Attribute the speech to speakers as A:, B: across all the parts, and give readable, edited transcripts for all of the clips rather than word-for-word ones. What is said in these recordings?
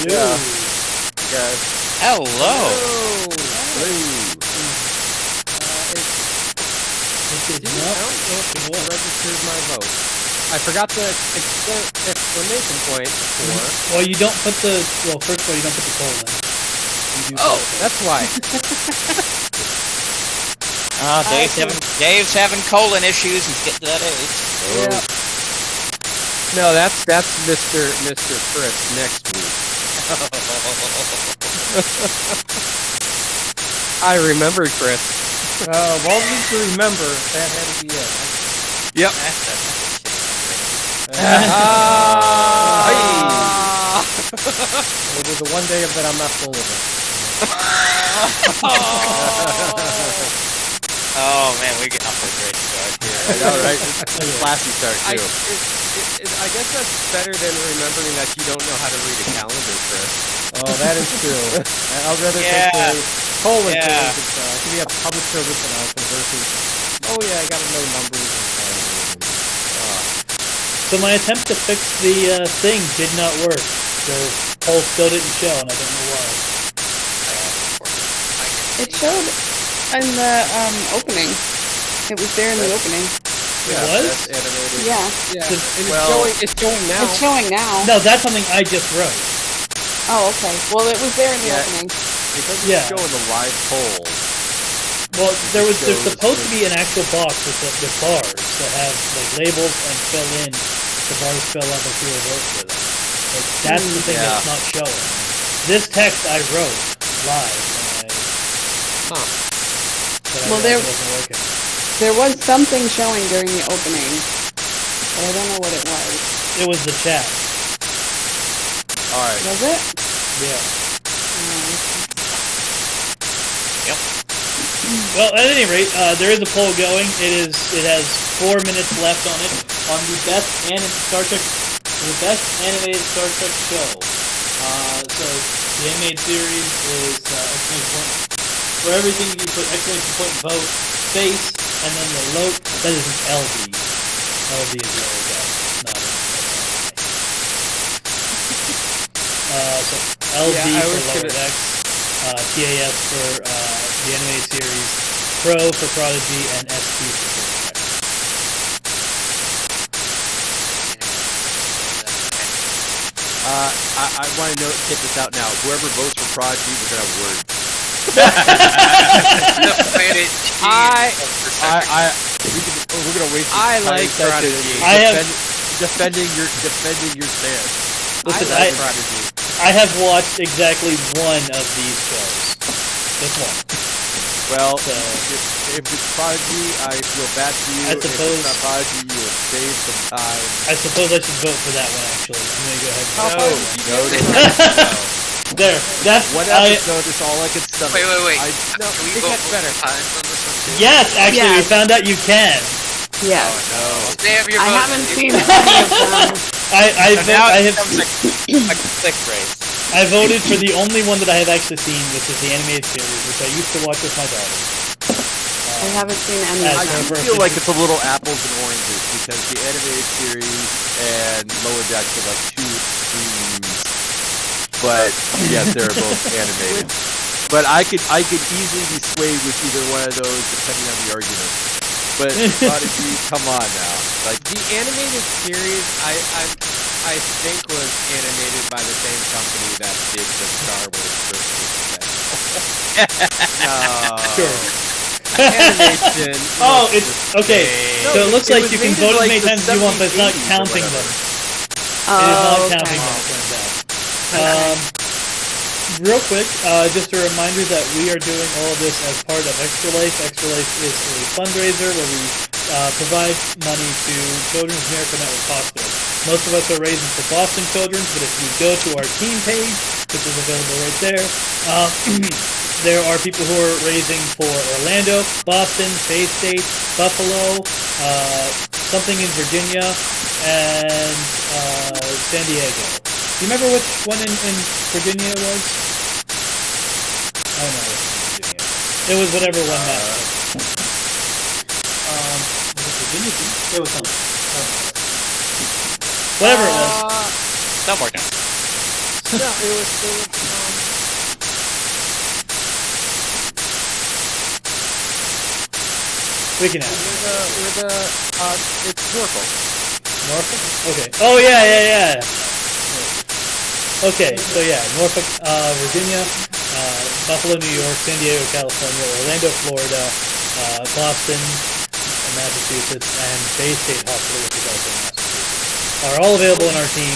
A: Yeah. Guys.
B: Hello.
A: It registered my vote. I forgot the exclamation point before.
C: Well, you don't put the. Well, first of all, you don't put the colon.
A: Oh, that's why.
B: Dave's having colon issues. He's getting to that age.
A: Yeah. No, that's Mr. Chris next week. I remembered Chris.
D: Well, just to remember, that had to be it.
A: Yep.
D: It was the one day that I'm not full of it.
B: Oh man, we're getting off to a great start here.
A: I know, right? It's a classy start too. I guess that's better than remembering that you don't know how to read a calendar, Chris.
D: Oh, that is true. I'd rather take the colon things. Can we have public service announcement versus, oh yeah, I got to know numbers and calendars.
C: So my attempt to fix the thing did not work. So poll still didn't show, and I don't know why.
E: It showed in the opening. It was there in the opening.
A: Yeah,
C: was?
A: that's animated.
E: Yeah.
A: Yeah.
C: The-
A: And
B: well-
A: it's showing now.
E: It's showing now.
C: No, that's something I just wrote.
E: Oh, okay. Well, it was there in the
A: Yeah.
E: opening.
A: It doesn't
C: Yeah.
A: show in the live poll.
C: Well, there's
A: shows
C: supposed to
A: the-
C: be an actual box with bars that have like labels and fill in. The bars fill up if people vote for them. Like that's the thing
A: Yeah.
C: that's not showing. This text I wrote live when
A: Huh.
E: Well,
C: I
E: there-
C: wasn't working.
E: There was something showing during the opening, but I don't know what it was.
C: It was the chat.
A: All right.
E: Was it?
C: Yeah.
E: No.
C: Well, at any rate, there is a poll going. It has 4 minutes left on it on the best animated Star Trek show. So the animated series is exclamation point for everything. You put exclamation point vote space and then the that is an LD. LD is lower deck, not an so LD
A: Yeah, I
C: for
A: was
C: lower
A: gonna-
C: decks, TAS for the animated series, Pro for Prodigy, and ST for First Trek.
A: I want to get this out now. Whoever votes for Prodigy, we're gonna have words.
B: The planet
A: We're gonna waste.
B: I
A: this
B: like
A: entire session
B: Prodigy.
C: I have-
A: defending your stance.
C: Listen,
A: I like Prodigy.
C: I have watched exactly one of these shows. Just one.
A: Well,
C: So-
A: if it's Prodigy, I feel bad for you.
C: I
A: If
C: suppose-
A: it's not Prodigy, you will save some time.
C: I suppose I should vote for that one, actually. I'm going to go ahead and vote.
A: No.
C: There. That's...
A: One
C: I,
A: episode is all I can stomach.
B: Wait.
A: No,
B: Can we
A: it
B: vote
A: gets
B: both
A: better.
B: times on this one too?
C: yes, actually, we
E: Yes.
C: found out you can.
E: Yes.
A: No.
B: They have your
E: I
B: vote.
E: haven't seen any of them.
B: So now
C: I
B: it
C: have
B: becomes a click race.
C: I voted for the only one that I have actually seen, which is the animated series, which I used to watch with my daughter.
E: I haven't seen any
C: As
E: of
A: I
E: them.
C: her
A: do feel like it's a little apples and oranges because the animated series and Lower Decks are like two extremes. But yes, they're both animated. But I could easily be swayed with either one of those depending on the argument. But Prodigy, come on now. Like
F: The animated series, I think was animated by the same company that did the Star Wars Christmas special.
A: no.
C: Sure.
F: Animation.
C: Oh,
F: was
C: it's...
F: the
C: Okay,
F: same.
C: so it looks
A: it
C: like
A: was
C: you can
A: made in,
C: vote as
A: like,
C: many
A: the
C: times as you want, but it's not
A: 70s or
C: counting them.
A: whatever.
C: It is not
E: Oh,
C: counting
E: okay.
C: them, it turns out. Real quick, just a reminder that we are doing all of this as part of Extra Life. Extra Life is a fundraiser where we provide money to Children's Miracle Network Hospitals. Most of us are raising for Boston Children's, but if you go to our team page, which is available right there, there are people who are raising for Orlando, Boston, Bay State, Buffalo, something in Virginia, and San Diego. Do you remember which one in Virginia it was? I don't know which one in Virginia. It was whatever one that was. Was it Virginia? It was something. I don't know. Whatever it was.
B: Don't work out.
F: No, it was
C: We can ask.
F: it's Norfolk.
C: Norfolk? Okay. Oh, yeah. Okay, so yeah, Norfolk, Virginia, Buffalo, New York, San Diego, California, Orlando, Florida, Boston, Massachusetts, and Bay State Hospital, which is also in Massachusetts, are all available in our team.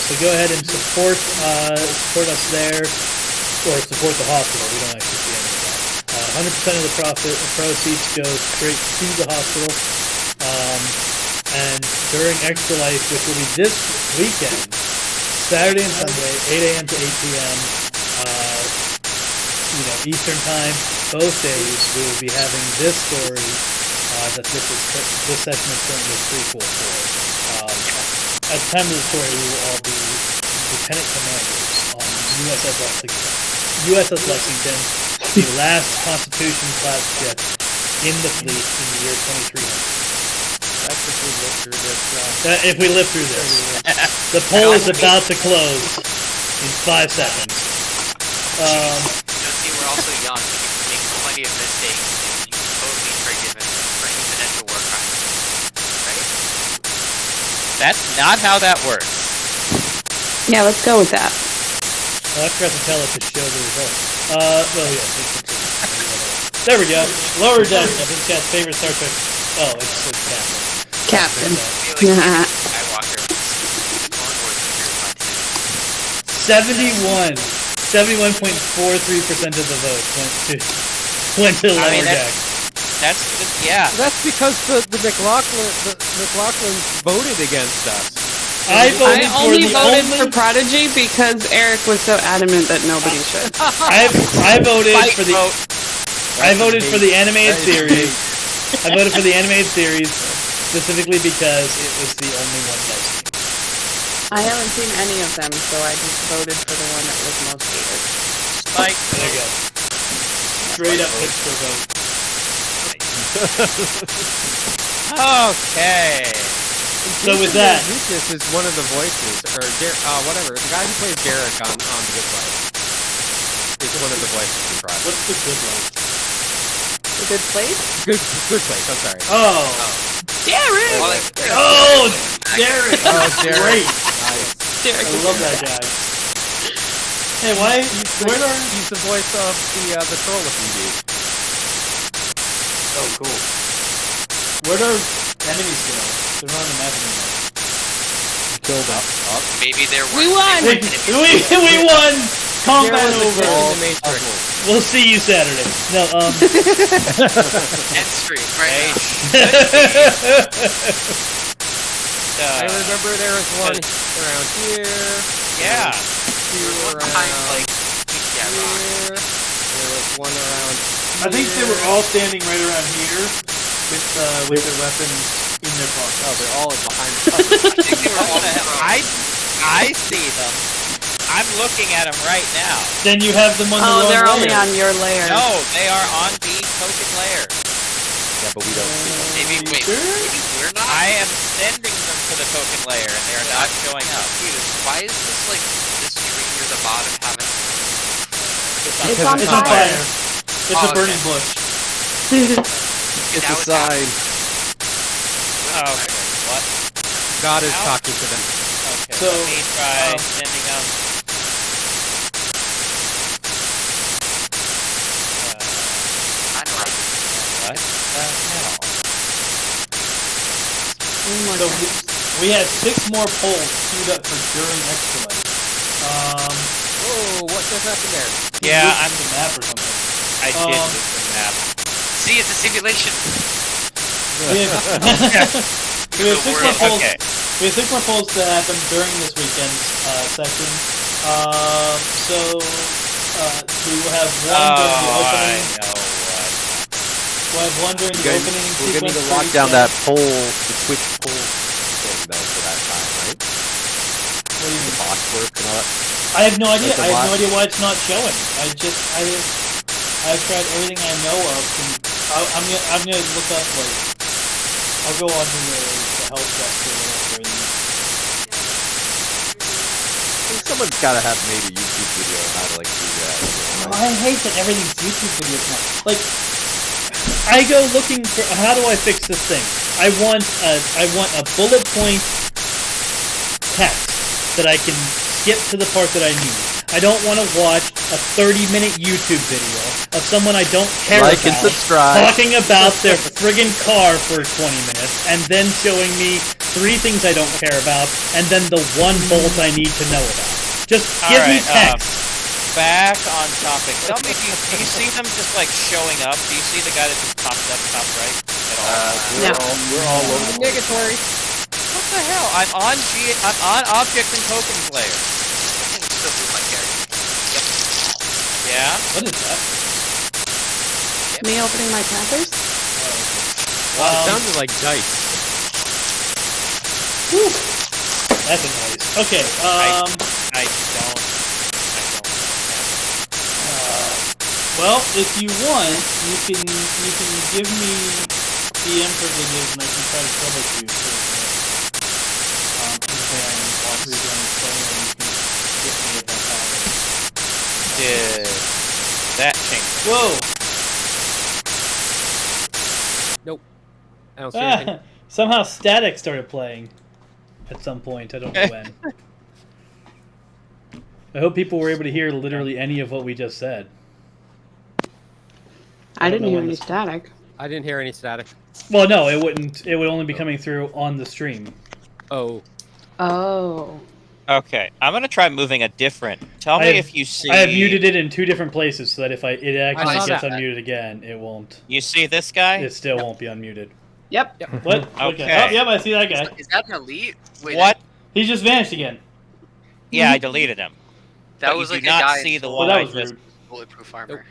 C: So go ahead and support us there, or support the hospital. We don't actually see any of that. 100% of the proceeds go straight to the hospital. And during Extra Life, which will be this weekend, Saturday and Sunday, 8 a.m. to 8 p.m. Eastern time, both days, we will be having this story that this session is currently a prequel for. At the time of the story, we will all be lieutenant commanders on USS Lexington, the last Constitution-class jet in the fleet in the year 2300.
F: That's if we live through this.
C: If we live through this. The poll is about to close. in 5 seconds.
G: See, we're also young. We can make plenty of mistakes, and you can totally forgive us for any potential war crimes. Right?
B: That's not how that works.
E: Yeah, let's go with that.
C: I forgot to tell it to show the results. There we go. Lower deck. This guy's favorite Star Trek. Oh, it's Captain.
E: Captain.
G: I feel like Skywalker. The Clone Wars was your fun too. 71.43% of the votes went to Lower Deck.
B: That's yeah.
F: That's because the McLaughlins voted against us.
C: I
E: only voted for Prodigy because Eric was so adamant that nobody should.
C: I voted for the. I voted for the animated series. I voted for the animated series specifically because it was the only one that I've seen.
E: I haven't seen any of them, so I just voted for the one that was most hated.
B: Like,
C: there you go. Straight up hipster vote.
B: Okay.
C: So with that,
F: Lucas is one of the voices, or whatever. The guy who plays Derek on The Good Life is one of the voices in Pride.
C: What's The Good Life?
E: The Good Place?
F: Good Place. I'm sorry.
C: Oh,
E: Derek!
C: Oh, Derek!
F: Oh, Derek.
C: Great.
F: Nice.
E: Derek
C: I love that guy. Hey, why?
F: He's the voice of the troll-looking dude.
C: Oh, cool. Where'd our enemies go? They're not on the map anymore.
F: Killed him.
G: Maybe there were.
E: We won!
C: We won! Combat over.
F: The Matrix.
C: We'll see you Saturday. No,
G: End stream, right?
F: I remember there was one around here.
B: Yeah.
F: Two around
G: Behind,
F: here. There was one around here.
C: I think they were all standing right around here with their weapons in their pockets.
F: Oh, they're all behind
G: I think they were all
B: I see them. I'm looking at them right now.
C: Then you have them on the wrong
E: they're
C: layer.
E: only on your layer.
B: No, they are on the token layer.
F: Yeah, but we don't see them.
G: Maybe wait.
C: Sure?
G: Maybe we're not.
B: I am sending them to the token layer, and they are not showing up.
G: Confused. Why is this tree near the bottom having?
E: It's on
C: It's on
E: fire.
C: fire. It's a burning bush.
F: It's
G: Now
F: a
G: it's
F: sign.
B: Oh, okay. What?
F: God is
B: Ow.
F: talking to them.
B: Okay.
C: So,
B: let me try sending them.
G: I don't know.
B: What the hell?
C: So we had 6 more polls queued up for during Extra Life.
F: Whoa, what just happened there?
B: Yeah,
C: I'm
B: I'm.
C: the map or something.
B: I did lose the map.
G: See, it's a simulation.
C: We have, we have 6 more polls.
B: Okay.
C: We have 6 more polls to happen during this weekend's session. We will have one during the
B: Oh, I
C: opening.
B: know what.
C: We'll have one during the opening.
A: We're going to need to lock down that the Twitch poll thing though for that time, right?
C: What do you
A: The
C: mean?
A: box work and all that.
C: I have no idea.
A: Like the
C: I have no
A: lot-
C: idea why it's not showing. I've tried everything I know of. And I'm gonna look up I'll go on to the help desk or whatever.
A: Someone's got to have made a YouTube video on how to do that.
C: I hate that everything's YouTube videos now. I go looking for how do I fix this thing? I want a bullet point text that I can skip to the part that I need. I don't want to watch a 30-minute YouTube video of someone I don't care
A: Like and
C: about
A: subscribe.
C: talking about their friggin' car for 20 minutes and then showing me 3 things I don't care about and then the one bolt I need to know about. Just give me text.
B: Back on topic. Tell me, do you see them just showing up? Do you see the guy that just popped up top right at all?
A: We're all over the place.
E: Negatory.
B: What the hell? I'm on object and tokens layer.
G: I can still move my character.
B: Yeah.
C: What is that?
E: Me opening my Panthers?
F: Wow, it sounded like dice.
C: That's a noise. Okay.
B: I don't.
C: Well, if you want, you can give me DM privileges and I can try to troubleshoot for a minute. And then once we're done explaining, you can get me if that's how
B: did that change?
C: Whoa!
D: I don't see anything.
C: Somehow static started playing at some point. I don't know when. I hope people were able to hear literally any of what we just said.
E: I
C: don't
E: didn't
C: know
E: hear
C: when
E: any
C: this-
E: static.
D: I didn't hear any static.
C: Well, no, it wouldn't. It would only be coming through on the stream.
D: Oh.
E: Oh.
B: Okay, I'm gonna try moving a different. Tell me if you see.
C: I have muted it in 2 different places so that if it actually
D: saw
C: gets
D: that.
C: unmuted again, it won't.
B: You see this guy?
C: It still won't be unmuted.
E: Yep.
C: What?
B: Okay.
C: Oh, yep, I see that guy.
G: Is that an elite? Wait,
B: What?
C: He just vanished again.
B: Yeah, I deleted him.
G: That
B: But
G: was
B: you
G: like
B: do
G: a
B: not
G: guy
B: see the
G: in
C: Well,
B: one
C: that
B: I
C: was
B: just.
C: rude.
G: bulletproof armor.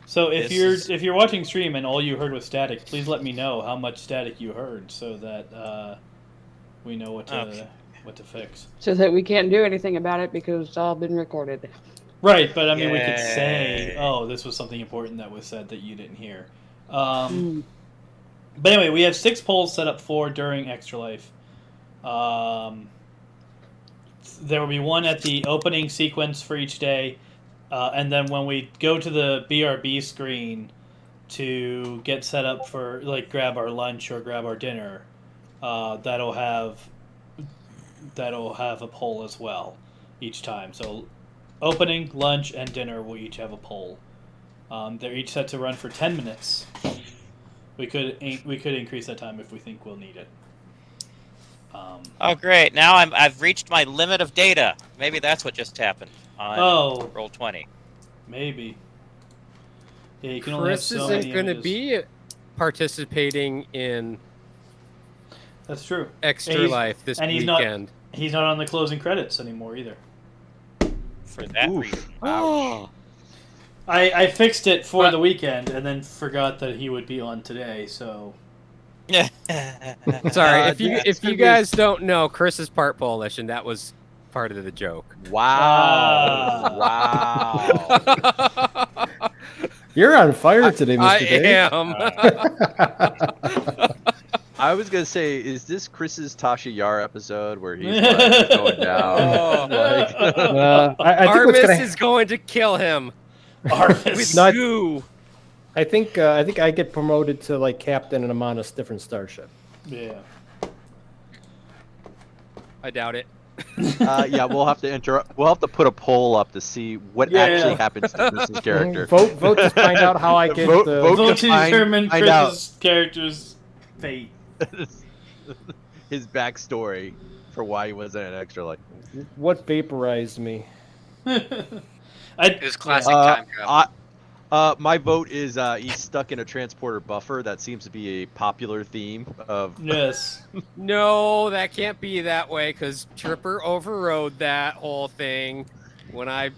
C: So if
B: This
C: you're watching stream and all you heard was static, please let me know how much static you heard so that we know what to fix.
E: So that we can't do anything about it because it's all been recorded.
C: Right, but I mean we could say,
B: Yay.
C: oh, this was something important that was said that you didn't hear. But anyway, we have 6 polls set up for during Extra Life. There will be one at the opening sequence for each day, and then when we go to the BRB screen to get set up for like grab our lunch or grab our dinner, that'll have a poll as well each time. So opening, lunch, and dinner will each have a poll. They're each set to run for 10 minutes. We could increase that time if we think we'll need it.
B: Oh, great! Now I've reached my limit of data. Maybe that's what just happened on roll 20.
C: Maybe. Yeah, you can only have
D: Chris
C: so
D: isn't
C: many
D: going to
C: images.
D: be participating in
C: That's true.
D: Extra
C: he's-
D: Life this
C: and he's
D: weekend.
C: He's not on the closing credits anymore either.
B: For that
A: Oof.
B: reason.
D: Oh.
C: I fixed it for
D: But-
C: the weekend and then forgot that he would be on today. So
D: Sorry, if you
A: that's gonna be
D: guys don't know, Chris is part Polish, and that was part of the joke.
A: Wow. Wow.
H: You're on fire today, Mr.
D: I
H: Dave.
D: am.
A: I was gonna say, is this Chris's Tasha Yar episode where he's like, going down? Like,
H: I think what's
D: Armis
H: gonna.
D: is going to kill him
C: Arvis.
D: with
H: Not-
D: goo.
H: I think I get promoted to like captain and I'm on a different starship.
C: Yeah.
D: I doubt it.
A: yeah, we'll have to We'll have to put a poll up to see what actually happens to Chris's character.
H: Vote to find out how I get
A: Vote-
H: the.
A: vote-
C: Vote to
A: find-
C: determine
A: find out.
C: Chris's character's fate.
A: His backstory for why he wasn't an extra. Like,
H: What vaporized me?
G: It was classic time travel.
A: my vote is he's stuck in a transporter buffer. That seems to be a popular theme of.
C: Yes.
D: No, that can't be that way because Tripper overrode that whole thing when I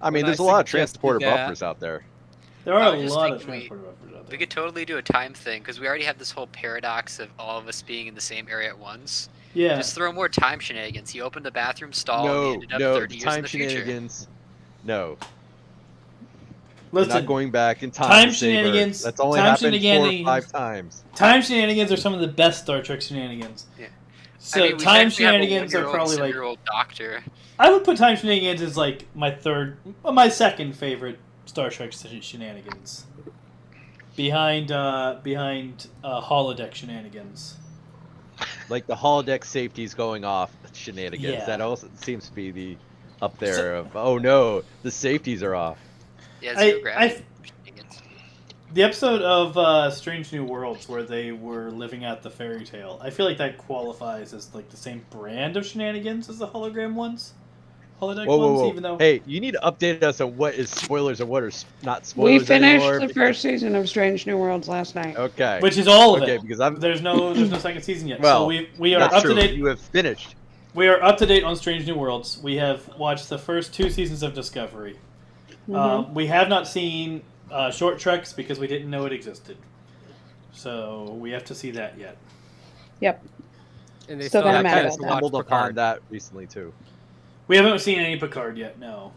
A: I mean,
D: When
A: there's
D: I
A: a lot of
D: suggested
A: transporter
D: that-
A: buffers out there.
C: There
G: I
C: are a
G: was just
C: lot of
G: thinking
C: transporter buffers out
G: We
C: there.
G: could totally do a time thing because we already have this whole paradox of all of us being in the same area at once.
C: Yeah.
G: Just throw more time shenanigans. He opened the bathroom stall and he
A: No,
G: ended up
A: no,
G: 30 years in
A: time
G: the future.
A: shenanigans. No, we're
C: Listen,
A: not going back in time.
C: time
A: to save Earth.
C: shenanigans-
A: That's only
C: time
A: happened 4 or
C: shenanigans-
A: 5 times.
C: time shenanigans are some of the best Star Trek shenanigans.
G: Yeah.
C: So
G: I mean, we
C: time
G: actually have a
C: shenanigans are
G: 1-year-old,
C: probably like
G: 7-year-old doctor.
C: I would put time shenanigans as like my second favorite Star Trek shenanigans. Behind holodeck shenanigans.
A: Like the holodeck safeties going off shenanigans.
C: Yeah.
A: That also seems to be the up there of oh no, the safeties are off.
G: Yeah, zero gravity shenanigans.
C: The episode of Strange New Worlds where they were living out the fairy tale, I feel like that qualifies as like the same brand of shenanigans as the holodeck ones,
A: Whoa.
C: even though
A: Hey, you need to update us on what is spoilers and what are not spoilers
E: We finished
A: anymore,
E: the first season of Strange New Worlds last night.
A: Okay.
C: which is all of
A: okay,
C: it.
A: because I'm.
C: There's no second season yet.
A: Well,
C: so we are
A: That's
C: up
A: true.
C: to date.
A: You have finished.
C: We are up to date on Strange New Worlds. We have watched the first 2 seasons of Discovery. We have not seen Short Treks because we didn't know it existed. So we have to see that yet.
E: Yep.
D: and they
E: Still
D: still
E: gotta
D: have
E: mad
A: I
D: time
A: kind
E: about
A: of
D: to
E: that.
D: watch
A: stumbled upon
D: Picard.
A: that recently too.
C: We haven't seen any Picard yet, no.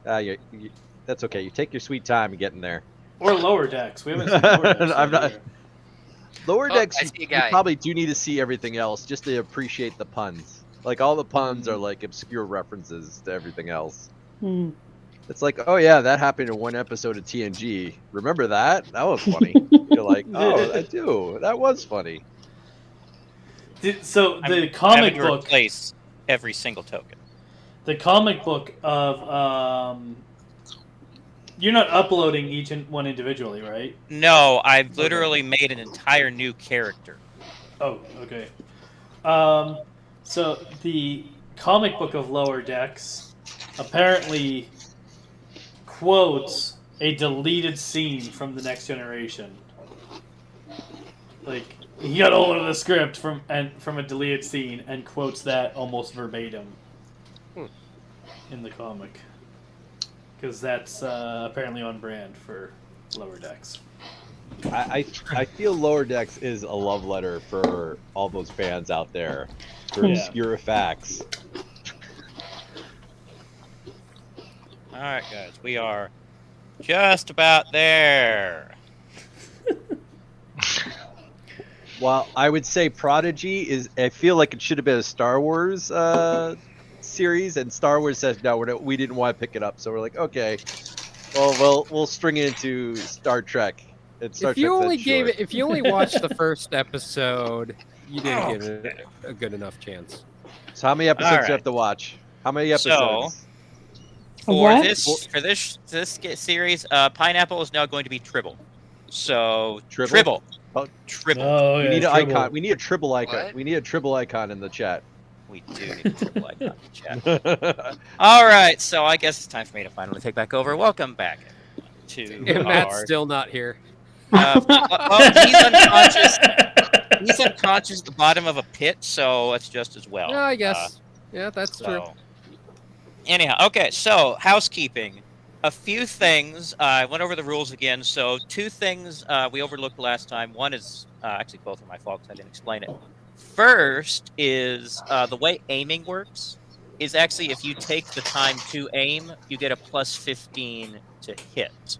A: That's okay. You take your sweet time in getting there.
C: Or Lower Decks. We haven't seen Lower Decks.
A: I'm
C: yet
A: not-
C: either.
A: Lower
G: Oh,
A: decks,
G: I
A: you,
G: see a
A: you
G: guy.
A: probably do need to see everything else just to appreciate the puns. Like all the puns are like obscure references to everything else.
E: Hmm.
A: It's like, oh yeah, that happened in one episode of TNG. Remember that? That was funny. You're like, oh, I do. That was funny.
C: So
B: I'm
C: the
B: having
C: comic
B: to
C: book,
B: replace every single token.
C: the comic book of you're not uploading each one individually, right?
B: No, I've literally made an entire new character.
C: Oh, okay. So the comic book of Lower Decks apparently quotes a deleted scene from the Next Generation. Like he got hold of the script from a deleted scene and quotes that almost verbatim in the comic, because that's apparently on brand for Lower Decks.
A: I feel Lower Decks is a love letter for all those fans out there for
C: Yeah.
A: obscure facts.
B: All right, guys, we are just about there.
A: Well, I would say Prodigy is. I feel like it should have been a Star Wars series, and Star Wars says no, we didn't want to pick it up, so we're like, okay, well, we'll string it into Star Trek. And Star
F: If you
A: Trek
F: only
A: said,
F: gave
A: sure.
F: it, if you only watched the first episode, you didn't give it a good enough chance.
A: So how many episodes do
B: Alright.
A: you have to watch? How many
B: So-
A: episodes?
B: For
E: What?
B: this series, Pineapple is now going to be Tribble. So
A: Tribble? Oh.
B: Tribble.
C: Oh,
A: We
C: yeah,
A: need an
C: Tribble.
A: icon. We need a triple icon.
G: What?
A: We need a triple icon in the chat.
B: We do need a triple icon in the chat. All right, so I guess it's time for me to finally take back over. Welcome back to
F: And Matt's
B: our.
F: still not here.
B: He's unconscious. He's unconscious at the bottom of a pit, so it's just as well.
F: Yeah, I guess. Yeah, that's true.
B: So, anyhow, okay. So housekeeping. A few things. I went over the rules again. So 2 things we overlooked last time. One is actually both are my fault because I didn't explain it. First is the way aiming works. Is actually if you take the time to aim, you get a plus 15 to hit.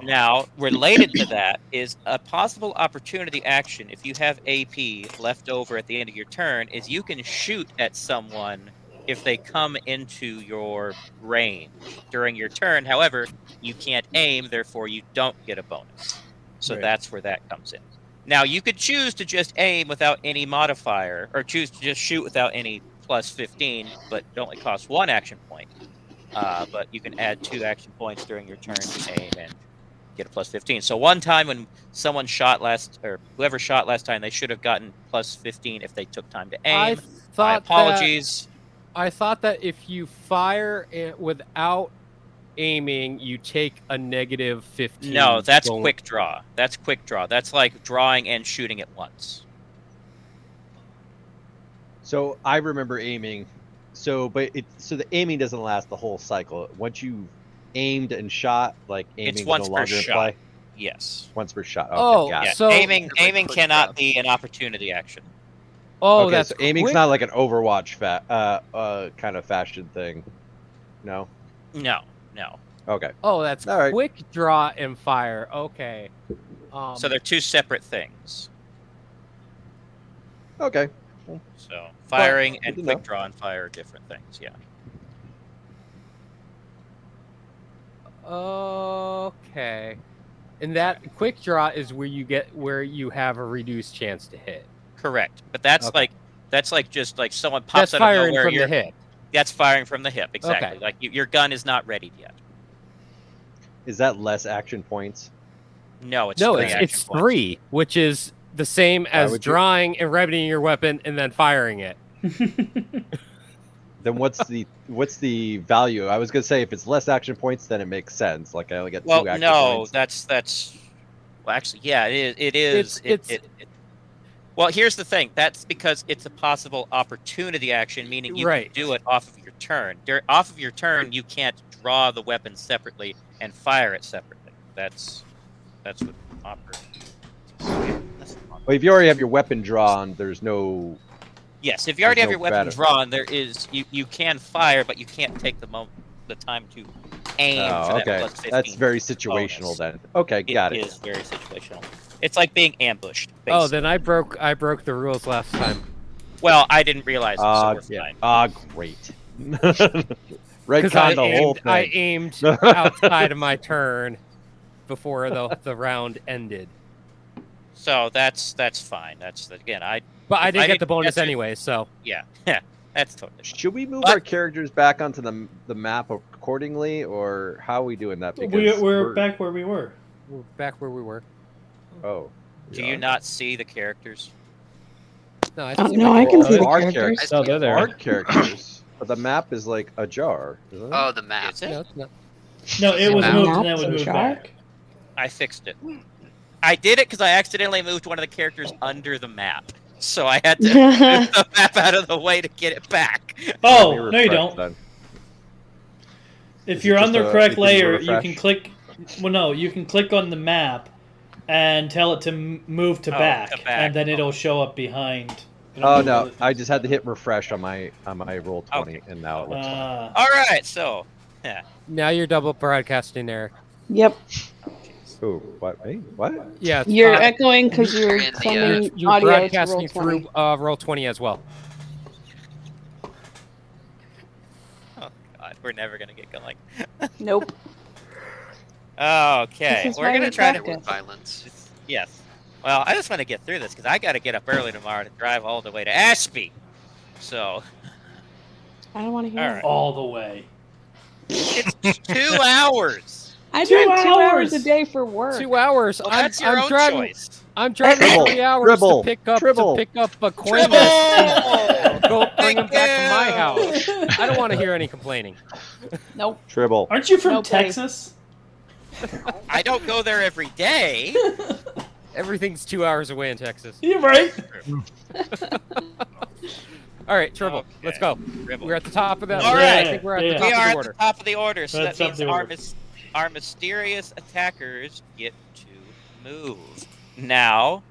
B: Now, related to that is a possible opportunity action. If you have AP left over at the end of your turn, is you can shoot at someone if they come into your range during your turn. However, you can't aim, therefore you don't get a bonus. So
C: Right.
B: that's where that comes in. Now, you could choose to just aim without any modifier, or choose to just shoot without any plus 15, but it only costs 1 action point. But you can add 2 action points during your turn to aim and get a plus 15. So one time when someone shot whoever shot last time, they should have gotten plus 15 if they took time to
F: I
B: aim. My
F: thought
B: apologies.
F: I thought that if you fire without aiming, you take a negative 15.
B: No, that's
F: bonus.
B: quick draw. That's quick draw. That's like drawing and shooting at once.
A: So I remember aiming. So the aiming doesn't last the whole cycle. Once you aimed and shot, like aiming
B: It's
A: is
B: once
A: no
B: per
A: longer in
B: shot.
A: play.
B: Yes.
A: Once per shot. Okay,
F: Oh,
A: got
B: Yeah.
A: it.
F: So-
B: aiming
G: It's like quick
B: cannot
G: draw.
B: be an opportunity action.
F: Oh,
A: Okay,
F: that's
A: so aiming's
F: quick.
A: not like an Overwatch kind of fashion thing. No.
B: No.
A: Okay.
F: Oh, that's
A: All right.
F: quick draw and fire. Okay.
B: So they're 2 separate things.
A: Okay.
B: So firing
A: good
B: and
A: to
B: quick
A: know.
B: draw and fire are different things. Yeah.
F: Okay. And that quick draw is where you have a reduced chance to hit.
B: Correct. But that's
F: Okay.
B: like just like someone pops
F: That's
B: out of
F: firing
B: nowhere.
F: from the hip.
B: That's firing from the hip. Exactly.
F: Okay.
B: Like your gun is not ready yet.
A: Is that less action points?
B: No, it's
F: No,
B: 3
F: it's
B: action points.
F: 3, which is the same as
A: would you-
F: drawing and readying your weapon and then firing it.
A: Then what's the value? I was gonna say if it's less action points, then it makes sense. Like I only get 2
B: Well,
A: action
B: no,
A: points.
B: that's. Well, actually, yeah, it is.
F: It's-
B: Well, here's the thing. That's because it's a possible opportunity action, meaning you
F: Right.
B: can do it off of your turn. Off of your turn, you can't draw the weapon separately and fire it separately. That's what
A: Well, if you already have your weapon drawn, there's no.
B: Yes, if you already
A: There's
B: have your
A: no
B: weapon
A: better.
B: drawn, there is you can fire, but you can't take the time to aim for
A: Oh,
B: that
A: okay.
B: plus 15.
A: That's very situational
B: bonus.
A: then. Okay,
B: It
A: got it.
B: is very situational. It's like being ambushed.
F: Oh,
B: Basically.
F: then I broke the rules last time.
B: Well, I didn't realize it, so we're
A: Yeah.
B: fine.
A: Great.
F: Because
A: Redcon the whole thing.
F: I aimed outside of my turn before the round ended.
B: So that's fine. That's again,
F: But I
B: If
F: didn't
B: I
F: get the
B: didn't
F: bonus
B: catch it-
F: anyway, so
B: yeah, that's totally fine.
A: Should we move
B: But-
A: our characters back onto the map accordingly, or how are we doing that? Because
C: We're back where we were.
F: we're back where we were.
A: Oh.
B: Do you not see the characters?
F: No, I
E: No, I can see the
A: Our
E: characters.
H: No, they're there.
A: Our characters, but the map is like ajar. Isn't it?
G: Oh, the map.
B: Is it?
F: No, it's not.
C: No, it was
G: Map.
C: moved and then
E: Map's
C: was
E: a
C: moved
E: jar?
C: back.
B: I fixed it. I did it because I accidentally moved one of the characters under the map, so I had to move the map out of the way to get it back.
A: Let me
C: Oh, no, you
A: refresh
C: don't.
A: then.
C: If
A: Is
C: you're
A: it
C: on the
A: just
C: correct
A: you can
C: layer, you
A: refresh?
C: can click. Well, no, you can click on the map and tell it to move to
B: Oh,
C: back,
B: to back.
C: and then it'll show up behind.
A: Oh no! I just had to hit refresh on my roll 20,
B: Okay.
A: and now it looks fine.
B: All right, so
F: Now you're double broadcasting, Eric.
E: Yep.
A: Ooh, what? Me? What?
F: Yeah,
E: You're echoing because you're
G: in the,
E: sending
F: you're
E: audio to
F: broadcasting
E: roll 20.
F: through roll 20 as well.
B: oh god, we're never gonna get going.
E: Nope.
B: Okay,
E: This is
B: we're
E: why
B: gonna
E: we
B: try to.
E: practice.
G: Violence.
B: Yes. Well, I just want to get through this because I got to get up early tomorrow to drive all the way to Ashby. So
E: I don't want to hear
B: All
E: it.
B: right.
C: all the way.
B: it's 2 hours.
E: I
C: 2
E: drive 2 hours
C: hours.
E: a day for work.
F: 2 hours.
B: Well, that's your own choice.
F: I'm driving
A: Tribble,
F: 3 hours
A: tribble,
F: to pick up
A: tribble.
F: a coin.
B: Tribble!
F: and Go bring him back to my
B: Thank
F: house. I don't want to hear any complaining.
E: Nope.
A: Tribble.
C: Aren't you from
E: No, please.
C: Texas?
B: I don't go there every day.
F: Everything's 2 hours away in Texas.
C: You're right.
F: All right, Tribble,
B: Okay.
F: let's go.
B: Tribble.
F: We're at the top of the.
B: All
F: I
B: right.
F: think we're at
C: Yeah.
F: the
B: We
F: top
B: are
F: of
B: at
F: the order.
B: the top of the order, so
C: That's
B: that
C: top
B: means
C: of the order.
B: our mysterious attackers get to move. Now,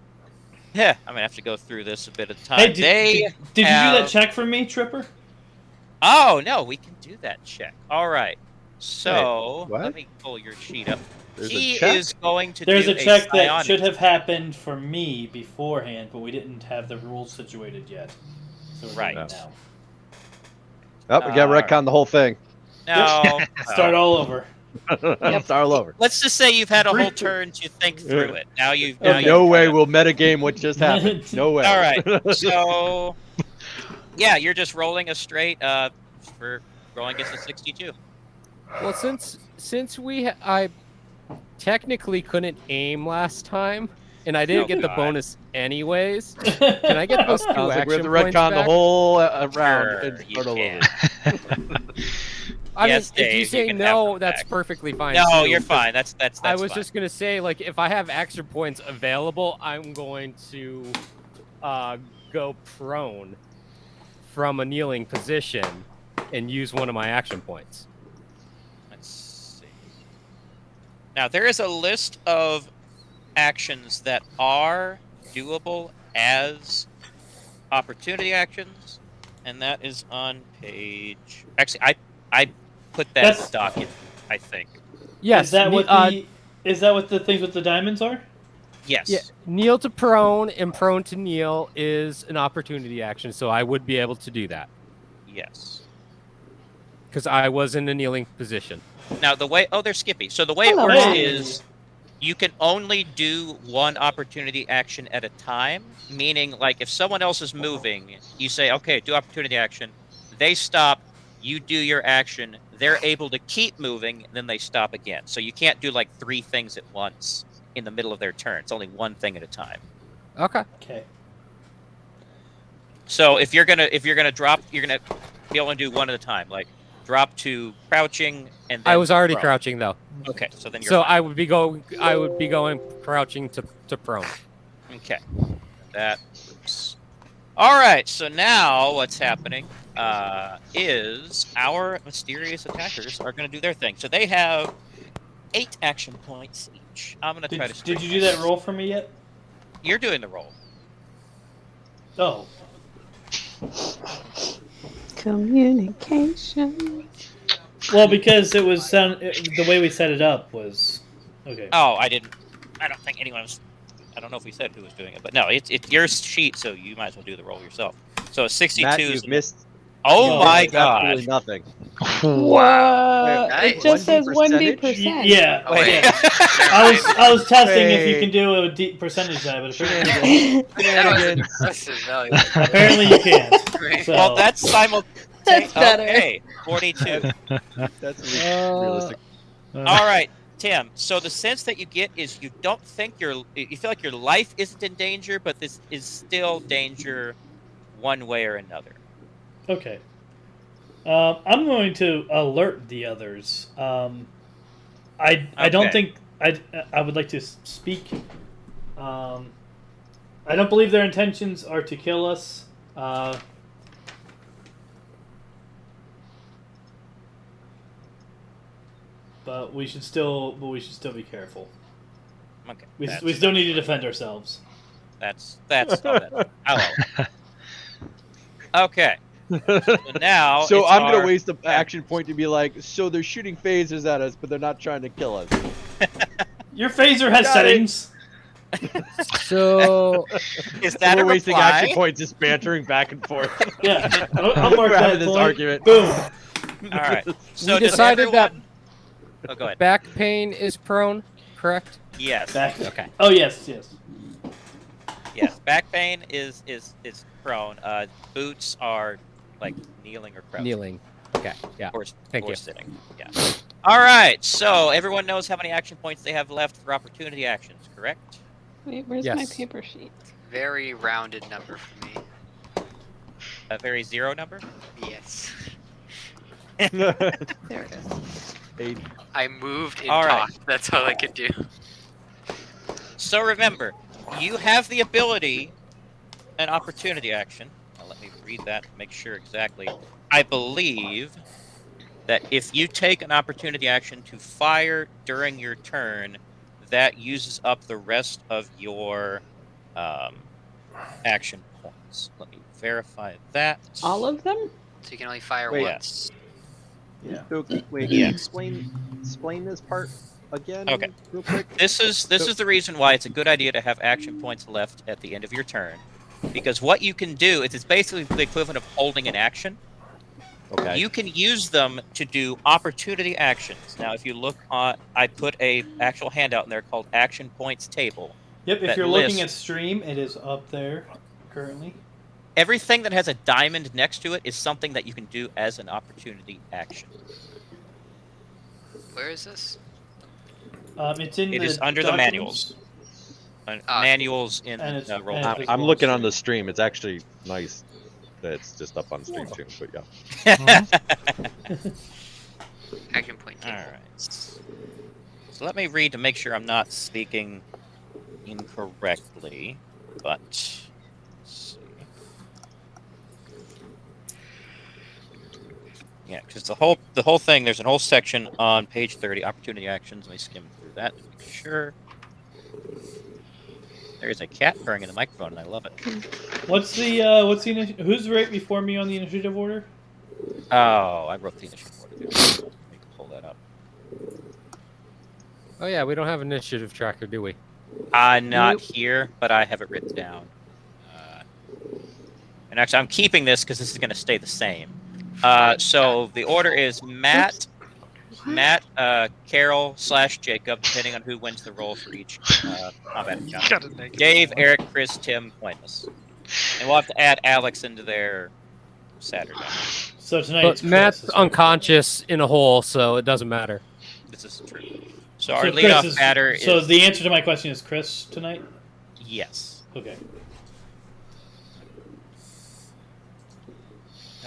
B: I'm gonna have to go through this a bit of time.
C: Hey, did you do
B: have-
C: that check for me, Tripper?
B: Oh no, we can do that check. All right. So
A: Wait, what?
B: let me pull your sheet up.
A: There's
B: He
A: a check?
B: is going to
C: There's
B: do
C: a check that
B: psionics.
C: should have happened for me beforehand, but we didn't have the rules situated yet. So we're
B: Right.
C: doing it now.
A: Oh, we got to retcon the whole thing.
B: No.
C: Start all over.
A: Start all over.
B: Let's just say you've had a whole turn to think through it. Now you've.
C: Okay.
B: Now
A: No
B: you've
A: way
B: got it.
A: we'll metagame what just happened. No way.
B: All right. So, yeah, you're just rolling a straight for rolling against a 62.
F: Well, since I technically couldn't aim last time, and I didn't
B: Oh,
F: get the
B: God.
F: bonus anyways, can I get those 2
A: Sounds like we have
F: action
A: to
F: points
A: retcon the
F: back?
A: whole round
B: Sure,
A: and
B: you
A: start all
B: can.
A: over.
F: I
B: Yes,
F: mean, if
B: Dave,
F: you
B: you
F: say
B: can
F: no,
B: have them
F: that's
B: back.
F: perfectly fine.
B: No,
F: too,
B: you're
F: 'cause
B: fine. That's
F: I was
B: fine.
F: just gonna say, like, if I have action points available, I'm going to go prone from a kneeling position and use one of my action points.
B: Let's see. Now there is a list of actions that are doable as opportunity actions, and that is on page. Actually, I put that in
C: That's-
B: the document. I think.
F: Yes,
C: Is that
F: kne-
C: what the things with the diamonds are?
B: Yes.
F: Yeah, kneel to prone and prone to kneel is an opportunity action, so I would be able to do that
B: Yes.
F: because I was in a kneeling position.
B: Now the way they're skippy. So the way
E: Hello,
B: it works
E: Ren.
B: is you can only do one opportunity action at a time. Meaning, like if someone else is moving, you say, "Okay, do opportunity action." They stop. You do your action. They're able to keep moving, then they stop again. So you can't do like 3 things at once in the middle of their turn. It's only one thing at a time.
F: Okay.
C: Okay.
B: So if you're gonna drop, you're gonna be able to do one at a time. Like drop to crouching, and then
F: I was already
B: prone.
F: crouching though,
B: Okay, so then you're
F: so
B: fine.
F: I would be going crouching to prone.
B: Okay, that works. All right, so now what's happening is our mysterious attackers are going to do their thing. So they have 8 action points each. I'm going to try to.
C: Did you do that roll for me yet?
B: You're doing the roll.
C: Oh.
E: Communication.
C: Well, because it was the way we set it up was okay.
B: Oh, I didn't. I don't think anyone was I don't know if we said who was doing it, but no, it's your sheet, so you might as well do the roll yourself. So 62.
A: Matt, you've missed.
B: Oh
A: you've
B: my
A: missed absolutely
B: god!
A: nothing.
E: Whoa!
G: Nice.
E: It just says
A: 1D
E: 1D%.
C: Yeah.
G: Oh, wait.
C: yeah. I was testing if you
A: Wait.
C: can do a deep percentage die, but apparently,
A: Shenanigans.
G: That was
A: Shenanigans.
G: impressive value.
C: apparently you can't.
G: Great.
C: So,
B: Well, that's simultaneous.
E: That's better.
B: Okay, 42.
A: That's realistic.
B: All right, Tim. So the sense that you get is you don't think you feel like your life isn't in danger, but this is still danger, one way or another.
C: okay. I'm going to alert the others. I don't
B: Okay.
C: think I would like to speak. I don't believe their intentions are to kill us. But we should still be careful.
B: Okay.
C: We still need to defend ourselves.
B: That's okay. So now.
A: So
B: it's
A: I'm gonna
B: our-
A: waste an action point to be like, so they're shooting phasers at us, but they're not trying to kill us.
C: Your phaser has
A: Got it.
C: settings.
F: So
B: Is that
A: We're
B: a
A: wasting
B: reply?
A: action points just bantering back and forth.
C: Yeah, I'll mark
A: We're
C: that
A: having this
C: point.
A: argument.
C: Boom.
B: All right. So
F: we
B: does
F: decided that
B: everyone- Oh, go ahead.
F: back pain is prone, correct?
B: Yes.
C: Back.
F: Okay.
C: Oh yes.
B: Yes. Back pain is prone. Boots are like kneeling or crouching.
F: Kneeling. Okay. Yeah.
B: Or,
F: Thank
B: or
F: you.
B: sitting. Yeah. All right. So everyone knows how many action points they have left for opportunity actions, correct?
E: Wait, where's my
F: Yes.
E: paper sheet?
G: Very rounded number for me.
B: A very zero number.
G: Yes.
E: There it is.
G: I moved and
B: All right.
G: talked. That's all I could do.
B: So remember, you have the ability, an opportunity action. Now let me read that to make sure exactly. I believe that if you take an opportunity action to fire during your turn, that uses up the rest of your action points. Let me verify that.
E: All of them?
G: So you can only fire
A: Wait.
G: once.
C: Yeah.
A: So, wait,
B: Yeah.
A: explain this part again,
B: Okay.
A: real quick.
B: This is the reason why it's a good idea to have action points left at the end of your turn, because what you can do is it's basically the equivalent of holding an action.
A: Okay.
B: You can use them to do opportunity actions. Now, if you look on, I put a actual handout in there called Action Points Table.
C: Yep. If
B: That
C: you're looking
B: list-
C: at stream, it is up there currently.
B: Everything that has a diamond next to it is something that you can do as an opportunity action.
G: Where is this?
C: It's in
B: It
C: the
B: is under the
C: documents.
B: manuals.
G: Ah.
B: Manuals in
C: And it's-
B: roll.
C: and
A: I'm,
C: it's
A: I'm
C: as
A: looking
C: well
A: on the stream. It's actually nice that it's just up on stream too. But yeah.
G: Action point
B: All
G: table.
B: right. So let me read to make sure I'm not speaking incorrectly. But let's see. Yeah, because the whole thing. There's a whole section on page 30, opportunity actions. Let me skim through that to make sure. There is a cat purring in the microphone, and I love it.
C: What's the who's right before me on the initiative order?
B: Oh, I wrote the initiative order. Let me pull that up.
F: Oh yeah, we don't have an initiative tracker, do we?
B: Not here, but I have it written down. And actually, I'm keeping this because this is going to stay the same. So the order is Matt, Carol / Jacob, depending on who wins the roll for each combat encounter. Dave, Eric, Chris, Tim, pointless. And we'll have to add Alex into their Saturday.
C: So tonight,
F: But
C: it's Chris,
F: Matt's
C: is what-
F: unconscious in a hole, so it doesn't matter.
B: This is true. So our
C: So Chris
B: leadoff
C: is-
B: batter is
C: So the answer to my question is Chris tonight.
B: yes.
C: Okay.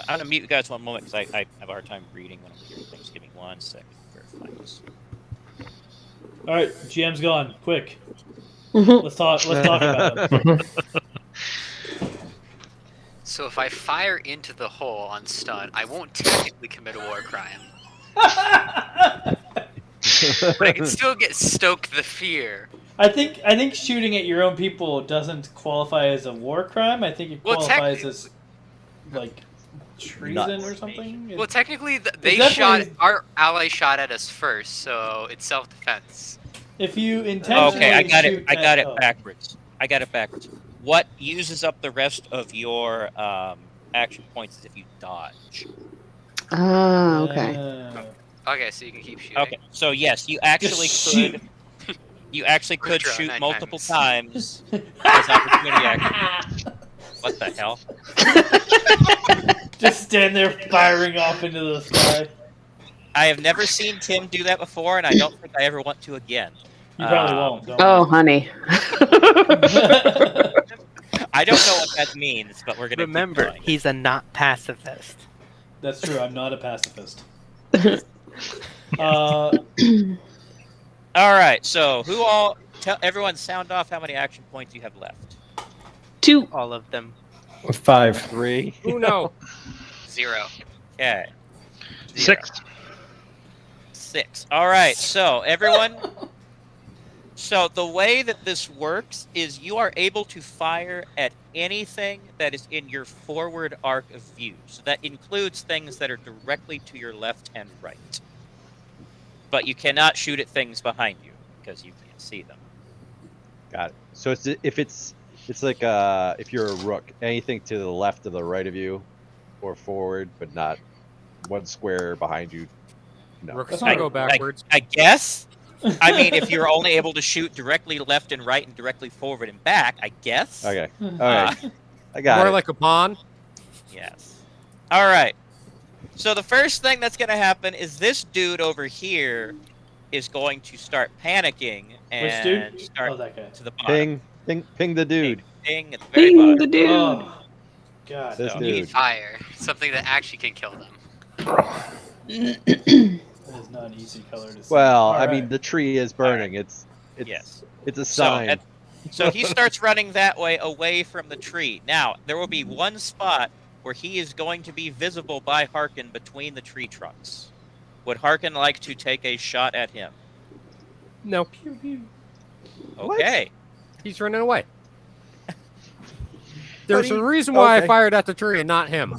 B: I'm gonna mute you guys one moment because I have a hard time reading when I'm hearing things. Give me 1 second. Verify this.
C: All right. GM's gone. Quick. Let's talk about him.
G: So if I fire into the hole on stun, I won't technically commit a war crime. But I can still get stoke the fear.
C: I think shooting at your own people doesn't qualify as a war crime. I think it
G: Well,
C: qualifies as like treason
A: Nuts.
C: or something.
G: Well, technically, they
C: definitely-
G: shot our ally shot at us first, so it's self-defense.
C: If you intentionally
B: Okay, I got it.
C: shoot
B: I got
C: at-
B: it backwards. I got it backwards. What uses up the rest of your action points is if you dodge.
E: Oh, okay.
G: Okay, so you can keep shooting.
B: Okay, so yes, you actually
C: Just
B: could. You actually could
G: Withdraw
B: shoot
G: 9
B: multiple
G: times.
B: times as opportunity action. What the hell?
C: Just stand there firing off into the sky.
B: I have never seen Tim do that before, and I don't think I ever want to again.
C: You probably won't. Don't
E: Oh,
C: worry.
E: honey.
B: I don't know what that means, but we're gonna
I: Remember,
B: keep going.
I: he's a not pacifist.
C: That's true. I'm not a pacifist.
B: All right, so who all? Everyone, sound off how many action points you have left.
E: 2.
I: All of them.
H: 5.
A: 3.
F: Uno.
G: 0.
B: Okay,
J: 6.
B: 6. All right, so everyone. So the way that this works is you are able to fire at anything that is in your forward arc of view. So that includes things that are directly to your left and right. But you cannot shoot at things behind you because you can't see them.
A: Got it. So it's like if you're a rook, anything to the left or the right of you, or forward, but not one square behind you. No.
F: Rooks
C: That's
F: can
C: not
F: go
C: a-
F: backwards.
B: I guess. I mean, if you're only able to shoot directly left and right and directly forward and back, I guess.
A: Okay. All
B: Uh,
A: right. I got
F: More
A: it.
F: like a pawn.
B: Yes. All right. So the first thing that's going to happen is this dude over here is going to start panicking and
C: Which dude?
B: start
C: Oh, that guy.
B: to the bottom.
A: Ping the dude.
B: Ping at the very
E: Ding
B: bottom.
E: the dude.
C: Oh, God.
A: This
B: So
G: You need
A: dude.
G: fire. Something that actually can kill them.
C: That is not an easy color to see.
A: Well,
C: All
A: I
C: right.
A: mean, the tree is burning. It's
B: Yes.
A: It's a
B: So,
A: sign.
B: so he starts running that way away from the tree. Now, there will be one spot where he is going to be visible by Harkin between the tree trunks. Would Harkin like to take a shot at him?
F: No,
B: Okay.
F: he's running away. There's a reason why I fired at the tree and not him.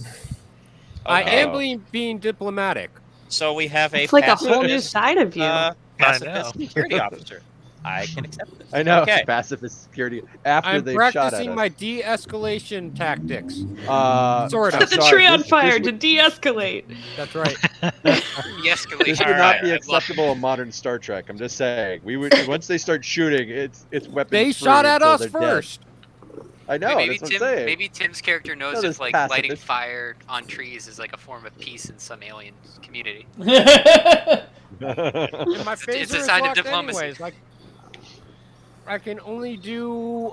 F: I
B: Okay.
F: am being diplomatic.
B: So we have a
E: It's like a whole new
B: pacifist,
E: side of you.
B: pacifist security officer. I can accept this.
A: I know.
B: Okay.
A: Pacifist security. After
F: I'm
A: they shot at
F: practicing
A: us.
F: my de-escalation tactics.
A: Sort
F: of.
E: Set the tree on fire to de-escalate.
F: That's right.
G: De-escalation.
A: This would not
B: Alright,
A: be
G: I love
A: acceptable in modern Star Trek. I'm just saying. We would once they start shooting, it's weapons.
F: They
A: free
F: shot at
A: until
F: us
A: they're dead.
F: first.
A: I know.
G: maybe
A: That's what I'm saying.
G: Maybe Tim's character knows
A: No,
G: if
A: this
G: like lighting
A: pacifist.
G: fire on trees is like a form of peace in some alien community.
F: And my
G: It's
F: phaser
G: a
F: is
G: sign of
F: locked
G: diplomacy.
F: anyways. Like, I can only do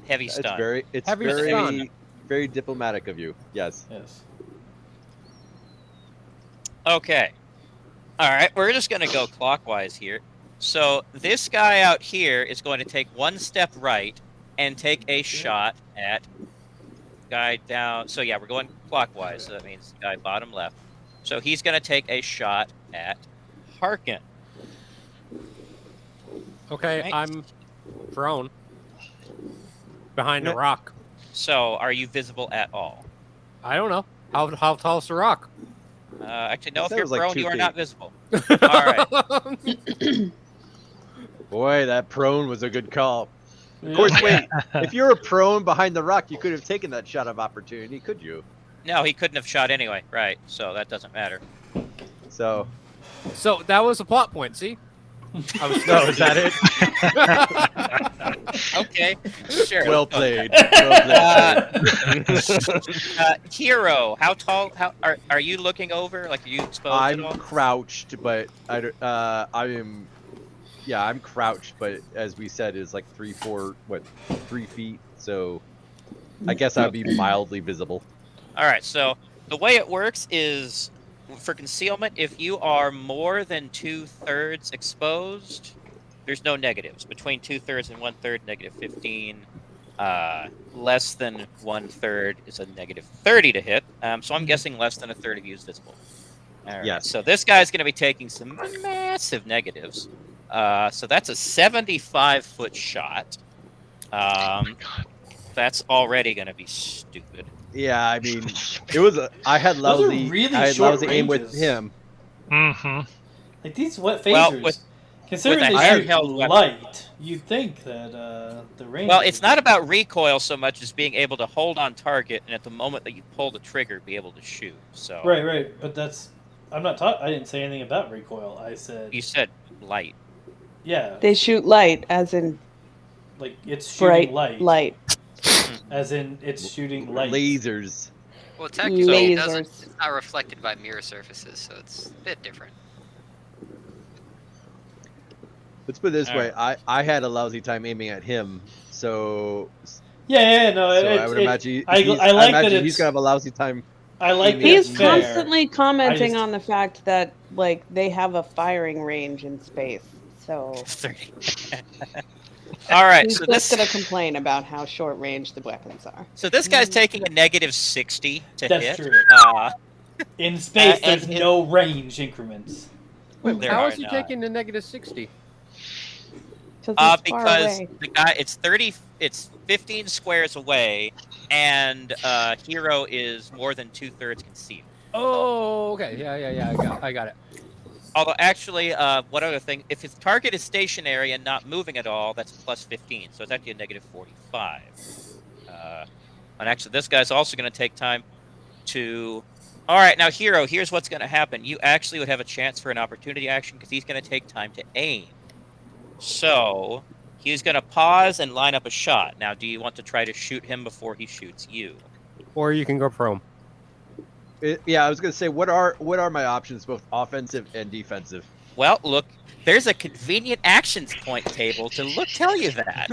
B: Heavy
A: It's
B: stun.
A: very
F: Heavy stun.
A: very diplomatic of you. Yes.
C: Yes.
B: Okay. All right, we're just going to go clockwise here. So this guy out here is going to take one step right and take a shot at guy down. So yeah, we're going clockwise. So that means guy bottom left. So he's going to take a shot at Harkin.
F: Okay,
B: Right.
F: I'm prone behind a
A: Yeah.
F: rock.
B: So are you visible at all?
F: I don't know. How tall is the rock?
B: Actually, no. If
A: That
B: you're
A: was like
B: prone,
A: 2
B: you are
A: feet.
B: not visible. All right.
A: Boy, that prone was a good call. Of course, wait. If you're a prone behind the rock, you could have taken that shot of opportunity, could you?
B: No, he couldn't have shot anyway. Right. So that doesn't matter.
A: So.
F: So that was a plot point. See, I was
A: No, is that it?
B: Okay. Sure.
A: Well played. Well played.
B: Hero, how tall? How are you looking over? Like, are you exposed
A: I'm
B: at all?
A: crouched, but I'm crouched, but as we said, is like 3 feet. So I guess I'd be mildly visible.
B: All right. So the way it works is, for concealment, if you are more than 2/3 exposed, there's no negatives. Between 2/3 and 1/3, -15. Less than 1/3 is a -30 to hit. So I'm guessing less than a third of you is visible. All right.
A: Yes.
B: So this guy's going to be taking some massive negatives. So that's a 75-foot shot. That's already going to be stupid.
A: Yeah, I mean, it was. I had
C: Those are
A: lousy.
C: really
A: I had
C: short
A: lousy aim with
C: ranges.
A: him.
J: Mm-hmm.
C: Like these wet phasers.
B: Well,
C: Considering
B: with a
C: they shoot
B: handheld weapon.
C: light, you'd think that the range.
B: Well, it's not about recoil so much as being able to hold on target, and at the moment that you pull the trigger, be able to shoot. So
C: Right. But that's. I'm not talking. I didn't say anything about recoil. I said.
B: you said light.
C: Yeah.
E: They shoot light, as in
C: Like it's shooting
E: bright
C: light. As in it's shooting light.
A: Lasers.
G: Well, technically, it doesn't.
E: Lasers.
G: It's not reflected by mirror surfaces, so it's a bit different.
A: Let's put it this
B: All
A: way: I had a lousy time aiming at him, so
C: Yeah. No.
A: so I would imagine
C: I
A: he's,
C: like
A: I imagine
C: that
A: he's gonna have a lousy time.
C: I like that
E: He's
C: it's fair.
E: constantly commenting
C: I just-
E: on the fact that like they have a firing range in space. So
B: 30. All right,
E: he's
B: so
E: just
B: this
E: gonna complain about how short range the weapons are.
B: so this guy's taking a -60 to
C: That's
B: hit.
C: true. In space,
B: and
C: there's
B: it-
C: no range increments.
F: Wait,
B: There
F: how
B: are
F: is he
B: not.
F: taking the -60?
E: He's far
B: Because
E: away.
B: the guy, it's 15 squares away, and Hero is more than 2/3 concealed.
F: Oh, okay. Yeah. I got it.
B: Although, actually, one other thing, if his target is stationary and not moving at all, that's +15, so it's actually a -45. And actually, this guy's also going to take time to... All right, now, Hero, here's what's going to happen. You actually would have a chance for an opportunity action because he's going to take time to aim. So, he's going to pause and line up a shot. Now, do you want to try to shoot him before he shoots you?
F: Or you can go prone.
A: Yeah, I was gonna say, what are my options, both offensive and defensive?
B: Well, look, there's a convenient actions point table to tell you that.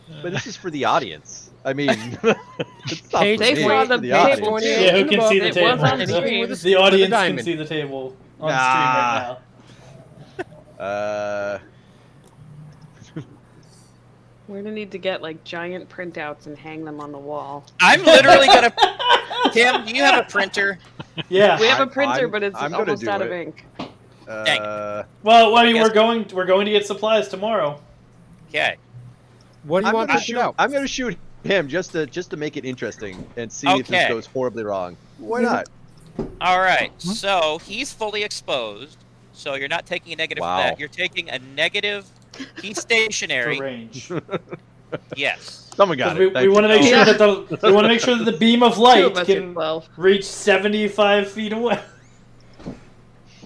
A: No, but this is for the audience. I mean, it's not
F: They
A: for me,
E: saw
A: it's
E: the
A: for the
E: table,
A: audience.
E: too.
C: Yeah, who can see the
E: It
C: table?
E: was on
F: Anything
E: stream.
F: with a-
C: The audience can
F: diamond.
C: see the table on
A: Nah.
C: stream right now.
E: We're gonna need to get like giant printouts and hang them on the wall.
B: I'm literally gonna. Tim, do you have a printer?
C: Yeah.
E: We have a
A: I'm-
E: printer,
A: I'm-
E: but it's
A: I'm gonna
E: almost
A: do
E: out of
A: it.
E: ink.
C: Well, I mean,
B: guess-
C: we're going to get supplies tomorrow.
B: Okay.
F: What do you
A: I'm
F: want
A: gonna
F: to shoot
A: shoot.
F: out?
A: I'm gonna shoot him just to make it interesting and see if this
B: Okay.
A: goes horribly wrong. Why not?
B: All right. So he's fully exposed. So you're not taking a negative
A: Wow.
B: for that. You're taking a negative. He's
C: For
B: stationary.
C: range.
B: Yes.
A: Someone got
C: We
A: it. Thank
C: want to
A: you.
C: make sure
E: Yeah.
C: that we want to make sure that the beam of
E: Two
C: light
E: of us
C: can
E: are 12.
C: reach 75 feet away.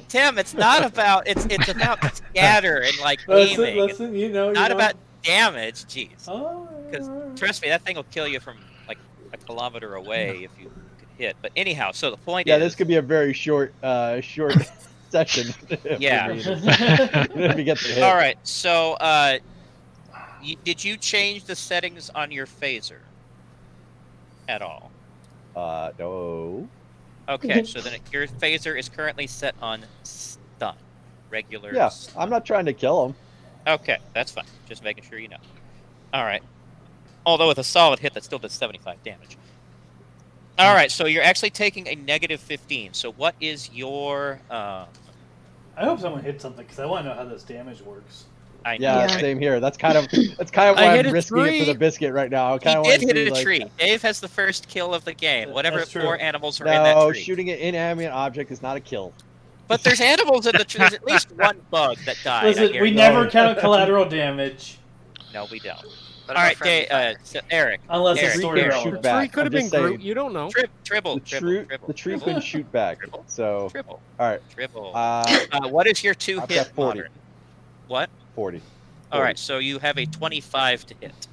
B: Tim, it's not about. It's about scatter and like aiming.
C: Listen, you know,
B: Not about damage. Jeez.
C: Oh,
B: Because trust me, that thing will kill you from like a kilometer away if you could hit. But anyhow, so the point
A: Yeah,
B: is,
A: this could be a very short session.
B: Yeah.
A: If we get the hit.
B: all right. So, did you change the settings on your phaser at all?
A: No.
B: Okay, so then your phaser is currently set on stun, regular.
A: Yeah,
B: stun.
A: I'm not trying to kill him.
B: Okay, that's fine. Just making sure you know. All right. Although with a solid hit, that still does 75 damage. All right, so you're actually taking a -15. So what is your?
C: I hope someone hit something because I want to know how this damage works.
B: I know,
A: Yeah,
E: Yeah.
B: right?
A: same here. That's kind of why
F: I hit
A: I'm
F: a
A: risking it for
F: tree.
A: the biscuit right now. I
B: He
A: kind of
B: did
A: want to
B: hit
A: see,
B: a
A: like,
B: tree. Dave has the first kill of the game. Whatever
C: That's true.
B: 4 animals are in that
A: No,
B: tree.
A: shooting an inanimate object is not a kill.
B: But there's animals in the tree. There's at least one bug that died. I
C: Listen, we
B: guarantee.
C: never count collateral damage
B: No, we don't.
G: But
B: All
G: I'm a
B: right,
G: friendly fire.
B: so Eric.
C: unless
B: Eric,
C: it's story
B: Eric,
A: shoot
C: relevant.
A: back.
F: Tree could have
A: I'm
F: been
A: just saying.
F: Groot. You don't know.
B: Tribble.
A: The tree couldn't shoot back.
B: Dribble.
A: So,
B: Tribble.
A: all right,
B: Tribble.
A: uh,
B: What is your
A: I've got
B: two-hit
A: 40.
B: modern? What?
A: 40.
B: All right, so you have a 25 to hit.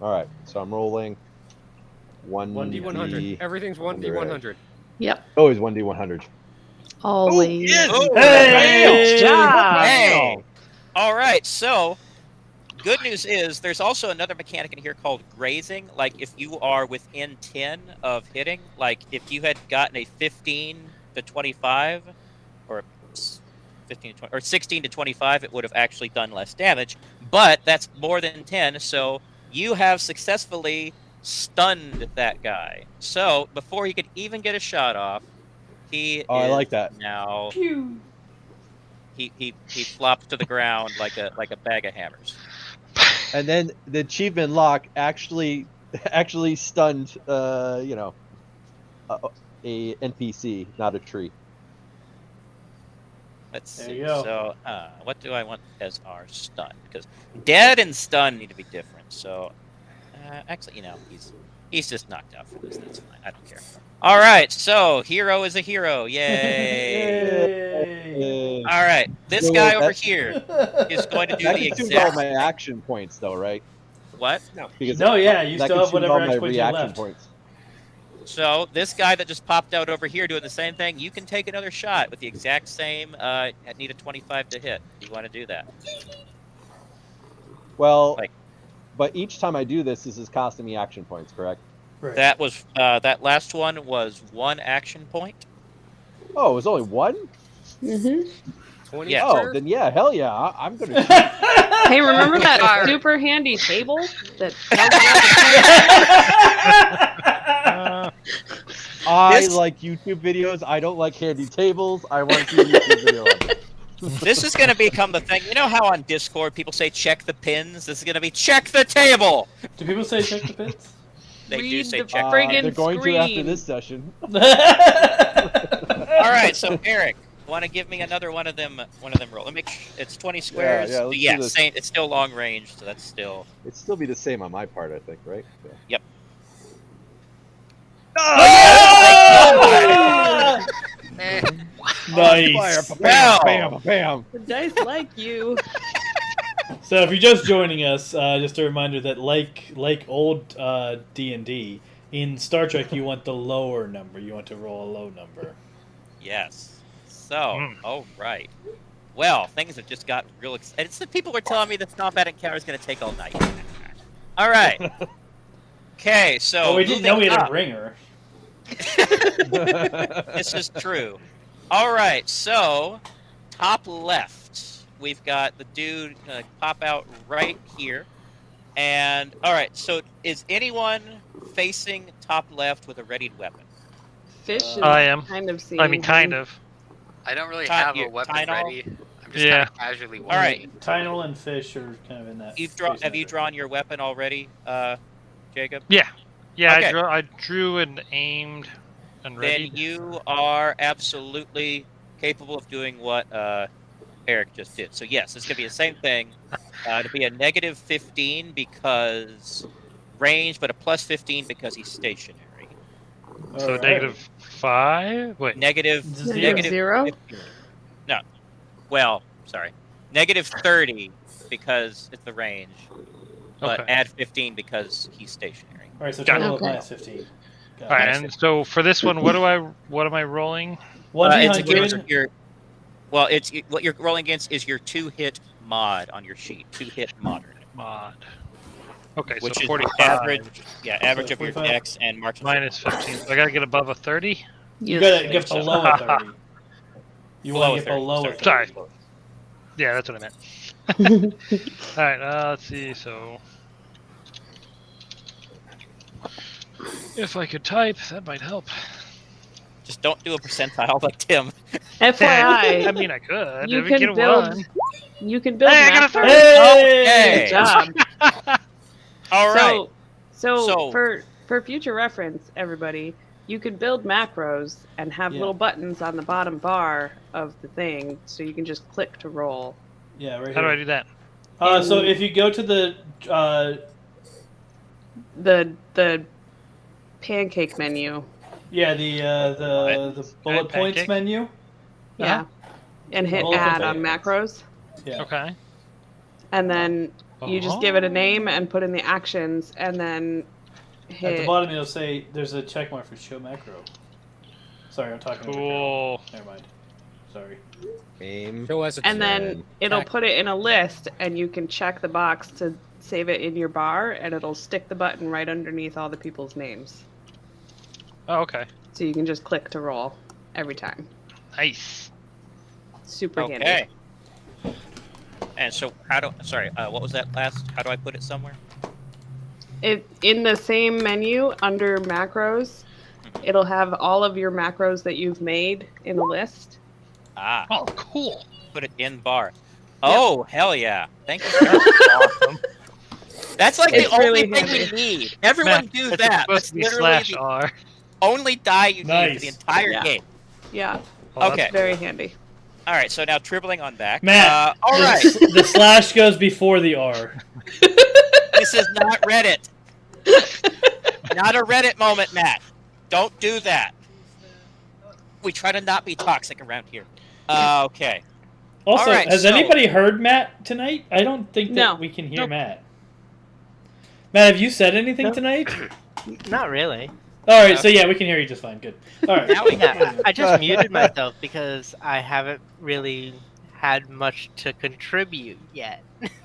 A: All right, so I'm rolling
F: 1d100. Everything's 1d100.
E: Yep.
A: Always 1d100.
E: Always.
B: Oh,
C: Hey!
E: Good job.
B: Hey! All right, so good news is there's also another mechanic in here called grazing. Like if you are within 10 of hitting, like if you had gotten a 15 to 25 or 15 to 20, or 16 to 25, it would have actually done less damage. But that's more than 10, so you have successfully stunned that guy. So before he could even get a shot off, he
A: Oh, I
B: is
A: like that.
B: now
C: Pew.
B: he flops to the ground like a bag of hammers.
A: And then the achievement lock actually stunned, a NPC, not a tree.
B: Let's
C: There
B: see.
C: you go.
B: So, what do I want as our stun? Because dead and stun need to be different. So, actually, he's just knocked out for this. That's fine. I don't care. All right. So, hero is a hero. Yay!
C: Yay.
B: All right. This
A: So
B: guy over
A: that-
B: here is going to do
A: That
B: the
A: consumes all
B: exact
A: my action points, though, right?
B: what?
A: Because
C: No, yeah, you
A: that
C: still have
A: consumes
C: whatever
A: all my
C: action points you have
A: reaction
C: left.
A: points.
B: So this guy that just popped out over here doing the same thing, you can take another shot with the exact same. Need a 25 to hit. You want to do that?
A: Well,
B: Like-
A: but each time I do this, this is costing me action points, correct?
C: Right.
B: That was that last one was 1 action point.
A: Oh, it was only one?
E: Mm-hmm.
F: 20
B: Yeah.
A: Oh, then yeah, hell yeah, I'm gonna.
E: Hey, remember that
G: Alright.
E: super handy table that
A: I
B: This-
A: like YouTube videos. I don't like handy tables. I want to see a YouTube video of it.
B: This is going to become the thing. You know how on Discord people say check the pins? This is going to be check the table.
C: Do people say check the pins?
B: They do
E: Read
B: say
E: the
B: check.
E: friggin'
A: They're going to after
E: screen.
A: this session.
B: All right, so Eric, want to give me another one of them roll? Let me. It's 20 squares.
A: yeah, let's do this.
B: Same. It's still long range, so that's still.
A: It'd still be the same on my part, I think, right? Yeah.
B: Yep.
G: Eh,
C: Nice.
B: Wow.
A: Bam, bam.
E: The dice like you.
C: So if you're just joining us, just a reminder that like old D&D, in Star Trek you want the lower number. You want to roll a low number.
B: Yes. So, all right. Well, things have just got real excited. It's the people were telling me this combat encounter is going to take all night. All right. Okay, so
C: Oh, we didn't know we
B: moving
C: had
B: up.
C: a ringer.
B: This is true. All right, so top left, we've got the dude gonna pop out right here. And all right, so is anyone facing top left with a readied weapon?
E: Fish is
J: I am.
E: kind of seeing
J: I mean, kind
E: him.
J: of.
G: I don't really
B: Ty-
G: have a
B: you-
G: weapon
B: Tylenol?
G: ready. I'm just
J: Yeah.
G: kind of casually
B: All right.
G: walking.
C: Tynol and Fish are kind of in that.
B: Have you drawn your weapon already, Jacob?
J: Yeah. Yeah,
B: Okay.
J: I drew and aimed and ready.
B: Then you are absolutely capable of doing what Eric just did. So yes, it's gonna be the same thing. It'll be a negative 15 because range, but a plus 15 because he's stationary.
J: So
C: Alright.
J: -5? Wait.
B: Negative
E: Zero?
B: 15. No. Well, sorry. Negative 30 because it's the range, but
J: Okay.
B: add 15 because he's stationary.
C: All right, so
J: Got
C: total
E: it.
C: of minus 15. Got
J: All right,
C: it.
J: and so for this one, what am I rolling?
C: 1d100.
B: What you're rolling against is your 2-hit mod on your sheet. 2-hit modern,
J: Mod. Okay,
B: which
J: so
B: is
J: 45
B: average. Yeah, average
C: So
B: of your
C: 45
B: dex and marks.
J: minus 15. So I gotta get above a 30.
C: You gotta get
B: so.
C: below a 30. You want to get below a 30.
J: Sorry. Yeah, that's what I meant. All right, let's see. So if I could type, that might help.
B: Just don't do a percentile like Tim.
E: FYI,
J: I mean, I could.
E: you
J: If we
E: can
J: get
E: build.
J: one.
E: You can build.
J: Hey, I got a
E: macros.
J: 30.
C: Hey!
E: Good job.
B: All right.
E: So for future reference, everybody, you can build macros and have
C: Yeah.
E: little buttons on the bottom bar of the thing, so you can just click to roll.
C: Yeah, right
J: How do I
C: here.
J: do that?
C: So if you go to the
E: The pancake menu.
C: yeah the bullet points
J: Pancake?
C: menu.
E: Yeah. And hit
C: Bullet
E: add on
C: points.
E: macros.
C: Yeah.
J: Okay.
E: And then you just give it a name and put in the actions, and then
C: At
E: hit.
C: the bottom, it'll say there's a check mark for show macro. Sorry, I'm talking. over
J: Cool.
C: Carol. Never mind. Sorry.
A: Aim.
F: Show us a
E: And then
A: Ten.
E: it'll put it in a list, and you can check the box to save it in your bar, and it'll stick the button right underneath all the people's names.
J: Oh, okay.
E: So you can just click to roll every time.
J: Nice.
E: Super handy.
B: Okay. And so what was that last? How do I put it somewhere?
E: It in the same menu under macros, it'll have all of your macros that you've made in a list.
B: Ah,
J: Oh, cool.
B: put it in bar. Oh, hell yeah. Thank you. Awesome. That's like
E: It's
B: the only
E: really
B: thing
E: handy.
B: we need. Everyone
J: Man,
B: do
J: it's
B: that.
J: supposed
B: That's
J: to be
B: literally the
J: /R.
B: only die you need for
C: Nice.
B: the entire
E: Yeah.
B: game.
E: Yeah,
J: Oh,
B: Okay.
E: very handy.
B: All right, so now tripling on back.
C: Matt,
B: all right.
C: the slash goes before the R.
B: This is not Reddit. Not a Reddit moment, Matt. Don't do that. We try to not be toxic around here. Okay.
C: Also,
B: All right,
C: has anybody heard Matt tonight? I don't think that we can hear Matt. Matt, have you said anything tonight?
I: Not really.
C: All right, so yeah, we can hear you just fine. Good. All right.
I: I just muted myself because I haven't really had much to contribute yet.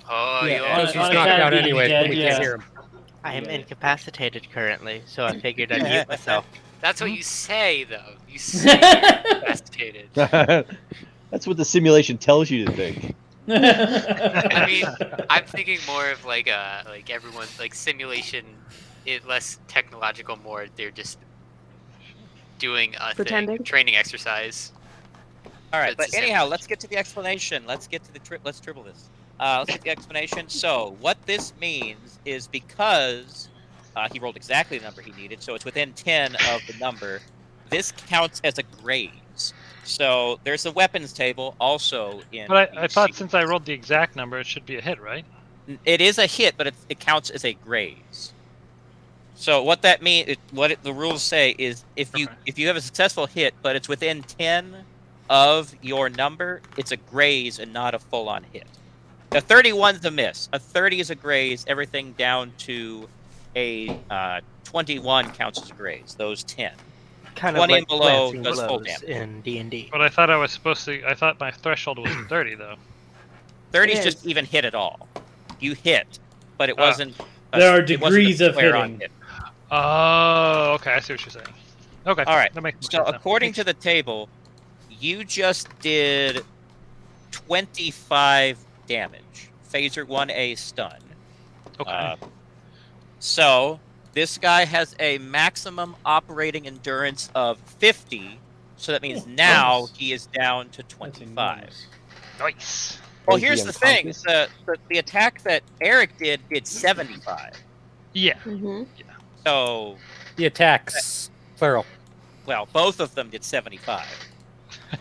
G: Oh,
F: Yeah, he's knocked out anyway, but we can't hear him.
I: I am incapacitated currently, so I figured I'd mute myself.
G: That's what you say, though. You say you're incapacitated.
A: That's what the simulation tells you to think.
G: I mean, I'm thinking more of like everyone like simulation, less technological, more they're just doing a thing, training exercise.
B: All right, but anyhow, let's get to the explanation. Let's get to the let's triple this. Let's get to the explanation. So what this means is because he rolled exactly the number he needed, so it's within 10 of the number. This counts as a graze. So there's a weapons table also in.
J: But I thought since I rolled the exact number, it should be a hit, right?
B: It is a hit, but it counts as a graze. So what that means, the rules say is if you have a successful hit, but it's within 10 of your number, it's a graze and not a full-on hit. A 31's a miss. A 30 is a graze. Everything down to a 21 counts as a graze. Those 10.
I: Kind
B: 20
I: of like
B: and below
I: glancing
B: does full
I: blows
B: damage.
I: in D&D.
J: But I thought I was supposed to. I thought my threshold was 30, though.
B: 30 is just even hit at all. You hit, but it wasn't.
C: There are degrees of hitting.
B: Hit.
J: Oh, okay. I see what you're saying. Okay.
B: All right.
J: That makes
B: So
J: sense now.
B: according to the table, you just did 25 damage. Phaser 1A stun.
J: Okay.
B: So this guy has a maximum operating endurance of 50. So that means now he is down to 25.
J: Nice.
B: Well, here's the thing: the attack that Eric did 75.
J: Yeah.
E: Mm-hmm.
B: So
F: the attacks, plural.
B: Well, both of them did 75.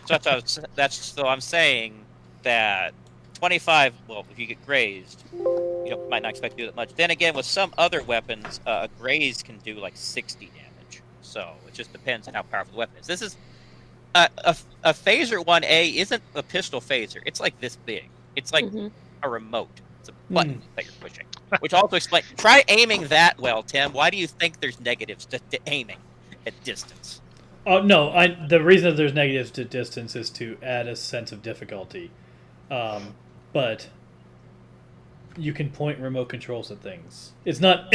B: So I'm saying that 25. Well, if you get grazed, you might not expect to do that much. Then again, with some other weapons, a graze can do like 60 damage. So it just depends on how powerful the weapon is. This is a phaser 1A isn't a pistol phaser. It's like this big. It's like a remote. It's a button that you're pushing. Which also explains. Try aiming that well, Tim. Why do you think there's negatives to aiming at distance?
C: Oh no! The reason that there's negatives to distance is to add a sense of difficulty. But you can point remote controls at things. It's not.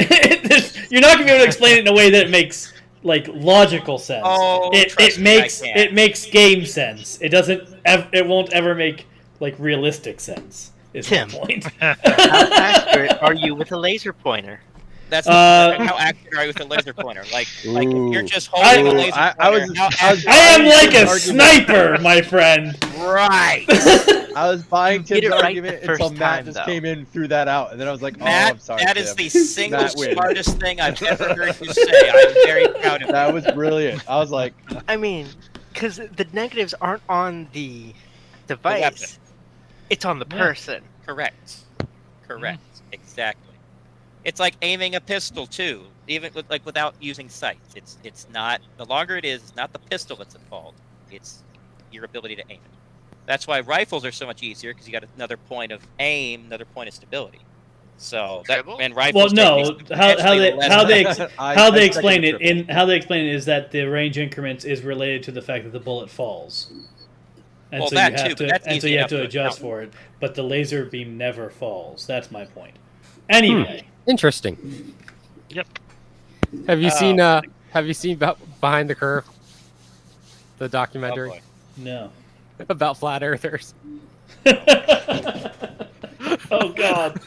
C: You're not gonna be able to explain it in a way that makes like logical sense.
B: Oh,
C: it makes game sense. It doesn't. It won't ever make like realistic sense. Is
I: Tim,
C: my point.
I: How accurate are you with a laser pointer?
B: That's how accurate are you with a laser pointer? Like if you're just holding a laser pointer.
C: I am like a sniper, my friend.
B: Right.
A: I was buying Tim's argument
I: the
A: until
I: first
A: Matt
I: time,
A: just
I: though.
A: came in and threw that out, and then I was like,
B: Matt,
A: I'm sorry,
B: that is
A: Tim.
B: the single
A: Matt wins.
B: smartest thing I've ever heard you say. I'm very proud of you.
A: That was brilliant. I was like,
I: I mean, because the negatives aren't on the device. It's on the person.
B: Correct. Exactly. It's like aiming a pistol too, even without using sights. It's not, the longer it is, it's not the pistol that's at fault. It's your ability to aim it. That's why rifles are so much easier, because you got another point of aim, another point of stability. So and rifles.
C: Well, no. How they explain it is that the range increments is related to the fact that the bullet falls. And
B: Well,
C: so
B: that
C: you have
B: too,
C: to,
B: but that's
C: and so
B: easy
C: you have
B: enough
C: to
B: to
C: adjust
B: account.
C: for it. But the laser beam never falls. That's my point. Anyway,
F: Interesting.
J: Yep.
F: Have you seen Behind the Curve? The documentary
C: no.
F: about flat earthers.
C: Oh God.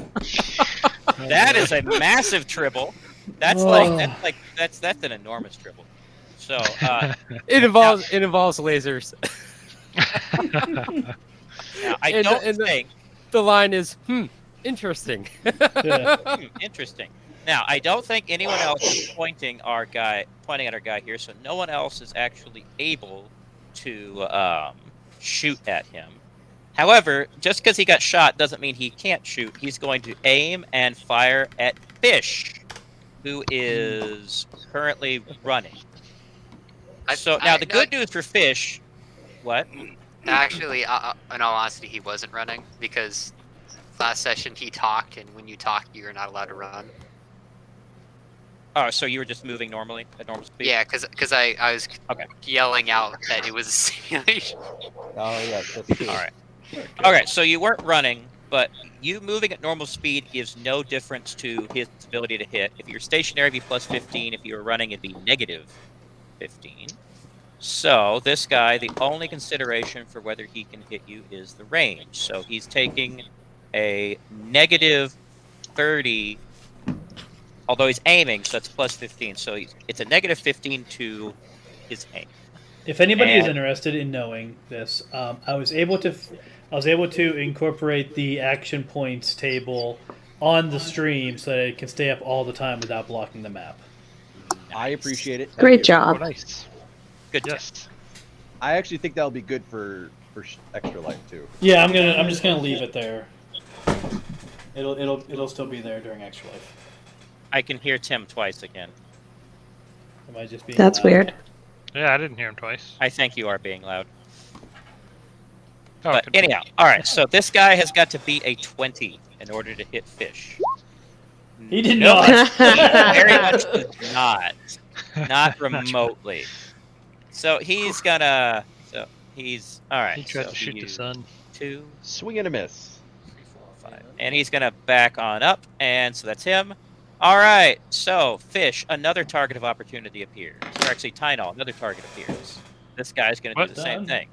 B: That is a massive tribble. That's that's an enormous tribble. So
F: It involves lasers.
B: now, I don't think
F: the line is interesting.
B: interesting. Now, I don't think anyone else is pointing at our guy here, so no one else is actually able to shoot at him. However, just because he got shot doesn't mean he can't shoot. He's going to aim and fire at Fish, who is currently running. So now the good news for Fish, what?
G: Actually, in all honesty, he wasn't running because last session he talked, and when you talk, you're not allowed to run.
B: Oh, so you were just moving normally at normal speed?
G: Yeah, because I was yelling out that it was a simulation.
H: Oh yeah, that's true.
B: All right. Okay, so you weren't running, but you moving at normal speed gives no difference to his ability to hit. If you're stationary, it'd be plus 15. If you were running, it'd be negative 15. So this guy, the only consideration for whether he can hit you is the range. So he's taking a negative 30, although he's aiming, so that's plus 15. So it's a negative 15 to his aim.
C: If anybody is interested in knowing this, I was able to incorporate the action points table on the stream so that it can stay up all the time without blocking the map.
A: I appreciate it.
E: Great job.
J: Oh, nice.
B: Good.
J: Yes.
A: I actually think that'll be good for extra life too.
C: Yeah, I'm just gonna leave it there. It'll still be there during extra life.
B: I can hear Tim twice again.
C: Am I just being
E: That's
C: loud?
E: weird.
J: Yeah, I didn't hear him twice.
B: I think you are being loud.
J: Oh,
B: But
J: good point.
B: anyhow, all right. So this guy has got to beat a 20 in order to hit Fish.
C: He did
B: No,
C: not.
B: he very much does not remotely. So he's gonna. So he's all right.
J: He tried
B: so
J: to shoot the
B: used
J: sun.
B: 2,
A: Swing and a miss.
B: 3, 4, 5, and he's gonna back on up, and so that's him. All right. So Fish, another target of opportunity appears. Or actually, Tynol, another target appears. This guy's gonna do
J: What?
B: the same thing.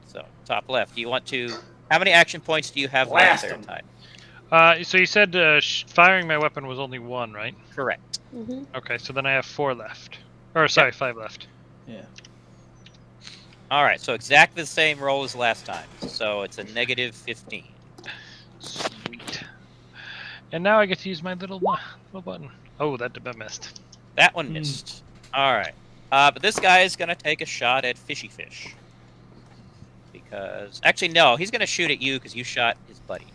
B: So top left. Do you want to? How many action points do you have left there, Ty?
J: So you said firing my weapon was only 1, right?
B: Correct.
J: Okay, so then I have 4 left. Or sorry, 5 left.
C: Yeah.
B: All right. So exactly the same roll as last time. So it's a negative 15.
J: Sweet. And now I get to use my little button. Oh, that missed.
B: That one missed. All right. But this guy is going to take a shot at Fishy Fish. Because... Actually, no. He's going to shoot at you because you shot his buddy.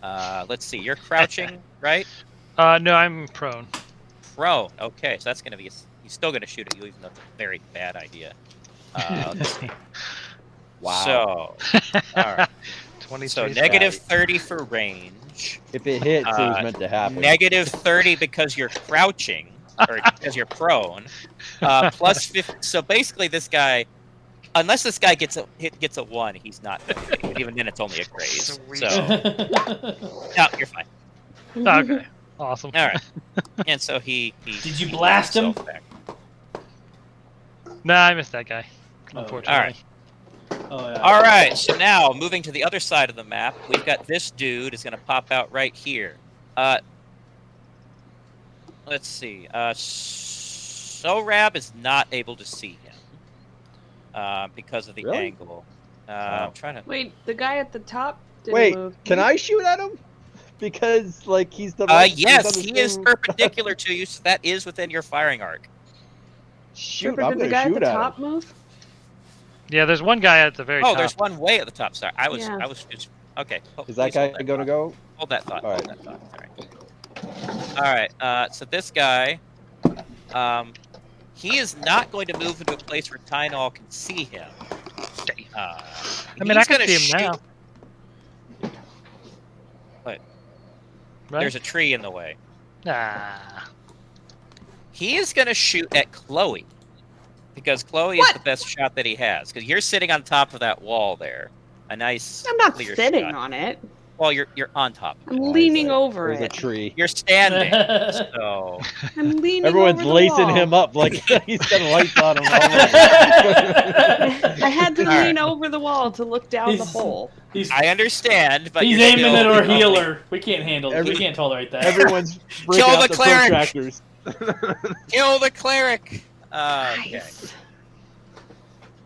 B: Let's see. You're crouching, right?
J: No, I'm prone.
B: Prone. Okay. So that's going to be... He's still going to shoot at you, even though it's a very bad idea. Let's see.
A: Wow.
B: So... All right.
J: 23.
B: So negative 30 for range.
A: If it hits, it was meant to happen.
B: Negative 30 because you're crouching, or because you're prone. Plus 50. So basically, this guy, unless this guy gets a 1, he's not. But even then, it's only a graze.
J: Sweet.
B: So no, you're fine.
J: Okay. Awesome.
B: All right. And so he
C: Did you blast him?
B: back.
J: Nah, I missed that guy.
C: Oh,
J: Unfortunately.
B: All right.
C: Oh, yeah.
B: All right. So now moving to the other side of the map, we've got this dude is going to pop out right here. Let's see. Sorab is not able to see him because of the
A: Really?
B: angle. I'm trying to.
E: Wait, the guy at the top didn't
A: Wait,
E: move.
A: can I shoot at him? Because like he's the.
B: Yes, he is perpendicular to you, so that is within your firing arc.
A: Shoot,
E: Did
A: I'm
E: the
A: gonna
E: guy at
A: shoot
E: the
A: at
E: top
A: him.
E: move?
J: Yeah, there's one guy at the very top.
B: Oh, there's one way at the top. Sorry, I was
E: Yeah.
B: just okay.
A: Is that
B: Please
A: guy
B: hold that
A: gonna
B: thought.
A: go?
B: Hold that thought.
A: All
B: Hold
A: right.
B: that thought. All right. So this guy, he is not going to move into a place where Tynol can see him.
J: I mean, I can see him now.
B: What?
J: Right?
B: There's a tree in the way.
J: Ah.
B: He is going to shoot at Chloe because Chloe is the best shot that he has. Because you're sitting on top of that wall there, a nice.
E: I'm not
B: clear
E: sitting
B: shot.
E: on it.
B: Well, you're on top. Of it.
E: I'm leaning over
A: There's a
E: it.
A: tree.
B: You're standing. So
E: I'm leaning
A: Everyone's
E: over the
A: lacing
E: wall.
A: him up like he's got lights on him.
E: I had to
B: All right.
E: lean over the wall to look down the hole.
B: I understand, but
C: He's
B: you're
C: aiming
B: still-
C: at our healer. We can't handle it. We
A: Every-
C: can't tolerate that.
A: Everyone's breaking
B: Kill
A: out
B: the
A: the
B: cleric!
A: protractors.
B: Kill the cleric. Okay.
E: Nice.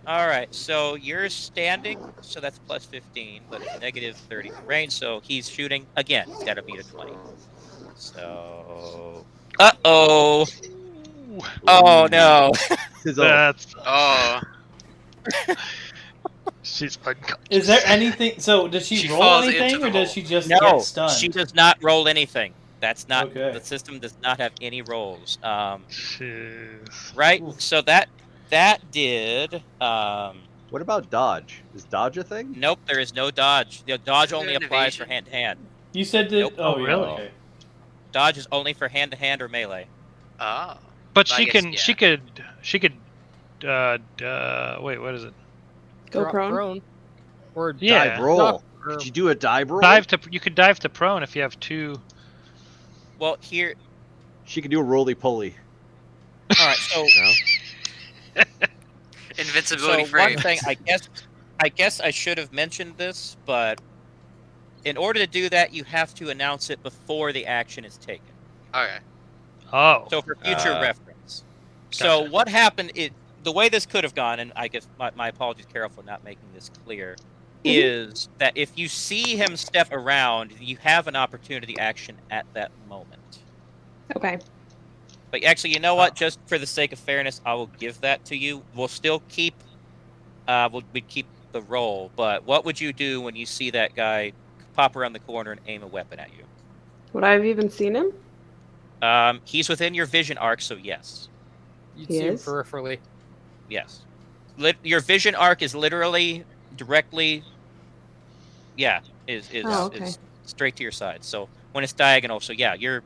B: All right. So you're standing, so that's plus 15, but it's negative 30 for range. So he's shooting again. He's got to beat a 20. So. Uh-oh. Oh no.
A: Sizzle.
J: That's
G: Oh,
J: She's unconscious.
C: Is there anything? So does she roll
G: falls into
C: anything,
G: the
C: or does
G: hole.
C: she just
B: No,
C: get stunned?
B: she does not roll anything. That's not
C: Okay.
B: the system does not have any rolls.
J: Jeez.
B: Right.
C: Oof.
B: So that did.
A: What about dodge? Is dodge a thing?
B: Nope, there is no dodge. The dodge
G: Isn't
B: only
G: there an
B: applies for
G: evasion?
B: hand to hand.
C: You said that.
B: Nope.
C: Oh,
J: Oh,
C: yeah,
J: really?
C: okay.
B: Dodge is only for hand to hand or melee.
G: Oh.
J: But
G: I
J: she
G: guess,
J: can.
G: yeah.
J: She could. Wait. What is it?
E: Go
F: Drop
E: prone.
F: Or
J: Yeah.
A: Dive roll.
F: Duck, or-
A: Could you do a dive roll?
J: You could dive to prone if you have 2.
B: Well, here.
A: She could do a roly poly.
B: All right. So
A: No.
G: Invincibility
B: so
G: frame.
B: one thing, I guess I should have mentioned this, but in order to do that, you have to announce it before the action is taken.
G: Okay.
J: Oh.
B: So for future reference. So
J: Gotcha.
B: what happened? The way this could have gone, and I guess my apologies, Carol, for not making this clear, is that if you see him step around, you have an opportunity action at that moment.
E: Okay.
B: But actually, you know what? Just for the sake of fairness, I will give that to you. We'll still keep, we keep the roll. But what would you do when you see that guy pop around the corner and aim a weapon at you?
E: Would I have even seen him?
B: He's within your vision arc, so yes.
F: You'd
E: He
F: see him
E: is?
F: peripherally.
B: Yes. Your vision arc is literally directly, is straight to your side. So when it's diagonal, so yeah, your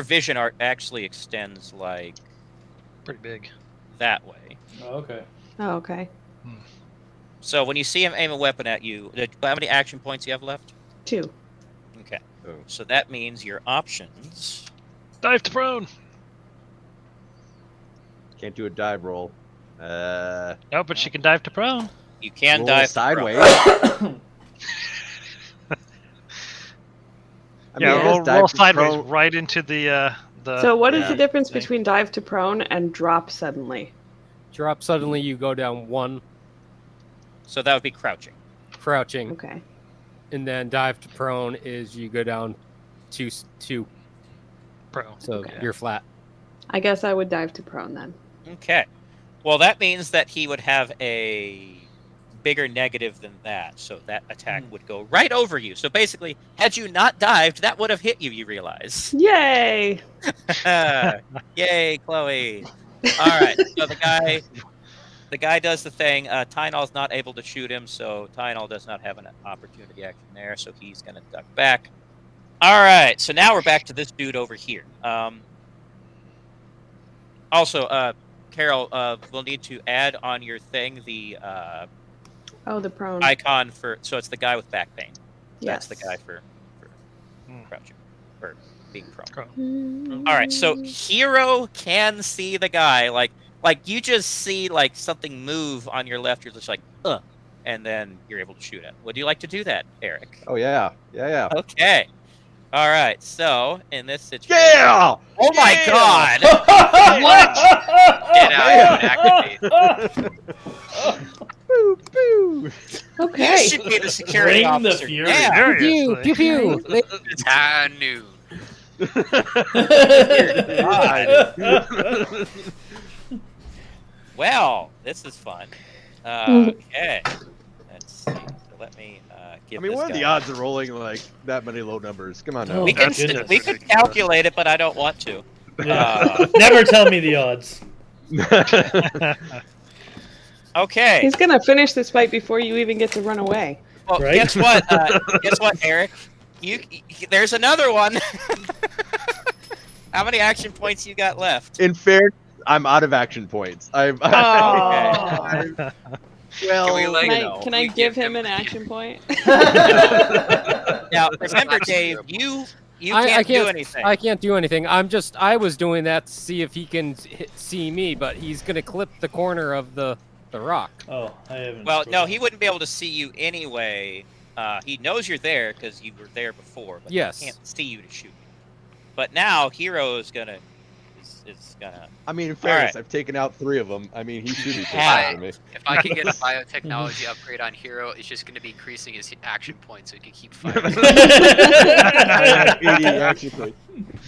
B: vision arc actually extends like
J: Pretty big.
B: that way.
C: Oh, okay.
E: Oh, okay.
B: So when you see him aim a weapon at you, how many action points do you have left?
E: 2.
B: Okay. So that means your options.
J: Dive to prone.
A: Can't do a dive roll.
J: No, but she can dive to prone.
B: You can
A: Roll
B: dive
A: sideways. I mean,
J: Yeah,
A: I guess dive
J: roll
A: to
J: sideways
A: prone-
J: right into the.
E: So what is
A: yeah.
E: the difference
J: Thing.
E: between dive to prone and drop suddenly?
F: Drop suddenly, you go down 1,
B: So that would be crouching.
F: crouching,
E: Okay.
F: and then dive to prone is you go down 2,
J: Prone.
F: so
E: Okay.
F: you're flat.
E: I guess I would dive to prone then.
B: Okay. Well, that means that he would have a bigger negative than that. So that attack would go right over you. So basically, had you not dived, that would have hit you, you realize.
E: Yay!
B: Yay, Chloe. All right. So the guy does the thing. Tynal's not able to shoot him, so Tynal does not have an opportunity action there, so he's going to duck back. All right. So now we're back to this dude over here. Also, Carol, we'll need to add on your thing the
E: The prone.
B: icon for. So it's the guy with back pain.
E: Yes.
B: That's the guy for crouching or being prone.
J: Prone.
B: All right. So Hero can see the guy. Like you just see like something move on your left. You're just like, and then you're able to shoot it. Would you like to do that, Eric?
A: Oh yeah.
B: Okay. All right. So in this situation.
A: Yeah.
B: Oh my God.
G: What? Get out and activate.
A: Boo boo.
E: Okay.
B: You should be the security
C: Bring the
B: officer.
C: fury.
B: Yeah.
F: Pew, pew, pew.
G: It's high noon.
B: Well, this is fun. Okay. Let's see. So let me give
A: I mean,
B: this
A: what are
B: guy-
A: the odds of rolling like that many low numbers? Come on now.
C: Oh,
B: We can
C: goodness.
B: we could calculate it, but I don't want to.
C: Yeah. Never tell me the odds.
B: Okay.
E: He's gonna finish this fight before you even get to run away.
B: Well,
C: Right?
B: guess what? Guess what, Eric? There's another one. How many action points you got left?
A: In fairness, I'm out of action points. I'm.
E: Oh.
A: Well,
G: Can we, like,
E: Can I
G: we
E: give him an action point?
B: Now, remember, Dave, you
F: I
B: can't do anything.
F: I can't do anything. I was doing that to see if he can see me, but he's gonna clip the corner of the rock.
C: Oh, I haven't.
B: Well, no, he wouldn't be able to see you anyway. He knows you're there because you were there before, but
F: Yes.
B: he can't see you to shoot you. But now Hero is gonna.
A: I mean, in fairness,
B: right.
A: I've taken out 3 of them. I mean, he should be
B: Yeah.
A: taking me.
G: If I can get a biotechnology upgrade on Hero, it's just going to be increasing his action points so he can keep firing.
A: I have 80 action points.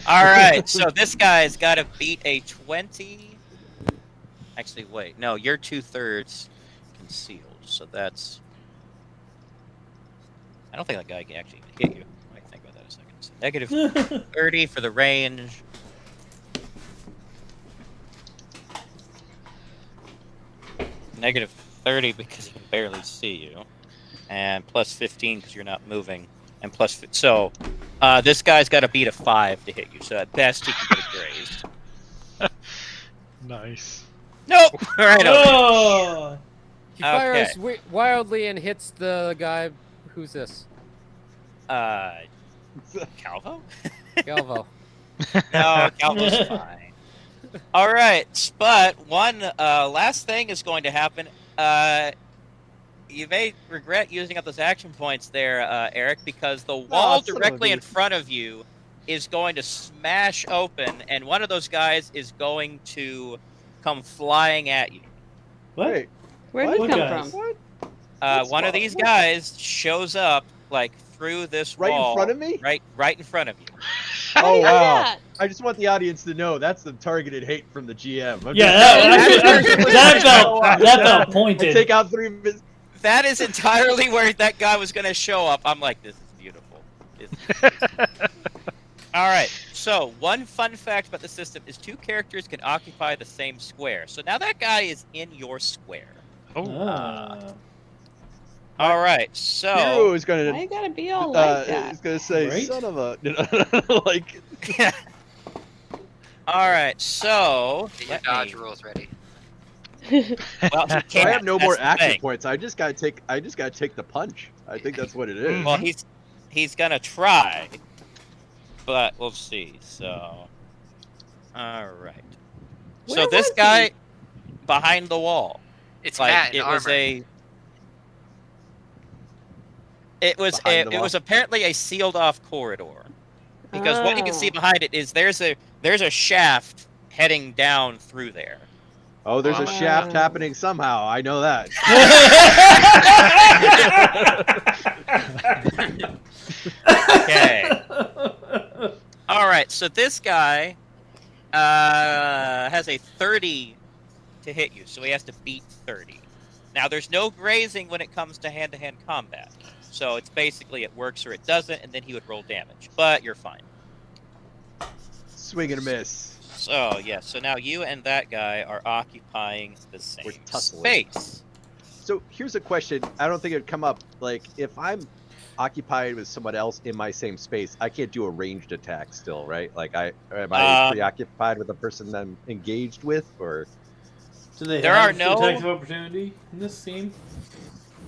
B: All right, so this guy's got to beat a 20. Actually, wait, no, you're 2/3 concealed, so that's I don't think that guy can actually hit you. I might think about that a second. So negative 30 for the range. Negative 30 because he can barely see you. And plus 15 because you're not moving. And plus... So, this guy's got to beat a 5 to hit you. So at best, he can get a grazed.
J: Nice.
B: Nope! Right over.
C: Oh!
F: He fires wildly and hits the guy. Who's this?
B: Calvo?
F: Galvo.
B: No, Calvo's fine. All right, but one last thing is going to happen. You may regret using up those action points there, Eric, because the wall directly in front of you is going to smash open, and one of those guys is going to come flying at you.
C: What?
E: Where did he come from?
A: What?
B: One of these guys shows up like through this
A: Right
B: wall,
A: in front of me?
B: right in front of you.
A: Oh
E: do
A: wow!
E: that?
A: I just want the audience to know that's the targeted hate from the GM.
C: Yeah, that felt pointed.
A: Take out 3 of his.
B: That is entirely where that guy was going to show up. I'm like, this is beautiful. All right. So one fun fact about the system is 2 characters can occupy the same square. So now that guy is in your square.
J: Oh.
B: All right. So
A: Hero is going
E: Why you
A: to.
E: gotta be all like that?
A: He's going to say,
C: Right?
A: "Son of a," like.
B: All right. So
G: Get your dodge rules ready.
B: well, he can't.
A: I have no
B: That's
A: more
B: the
A: action
B: thing.
A: points. I just gotta take the punch. I think that's what it is.
B: Well, he's gonna try, but we'll see. So, all right. So
E: Where
B: this
E: was
B: guy behind the wall.
G: It's
B: Like
G: Matt in
B: it
G: armor.
B: was a. It was
A: Behind the
B: it
A: wall.
B: was apparently a sealed off corridor, because what you can see
E: Oh.
B: behind it is there's a shaft heading down through there.
A: Oh, there's a
E: Wow.
A: shaft happening somehow. I know that.
B: Okay. All right. So this guy has a 30 to hit you, so he has to beat 30. Now, there's no grazing when it comes to hand-to-hand combat, so it's basically it works or it doesn't, and then he would roll damage. But you're fine.
A: Swing and a miss.
B: So yeah. So now you and that guy are occupying the same
A: We're tussling.
B: space.
A: So here's a question. I don't think it'd come up. Like, if I'm occupied with someone else in my same space, I can't do a ranged attack still, right? Like, am I preoccupied with the person I'm engaged with, or?
C: Do they
B: There
C: have
B: are no-
C: attacks of opportunity in this scene?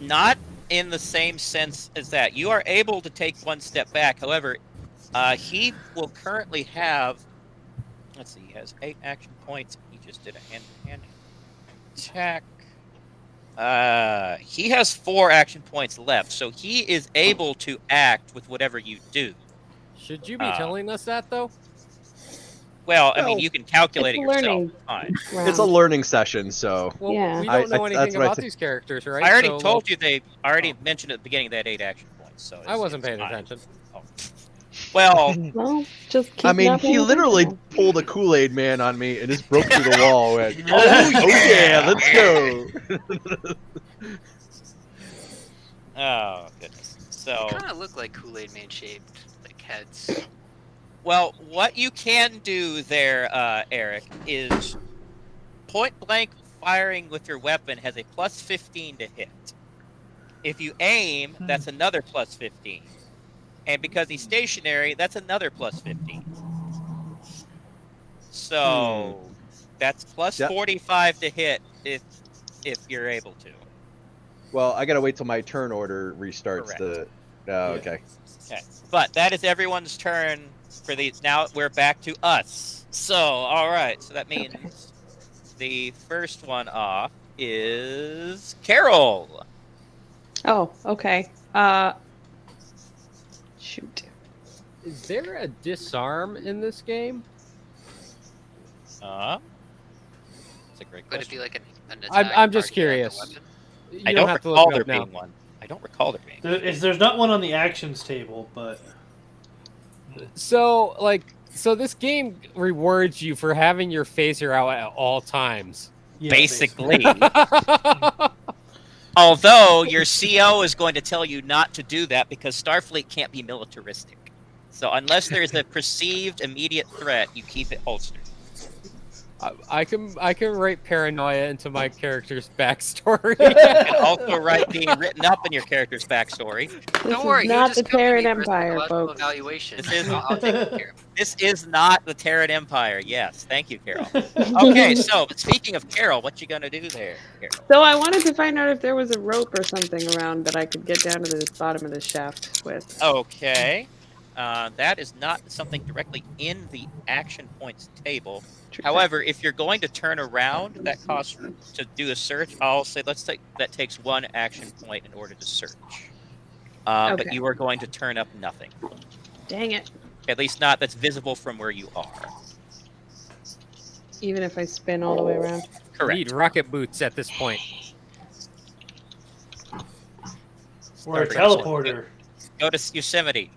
B: Not in the same sense as that. You are able to take one step back. However, he will currently have. Let's see. He has 8 action points. He just did a hand-to-hand attack. He has 4 action points left, so he is able to act with whatever you do.
F: Should you be telling us that though?
B: Well, I
A: Well,
B: mean, you can calculate it
E: it's
B: yourself.
E: learning.
B: Fine.
A: It's a learning session, so.
F: Well,
E: Yeah.
F: we
A: I-
F: don't know
A: I- that's
F: anything
A: what I
F: about
A: thi-
F: these characters, right?
B: I already
F: So,
B: told you I already mentioned at the beginning they had 8 action points. So
F: I wasn't
B: it's
F: paying
B: fine.
F: attention.
B: Well,
E: Well, just keep
A: I mean,
E: not
A: he
E: paying
A: literally
E: attention.
A: pulled a Kool-Aid man on me and just broke through the wall. And went,
B: Oh,
A: yeah, let's go.
B: oh goodness. So,
G: Kind of look like Kool-Aid Man shaped, like heads.
B: well, what you can do there, Eric, is point blank firing with your weapon has a plus 15 to hit. If you aim, that's another plus 15. And because he's stationary, that's another plus 15. So that's plus
A: Yep.
B: 45 to hit if you're able to.
A: Well, I gotta wait till my turn order restarts.
B: Correct.
A: Okay.
B: Okay. But that is everyone's turn for these. Now we're back to us. So, all right. So that means the first one off is Carol.
E: Oh, okay. Shoot.
F: Is there a disarm in this game?
B: That's a great
G: Would it
B: question.
G: be like an
F: I'm
G: attack
F: just
G: targeted at the
F: curious.
G: weapon?
F: You
B: I don't
F: have to
B: recall
F: look
B: there
F: it up now.
B: being one. I don't recall there being.
C: There's not one on the actions table, but
F: So, so this game rewards you for having your phaser out at all times.
C: yeah,
B: Basically.
C: basically.
B: Although Although your CO is going to tell you not to do that because Starfleet can't be militaristic. So unless there's a perceived immediate threat, you keep it holstered.
F: I can write paranoia into my character's backstory.
B: You can also write being written up in your character's backstory.
G: Don't worry,
E: is
G: you'll
E: not
G: just
E: the
G: come to
E: Terran
G: me for a
E: Empire,
G: psychological
E: folks.
G: evaluation.
B: This is-
G: I'll take care of it.
B: This is not the Terran Empire. Yes, thank you, Carol. Okay, so speaking of Carol, what you gonna do there, Carol?
E: So I wanted to find out if there was a rope or something around that I could get down to the bottom of the shaft with.
B: Okay. That is not something directly in the action points table. However, if you're going to turn around, that costs to do a search. I'll say that takes 1 action point in order to search. But
E: Okay.
B: you are going to turn up nothing.
E: Dang it.
B: At least not that's visible from where you are.
E: Even if I spin all the way around.
B: Correct.
F: Need rocket boots at this point.
C: Or a
B: Starboard.
C: teleporter.
B: Go to Yosemite.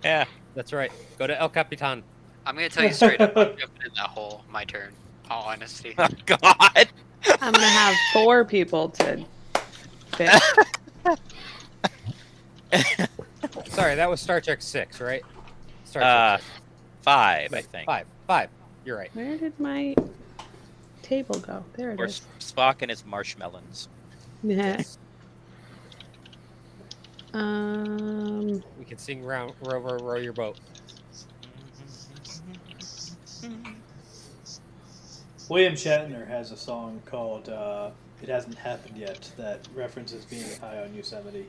B: Yeah.
F: That's right. Go to El Capitan.
G: I'm gonna tell you straight up, I'm jumping in that hole. My turn. All honesty.
B: Oh, God.
E: I'm gonna have 4 people to fit.
F: Sorry, that was Star Trek 6, right? Star Trek 6.
B: 5, I think.
F: 5. You're right.
E: Where did my table go? There it
B: Or
E: is.
B: Spock and his marshmallows.
E: Yeah.
F: We can sing row your boat.
C: William Shatner has a song called It Hasn't Happened Yet that references being high on Yosemite.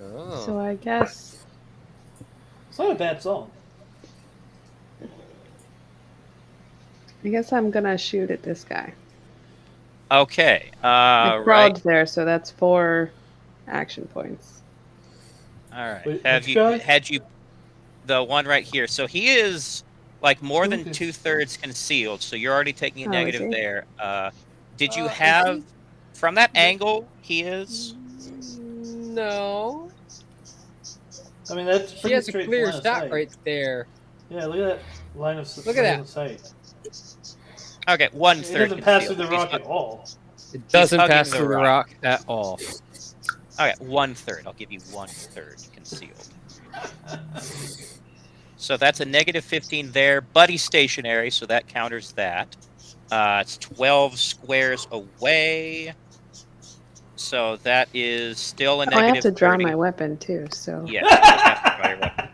F: Oh.
E: So I guess
C: It's not a bad song.
E: I'm gonna shoot at this guy.
B: Okay.
E: I
B: Right.
E: crawled there, so that's 4 action points.
B: All right.
C: Wait,
B: Have
C: which
B: you
C: guy?
B: had you the one right here? So he is like more than
C: Okay.
B: 2/3 concealed. So you're already taking a
E: Oh, is
B: negative
E: he?
B: there. Did you
C: Is
B: have
C: he?
B: from that angle? He is.
F: No.
C: I mean, that's
F: She
C: pretty
F: has a
C: straight
F: clear
C: line of
F: shot
C: sight.
F: right there.
C: Yeah, look at that line of
F: Look at that.
C: sight.
B: Okay, 1/3.
C: It doesn't pass through the
B: concealed.
C: rock at all.
F: It doesn't
B: hugging
F: pass
B: the
F: through the
B: rock.
F: rock at all.
B: Okay, 1/3. I'll give you 1/3 concealed. So that's a negative 15 there. Buddy's stationary, so that counters that. It's 12 squares away. So that is still a
E: Oh, I have
B: negative
E: to draw
B: 30.
E: my weapon too, so
B: Yeah, you have to draw your weapon.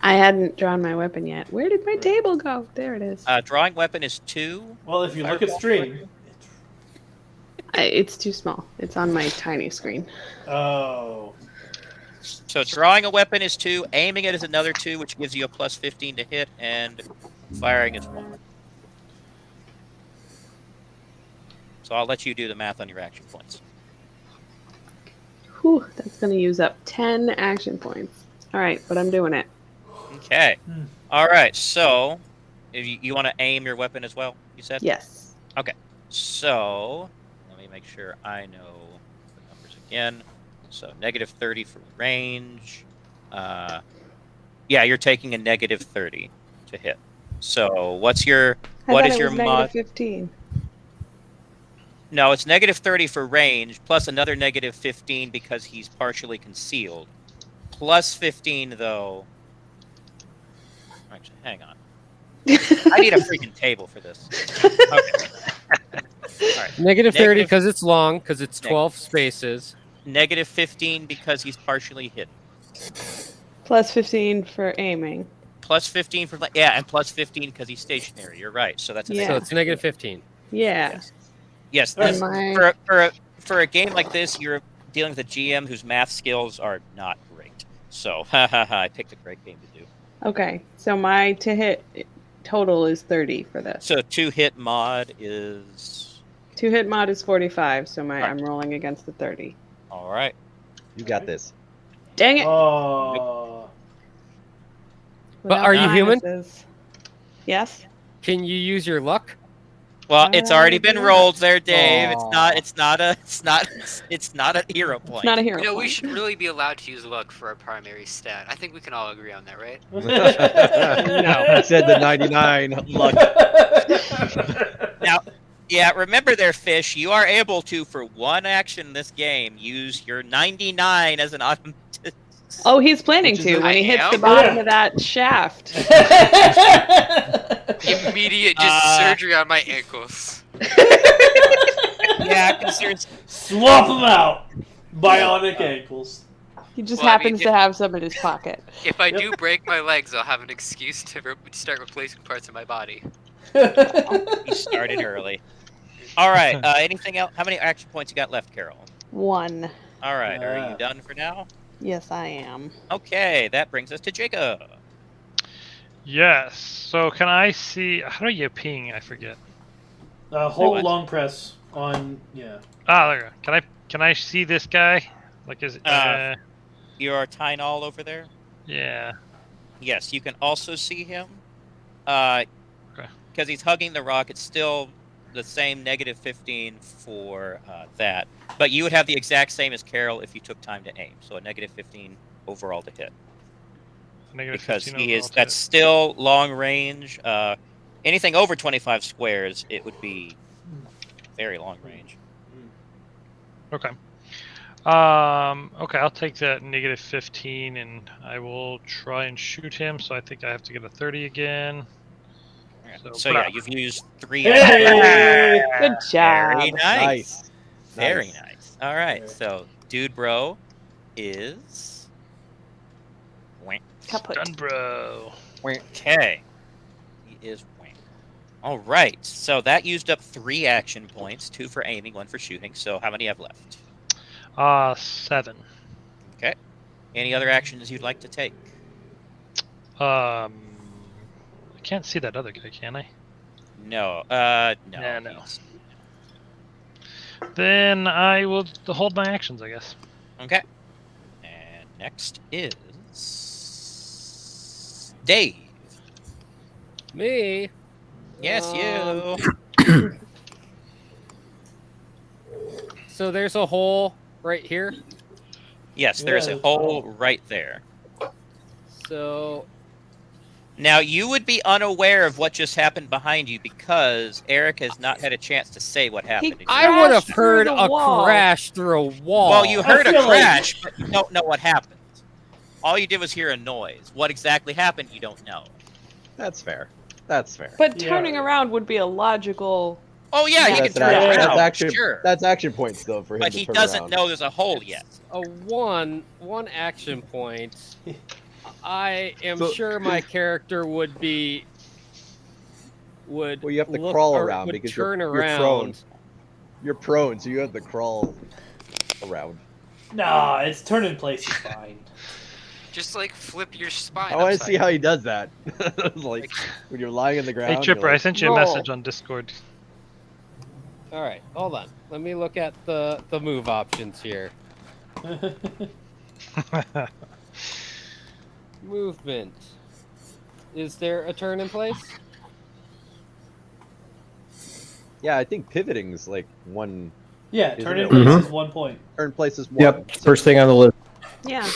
E: I hadn't drawn my weapon yet. Where did my table go? There it is.
B: Drawing weapon is 2.
C: Well, if you look at stream.
E: It's too small. It's on my tiny screen.
C: Oh.
B: So drawing a weapon is 2, aiming it is another 2, which gives you a plus 15 to hit, and firing is 1. So I'll let you do the math on your action points.
E: Whew, that's going to use up 10 action points. All right, but I'm doing it.
B: Okay. All right. So, if you want to aim your weapon as well, you said?
E: Yes.
B: Okay. So, let me make sure I know the numbers again. So, negative 30 for range. Yeah, you're taking a negative 30 to hit. So, what is your
E: negative
B: mod?
E: 15.
B: No, it's negative 30 for range, plus another negative 15 because he's partially concealed. Plus 15, though. Actually, hang on. I need a freaking table for this. Okay. All right.
F: Negative 30 because it's long, because it's 12 spaces.
B: Negative 15 because he's partially hidden.
E: Plus 15 for aiming.
B: Plus 15 for and plus 15 because he's stationary. You're right. So that's a
E: Yeah.
F: So it's negative 15.
E: Yeah.
B: Yes. This, for a game like this, you're dealing with a GM whose math skills are not great. So, I picked a great game to do.
E: Okay, so my to hit total is 30 for this.
B: So 2-hit mod is
E: 2-hit mod is 45, so I'm rolling against the 30.
B: all right.
A: You got this.
E: Dang it!
C: Oh.
F: But are you human?
E: minuses. Yes.
F: Can you use your luck?
B: Well, it's already been
E: yeah.
B: rolled there, Dave.
F: Aw.
B: It's not a hero point.
E: It's not a hero.
G: You know, we
E: point.
G: should really be allowed to use luck for our primary stat. I think we can all agree on that, right?
A: I said the 99 luck.
B: Yeah, remember there, Fish. You are able to, for one action in this game, use your 99 as an automatic.
E: Oh, he's planning
A: Which is
E: to
A: a-
E: when he
G: I
E: hits the
G: am?
E: bottom
C: Yeah.
E: of that shaft.
G: Immediate just surgery on my ankles.
B: Yeah, because there's
C: Swap him out. Bionic ankles.
E: He just
G: Well, I mean,
E: happens to have some in his pocket.
G: If I do break my legs, I'll have an excuse to start replacing parts of my body.
B: he started early. All right. Anything else? How many action points you got left, Carol?
E: 1.
B: All right. Are you done for now?
E: Yes, I am.
B: Okay, that brings us to Jacob.
J: Yes. So can I see? How do you ping? I forget.
C: Hold
B: What?
C: long press on. Yeah.
J: Ah, there you go. Can I see this guy? Like is
B: Your Tylenol over there?
J: yeah.
B: Yes, you can also see him.
J: Okay.
B: Because he's hugging the rock, it's still the same -15 for that. But you would have the exact same as Carol if you took time to aim. So a -15 overall to hit.
J: Negative
B: Because
J: 15
B: he is
J: overall
B: that's still long range. Anything over 25 squares, it would be very long range.
J: Okay. Okay, I'll take that -15 and I will try and shoot him. So I think I have to get a 30 again.
B: So yeah, you've used 3.
C: Hey!
E: Good job.
B: Very nice.
A: Nice.
B: Very
A: Nice.
B: nice. All right, so Dude Bro is
E: Kaput.
J: Done, bro.
B: okay. He is all right. So that used up 3 action points, 2 for aiming, 1 for shooting. So how many have left?
J: 7.
B: Okay. Any other actions you'd like to take?
J: I can't see that other guy, can I?
B: No. No.
J: Yeah, no. Then I will hold my actions, I guess.
B: Okay. And next is Dave.
F: Me?
B: Yes, you.
F: So there's a hole right here.
B: Yes, there's a
C: Yeah.
B: hole right there.
F: So
B: Now, you would be unaware of what just happened behind you because Eric has not had a chance to say what happened.
F: I would have
E: Crashed through
F: heard
E: the
F: a
E: wall.
F: crash through a wall.
B: Well, you heard a
C: feel like-
B: crash, but you don't know what happened. All you did was hear a noise. What exactly happened, you don't know.
A: That's fair. That's fair.
E: But
C: Yeah.
E: turning around would be a logical.
B: Oh, yeah, he can
A: That's
B: turn
A: an action,
B: around,
A: that's action.
B: sure.
A: That's action points though for him
B: But
A: to
B: he
A: turn
B: doesn't
A: around.
B: know there's a hole yet.
F: A one action point. I am
A: So-
F: sure my character would
A: Well, you have to
F: look-
A: crawl
F: or
A: around
F: would
A: because
F: turn
A: you're
F: around.
A: prone. You're prone, so you have to crawl around.
C: Nah, it's turn in place is fine.
G: Just like flip your spine.
A: I want to
G: upside
A: see how he does that. Like when you're lying on the ground.
J: Hey, Chipper,
A: you're
J: I
A: like,
J: sent you a
E: roll.
J: message on Discord.
F: All right, hold on. Let me look at the move options here. Movement. Is there a turn in place?
A: Yeah, I think pivoting is like one.
C: Yeah,
A: Isn't
C: turn in
A: it?
C: place
H: Mhm.
C: is 1 point.
A: Turn place is one.
H: Yep,
A: So-
H: first thing on the list.
E: Yeah.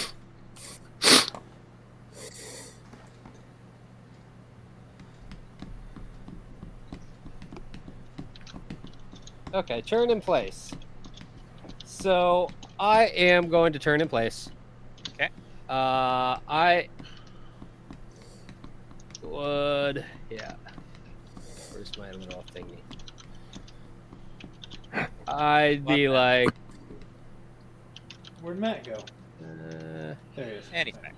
F: Okay, turn in place. So I am going to turn in place.
B: Okay.
F: I would. Yeah. Where's my little thingy? I'd be like.
C: Where'd Matt go?
F: Uh,
C: There he is.
B: Anything.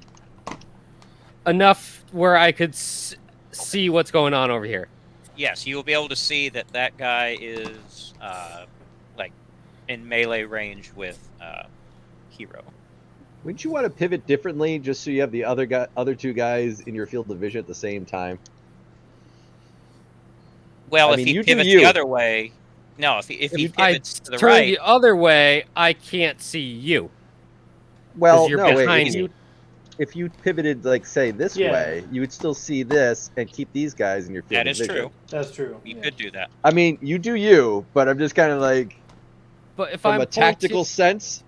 F: enough where I could see what's going on over here.
B: Yes, you will be able to see that that guy is like in melee range with Hero.
A: Wouldn't you want to pivot differently just so you have the other two guys in your field of vision at the same time?
B: Well,
A: I
B: if
A: mean,
B: he
A: you do
B: pivots
A: you.
B: the other way, no. If he
F: I
B: pivots to the
F: turn
B: right,
F: the other way, I can't see you.
A: Well,
F: you're
A: no, wait.
F: behind
A: If
F: me.
A: if you pivoted, like, say, this
C: Yeah.
A: way, you would still see this and keep these guys in your field
B: that
A: of
B: is
A: vision.
B: true.
C: That's true.
B: You
C: yeah.
B: could do that.
A: I mean, you do you, but I'm just kind of like,
F: But if
A: from
F: I'm
A: a tactical
F: pointing-
A: sense,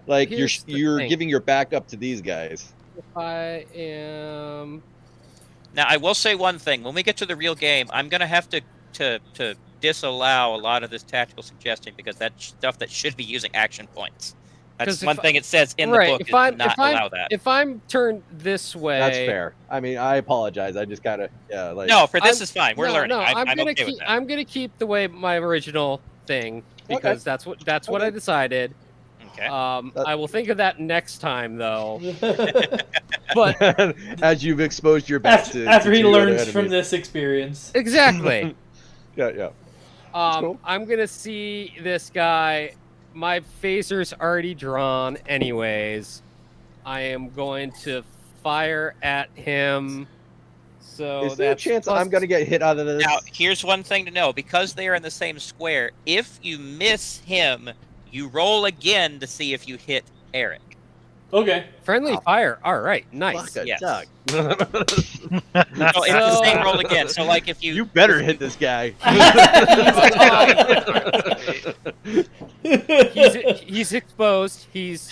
A: like
F: here's the
A: you're
F: thing.
A: giving your back up to these guys.
F: if I am
B: Now, I will say one thing. When we get to the real game, I'm gonna have to disallow a lot of this tactical suggestion because that's stuff that should be using action points. That's
F: 'Cause
B: one
F: if
B: thing it says in
F: right,
B: the book
F: if
B: is
F: I'm-
B: to not
F: if I'm-
B: allow that.
F: If I'm turned this way,
A: That's fair. I mean, I apologize. I just gotta, like.
B: No, for this
F: I'm-
B: is fine. We're
F: no,
B: learning.
F: No,
B: I'm
F: gonna
B: okay
F: keep.
B: with that.
F: I'm gonna keep the way my original thing because that's what I decided.
B: Okay.
F: I will think of that next time though. But
A: as you've exposed your back to
C: After he
A: to other
C: learns from
A: enemies.
C: this experience.
F: exactly.
A: Yeah. cool.
F: I'm gonna see this guy. My phaser's already drawn, anyways. I am going to fire at him. So
A: Is there a
F: that's
A: chance
F: plus-
A: I'm gonna get hit out of this?
B: Now, here's one thing to know. Because they are in the same square, if you miss him, you roll again to see if you hit Eric.
C: Okay.
F: friendly fire. All right, nice.
A: Fuck a
B: Yes.
A: duck.
B: So it's the same roll again. So, like, if you...
A: You better hit this guy.
F: He's exposed. He's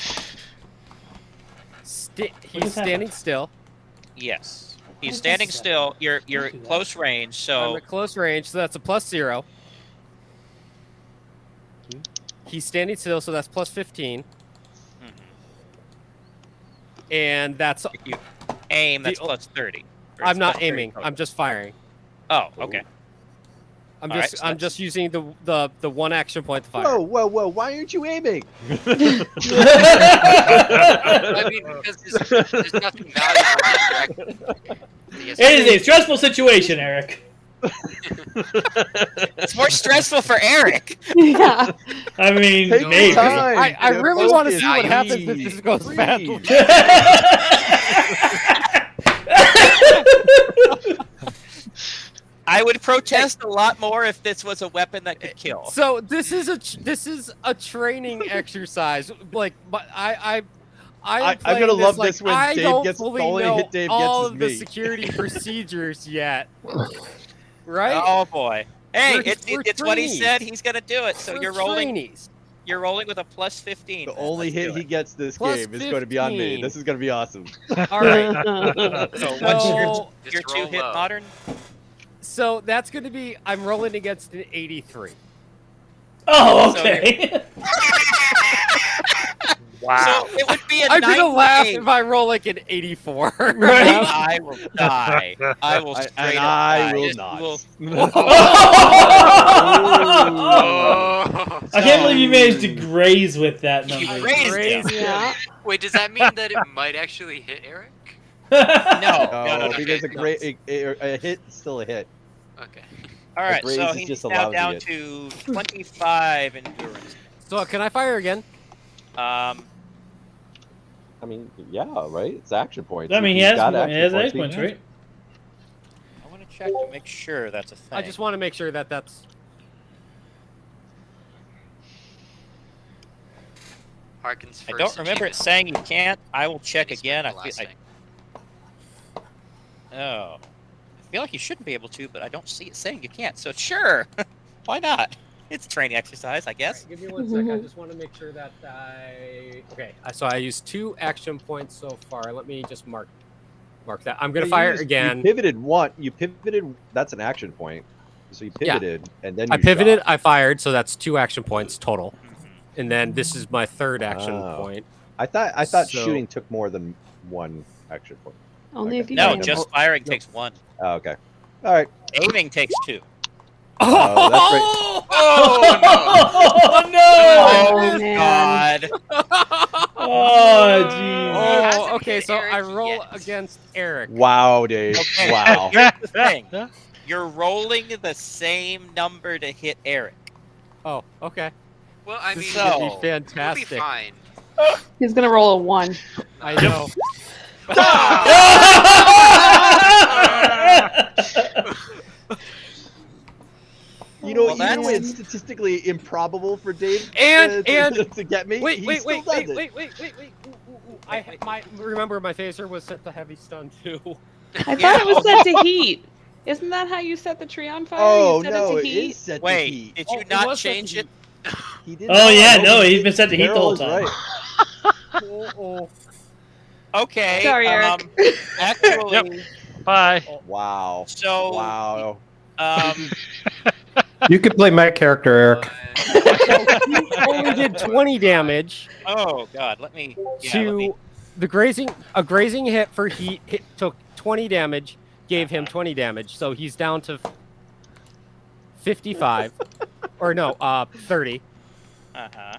F: standing still.
B: Yes. He's standing still. You're at close range,
F: I'm
B: so...
F: at close range, so that's a +0. He's standing still, so that's +15. And that's
B: If you aim, that's
F: The-
B: plus 30. Or
F: I'm
B: it's
F: not
B: plus 30
F: aiming.
B: total.
F: I'm just firing.
B: Oh, okay.
F: I'm
B: All right,
F: just
B: so
F: I'm
B: that's-
F: just using the one action point to fire.
A: Whoa! Why aren't you aiming?
G: I mean, because there's nothing valuable in that direction.
C: It is a stressful situation, Eric.
B: It's more stressful for Eric.
E: Yeah.
C: I mean,
A: Take your
C: maybe.
A: time.
F: I really want to see what
G: Focus.
F: happens if this goes
A: Breathe.
F: badly.
B: I would protest a lot more if this was a weapon that could kill.
F: So this is a training exercise. Like, but I'm
A: I'm
F: playing
A: gonna love
F: like,
A: this when
F: I
A: Dave
F: don't
A: gets- the
F: fully
A: only
F: know
A: hit Dave
F: all
A: gets is
F: of the
A: me.
F: security procedures yet. Right?
B: Oh boy. Hey,
F: We're
B: it's what he
F: trainees.
B: said. He's gonna do it. So
F: We're
B: you're rolling.
F: trainees.
B: You're rolling with a plus 15.
A: The
B: then.
A: only
B: Let's
A: hit
B: do
A: he
B: it.
A: gets this
F: Plus
A: game is going to be on me.
F: 15.
A: This is going to be awesome.
F: All right.
B: So what's
F: So,
B: your
G: Just roll
B: 2-hit
G: low.
B: modern?
F: so that's going to be. I'm rolling against an 83.
C: Oh,
B: So
C: okay.
J: Wow.
B: So it would be a
F: I'm gonna laugh
B: 98.
F: if I roll like an 84.
C: Right?
B: I will die. I will straight
A: And
B: up
A: I
B: die.
A: will
B: Just
A: not.
G: Oh.
C: I can't believe you managed to graze with that
B: You
C: number.
B: grazed him.
E: Yeah.
G: Wait, does that mean that it might actually hit Eric?
B: No.
A: No,
B: no.
A: because
G: Okay.
A: a hit is still a hit.
G: Okay.
B: All right,
A: graze
B: so
A: is
B: he's
A: just
B: now
A: allowed
B: down
A: to
B: to 25 endurance.
F: So can I fire again?
A: I mean, yeah, right? It's action points.
C: I mean, he
A: He's
C: has
A: got action
C: action
A: points,
C: points,
A: he-
C: right?
B: I want to check to make sure that's a thing.
F: I just want to make sure that that's.
G: Harkins
B: I
G: first.
B: don't remember it saying you can't. I will check
G: He's
B: again.
G: the
B: I feel,
G: last
B: I,
G: thing.
B: oh, I feel like you shouldn't be able to, but I don't see it saying you can't. So sure, why not? It's a training exercise, I guess.
F: Give me 1 second. I just want to make sure that I. Okay. So I used 2 action points so far. Let me just mark that. I'm gonna
A: You
F: fire
A: used-
F: again.
A: You pivoted one. You pivoted. That's an action point. So you
F: Yeah.
A: pivoted, and then
F: I
A: you
F: pivoted.
A: shot.
F: I fired. So that's 2 action points total. And then this is my 3rd action
A: Oh.
F: point.
A: I thought
F: So-
A: shooting took more than 1 action point.
E: Only
A: Okay.
E: if you
B: No,
E: can.
B: just firing takes 1.
A: Oh, okay. All right.
B: Aiming takes 2.
A: Oh, that's right.
C: Oh, no!
B: Oh
E: man.
B: God!
C: Oh, jeez.
F: Oh,
G: hasn't
F: okay.
G: hit
F: So I
G: Eric
F: roll
G: yet.
F: against Eric.
A: Wow, Dave.
B: Okay.
A: Wow.
B: Here's the thing: you're rolling the same number to hit Eric.
F: Oh, okay.
G: Well, I mean,
F: This is
B: So-
F: gonna be
G: we'll be
F: fantastic.
G: fine.
E: He's gonna roll a 1.
F: I know.
A: You know,
B: Well,
A: even though
B: that's-
A: it's statistically improbable for Dave
F: And-
A: to get me,
F: Wait,
A: he
F: wait,
A: still
F: wait,
A: does
F: wait,
A: it.
F: wait, wait, wait, wait. Remember my phaser was set to heavy stun too.
E: I thought it was set to heat. Isn't that how you set the tree on fire?
A: Oh
E: you set
A: no,
E: it
A: it
E: to heat?
A: is set to
B: Wait,
A: heat.
B: did you
F: it
B: not
F: was set to
B: change
F: heat.
B: it?
A: He did
C: Oh,
A: not.
C: yeah, no, he's been set to heat the whole
A: Carol is
C: time.
A: right.
B: Okay.
E: Sorry, Eric.
B: Actually,
J: Bye.
A: Wow.
B: so
A: Wow.
H: You could play my character, Eric.
F: He only did 20 damage
B: Oh God, let me. Yeah,
F: to the grazing. A grazing hit for heat took 20 damage, gave him 20 damage, so he's down to 55, or no, 30.
B: Uh-huh.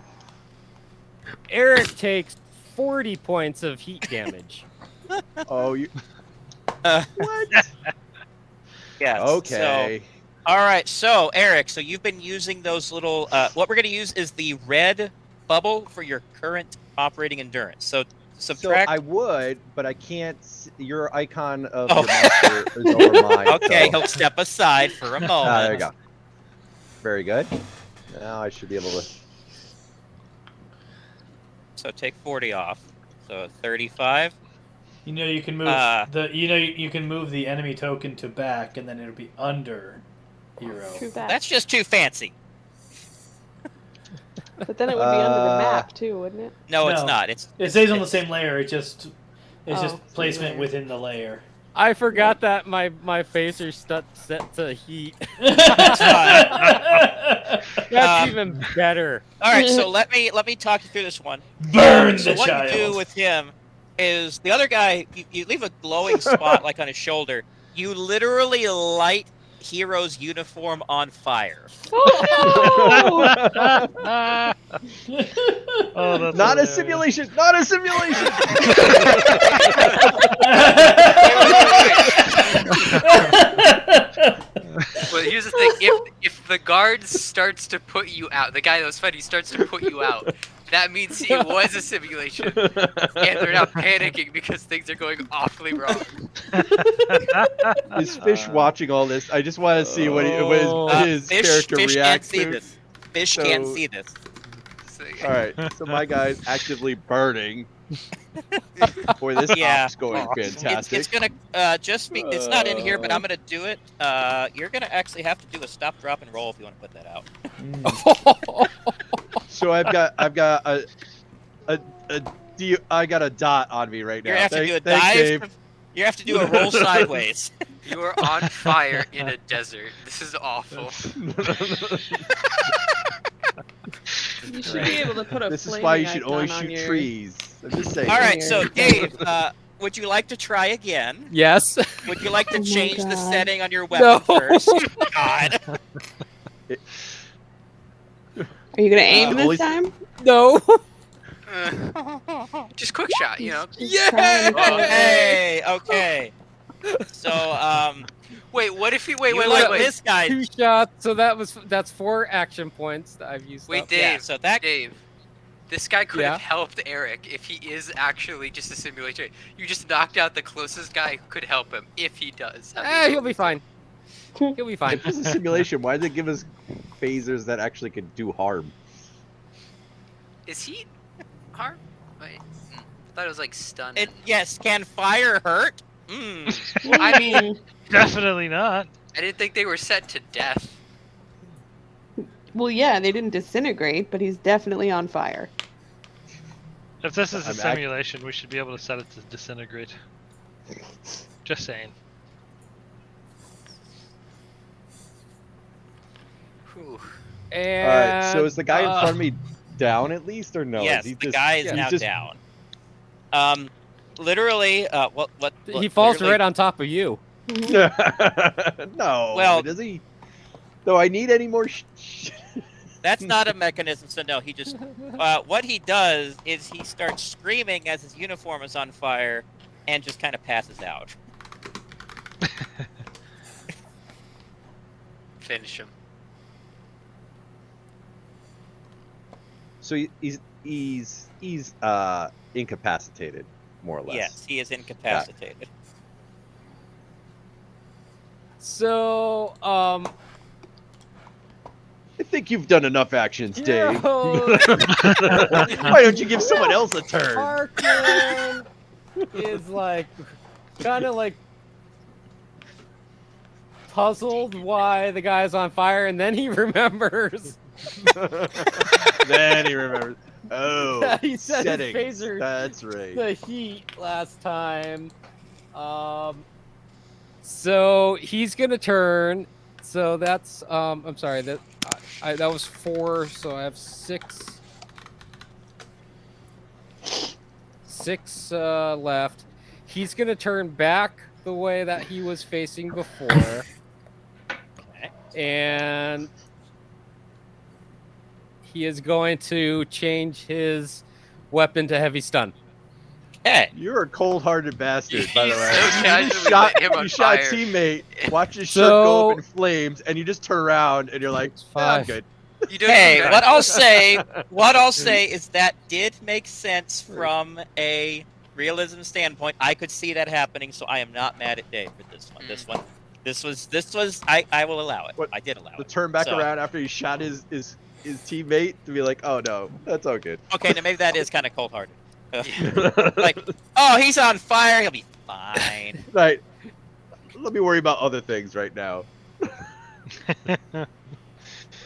F: Eric takes 40 points of heat damage.
A: Oh, you.
B: What? Yeah.
A: Okay.
B: So, all right. So, Eric, so you've been using those little. What we're going to use is the red bubble for your current operating endurance. So subtract.
A: So I would, but I can't. Your icon of your monster is over mine.
B: Okay,
A: so.
B: he'll step aside for a moment.
A: There you go. Very good. Now I should be able to.
B: So take 40 off. So 35.
C: You know you can move you can move the enemy token to back, and then it'll be under hero.
B: That's just too fancy.
E: But then it would be under the map too, wouldn't it?
B: No, it's not. It
C: stays on the same layer. It's just placement within the layer.
F: I forgot that my phaser's set to heat.
B: That's fine.
F: That's even better.
B: All right, so let me talk you through this one.
C: Burn
B: so
C: the
B: what
C: child.
B: you do with him is the other guy. You leave a glowing spot like on his shoulder. You literally light Hero's uniform on fire.
E: Oh,
J: Oh, that's
A: Not a
J: hilarious.
A: simulation. Not a simulation.
G: Well, here's the thing: if the guard starts to put you out, the guy that was fighting starts to put you out, that means it was a simulation, and they're now panicking because things are going awfully wrong.
A: Is Fish watching all this? I just want to see what his character
B: Fish can't
A: reacts
B: see
A: to.
B: this. Fish can't see this.
G: So,
A: All right, so my guy's actively burning. Boy, this
B: Yeah.
A: op's going fantastic.
B: It's gonna just be. It's not in here, but I'm gonna do it. You're gonna actually have to do a stop, drop, and roll if you want to put that out.
A: So I got a dot on me right now.
B: You have to do a
A: Thanks,
B: dive.
A: Dave.
B: You have to do a roll sideways.
G: you are on fire in a desert. This is awful.
E: you should be able to put a
A: This is
E: flaming
A: why you should only
E: icon on
A: shoot
E: your-
A: trees. I'm just saying.
B: All right, so
E: Here.
B: Dave, would you like to try again?
F: Yes.
B: Would you like to
E: Oh my
B: change the
E: God.
B: setting on your weapon
F: No.
B: first? God.
E: Are you gonna aim
A: only-
E: this time?
F: No.
G: Just quick shot, you know.
F: Yeah.
B: Okay. Okay. So
G: Wait, what if you
B: wait.
G: wait.
B: This guy.
F: 2 shots. So that's 4 action points that I've used.
G: Wait,
F: up.
G: Dave.
B: Yeah, so that.
G: Dave, this guy could
F: Yeah?
G: have helped Eric if he is actually just a simulation. You just knocked out the closest guy who could help him if he does.
F: He'll be fine. He'll be fine.
A: If this is a simulation, why did they give us phasers that actually could do harm?
G: Is he harm? Wait, I thought it was like stun.
B: Yes. Can fire hurt? Mm.
G: I mean,
J: Definitely not.
G: I didn't think they were set to death.
E: Well, yeah, they didn't disintegrate, but he's definitely on fire.
J: If this is a
A: I'm
J: simulation, we should be able to set it to disintegrate. Just saying.
G: Whew.
F: And,
A: All right. So is the guy in front of me down at least, or no?
B: Yes.
A: Is he
B: The
A: just,
B: guy is
A: he's
B: now
A: just-
B: down. Literally. What?
F: he falls
B: literally-
F: right on top of you.
A: No.
B: Well-
A: does he? Do I need any more?
B: That's not a mechanism, so no, he just... what he does is he starts screaming as his uniform is on fire and just kind of passes out.
G: Finish him.
A: So he's incapacitated, more or less.
B: Yes, he is incapacitated.
F: So,
A: I think you've done enough actions, Dave.
F: Hero
A: Why don't you give someone else a turn?
F: Parkland is like, kind of like puzzled why the guy's on fire, and then he remembers.
A: Then he remembers. Oh,
F: that he set
A: settings.
F: his phaser
A: That's right.
F: the heat last time. So he's gonna turn, So that's I'm sorry, that that was 4, so I have 6. 6 left. He's gonna turn back the way that he was facing before.
B: Okay.
F: And he is going to change his weapon to heavy stun.
B: Okay.
A: You're a cold-hearted bastard, by the way.
G: So
A: You
G: casually
A: shot,
G: lit him on
A: you shot a
G: fire.
A: teammate, watch his shirt go
F: So-
A: up in flames, and you just turn around and you're like,
F: It's
A: "Yeah, I'm
F: 5.
A: good."
G: You don't
B: Hey,
G: even
B: what
G: try.
B: I'll say is that did make sense from a realism standpoint. I could see that happening, so I am not mad at Dave for this one. This was I will allow it.
A: What-
B: I did allow
A: To
B: it.
A: turn back
B: So-
A: around after he shot his teammate to be like, "Oh no, that's all good."
B: Okay, then maybe that is kind of cold-hearted. Like, oh, he's on fire. He'll be fine.
A: Right. Let me worry about other things right now.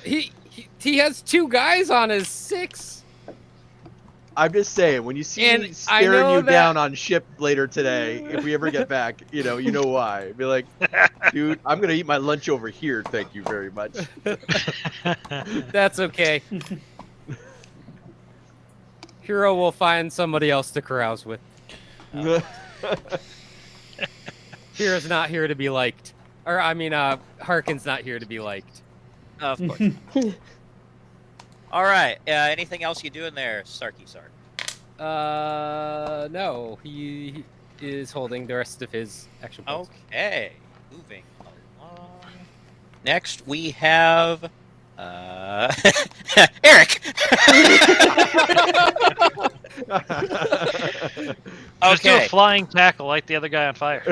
F: He has 2 guys on his 6.
A: I'm just saying, when you see
F: And
A: me
F: I
A: staring
F: know
A: you
F: that-
A: down on ship later today, if we ever get back, you know why. Be like, dude, I'm gonna eat my lunch over here. Thank you very much.
F: That's okay. Hero will find somebody else to carouse with. Hero's not here to be liked. Or, I mean, Harkin's not here to be liked.
B: Of course. All right. Anything else you doing there, Sarky Sark?
F: No. He is holding the rest of his action points.
B: Okay. Moving along. Next, we have Eric.
J: Just do a
B: Okay.
J: flying tackle like the other guy on fire.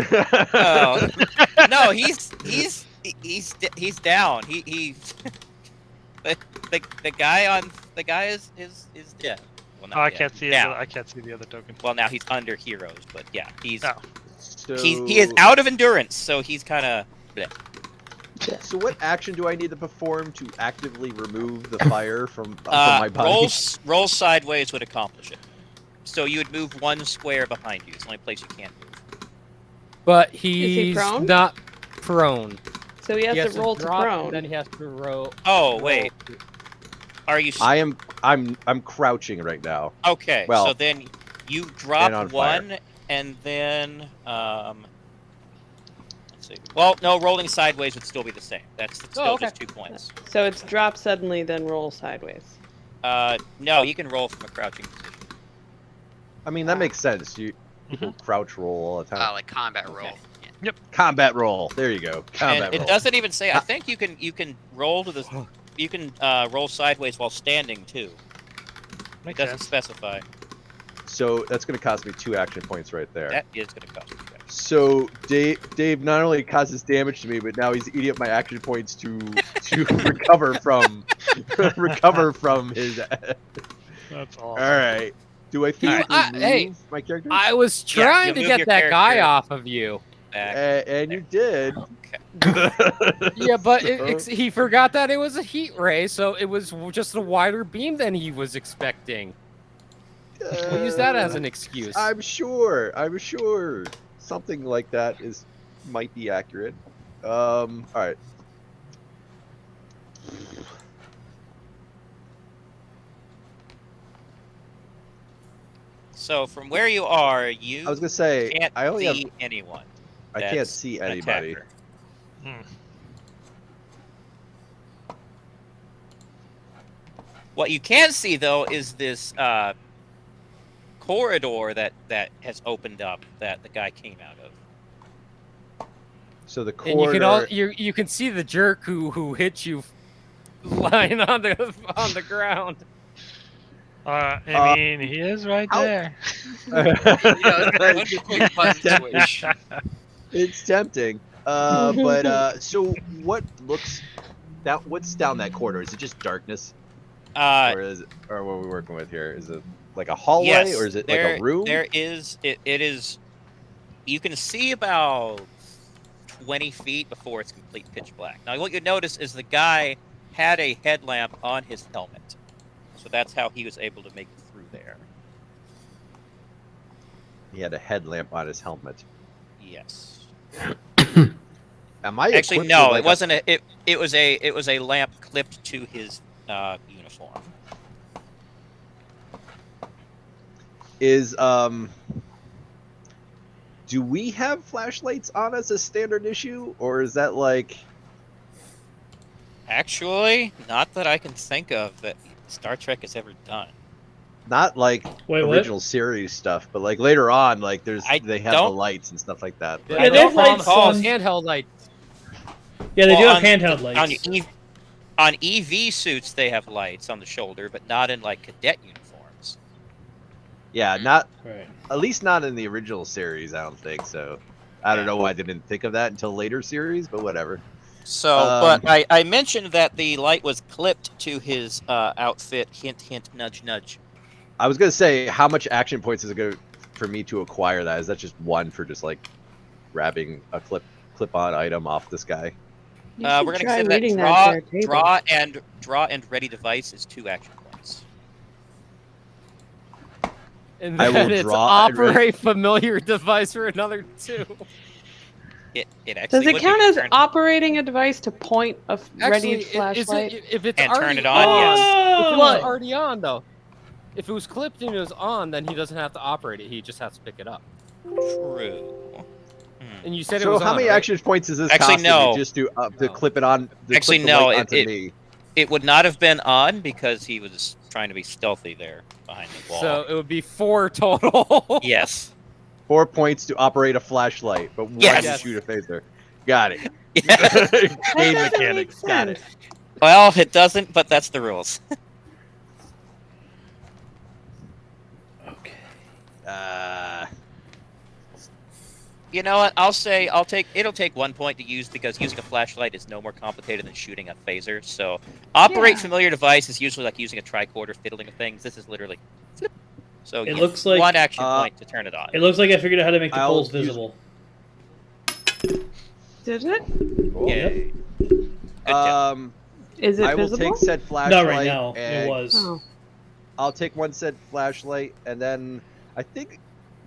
B: Oh. No, he's down. He the guy is dead. Well, not
J: Oh, I
B: dead.
J: can't see it.
B: Down.
J: I can't see the other token.
B: Well, now he's under heroes, but yeah, he's
J: Oh.
A: So,
B: he is out of endurance, so he's kind of.
A: So what action do I need to perform to actively remove the fire from my body?
B: Roll sideways would accomplish it. So you would move 1 square behind you. It's the only place you can't move.
F: But
E: he
F: he's
E: prone?
F: not prone.
E: So he has to roll to
F: drop,
E: prone.
F: Then he has to roll.
B: Oh wait, are you?
A: I'm crouching right now.
B: Okay,
A: Well,
B: so then you
A: and
B: drop
A: on
B: 1, and then let's see. Well, no, rolling sideways would still be the same. That's still
F: okay.
B: just 2 points.
E: So it's drop suddenly, then roll sideways.
B: No, you can roll from a crouching position.
A: I mean, that makes sense. People crouch roll all the time.
G: Like combat roll.
B: Okay.
G: Yeah.
A: Combat roll. There you go. Combat
B: And it
A: roll.
B: doesn't even say. I think you can roll to the. You can roll sideways while standing too. It
J: Makes
B: doesn't
J: sense.
B: specify.
A: So that's going to cost me 2 action points right there.
B: That is going to cost you. Guys.
A: So Dave not only causes damage to me, but now he's eating up my action points to recover from his.
J: That's
A: All
J: awesome.
A: right. Do I think I remove
F: hey,
A: my character?
F: I was
B: Yeah,
F: trying
B: you
F: to
B: move
F: get
B: your
F: that guy
B: character.
F: off of you.
B: Back.
A: And you did.
B: Okay.
F: Yeah, but he forgot that it was a heat ray, so it was just a wider beam than he was expecting. We'll use that as an excuse.
A: I'm sure something like that might be accurate. All right.
B: So from where you are, you
A: I was gonna say
B: can't
A: I only have.
B: see anyone.
A: I can't
B: that's
A: see
B: an
A: anybody.
B: attacker.
J: Hmm.
B: What you can see though is this corridor that has opened up that the guy came out of.
A: So the
F: And you can
A: corridor.
F: you can see the jerk who hit you lying on the ground.
J: I mean, he is right
A: ow.
J: there.
A: It's tempting. But so what's down that corridor? Is it just darkness, or what are we working with here? Is it like a hallway,
B: Yes,
A: or is it like a room?
B: There is. It is. You can see about 20 feet before it's complete pitch black. Now, what you notice is the guy had a headlamp on his helmet, so that's how he was able to make it through there.
A: He had a headlamp on his helmet.
B: Yes.
A: Am I
B: Actually,
A: equipped
B: no,
A: with,
B: it wasn't a. It was a lamp clipped to his uniform.
A: Is do we have flashlights on us as standard issue, or is that like?
B: Actually, not that I can think of that Star Trek has ever done.
A: Not like
C: Wait, what?
A: original series stuff, but like later on, like they have the
B: don't-
A: lights and stuff like that.
C: Yeah, they have lights on.
F: handheld lights.
C: Yeah, they do have
B: on-
C: handheld lights.
B: On EV suits, they have lights on the shoulder, but not in like cadet uniforms.
A: Yeah, not
C: Right.
A: at least not in the original series. I don't think so. I don't know why I didn't think of that until later series, but whatever.
B: So, but I mentioned that the light was clipped to his outfit. Hint, hint, nudge, nudge.
A: I was gonna say, how much action points is it going for me to acquire that? Is that just one for just like grabbing a clip-on item off this guy?
B: We're gonna consider that draw and ready device is 2 action points.
F: And
A: I will
F: then it's
A: draw and
F: operate familiar device for another 2.
B: It actually
E: Does it
B: would
E: count
B: be
E: as
B: turned-
E: operating a device to point a ready
F: Actually,
E: flashlight?
F: if it's
B: And
F: already
B: turn it on, yes.
F: If it
E: What?
F: was already on, though. If it was clipped and it was on, then he doesn't have to operate it. He just has to pick it up.
B: True.
F: And you said it
A: So
F: was
A: how
F: on,
A: many
F: right?
A: actually points is this
B: Actually,
A: costing
B: no.
A: me just to clip it on? To
B: Actually,
A: clip the
B: no.
A: light onto me?
B: It would not have been on because he was trying to be stealthy there behind the wall.
F: So it would be 4 total.
B: Yes.
A: 4 points to operate a flashlight, but 1
B: Yes.
A: to shoot a phaser. Got it.
B: Yes.
A: Game
E: doesn't
A: mechanics.
E: make
A: Got it.
E: sense.
B: Well, it doesn't, but that's the rules.
C: Okay.
B: You know what? It'll take 1 point to use because using a flashlight is no more complicated than shooting a phaser. So, operate
E: Yeah.
B: familiar device is usually like using a tricorder, fiddling with things. This is literally flip. So,
C: It
B: yes,
C: looks like-
B: 1 action point to turn it on.
C: It looks like I figured out how to make the
A: I'll
C: poles
A: use-
C: visible.
E: Did it?
B: Yay. Good job.
E: Is it
A: I will
E: visible?
A: take said flashlight.
C: Not right now.
A: And
C: It was.
E: Oh.
A: I'll take one said flashlight, and then I think.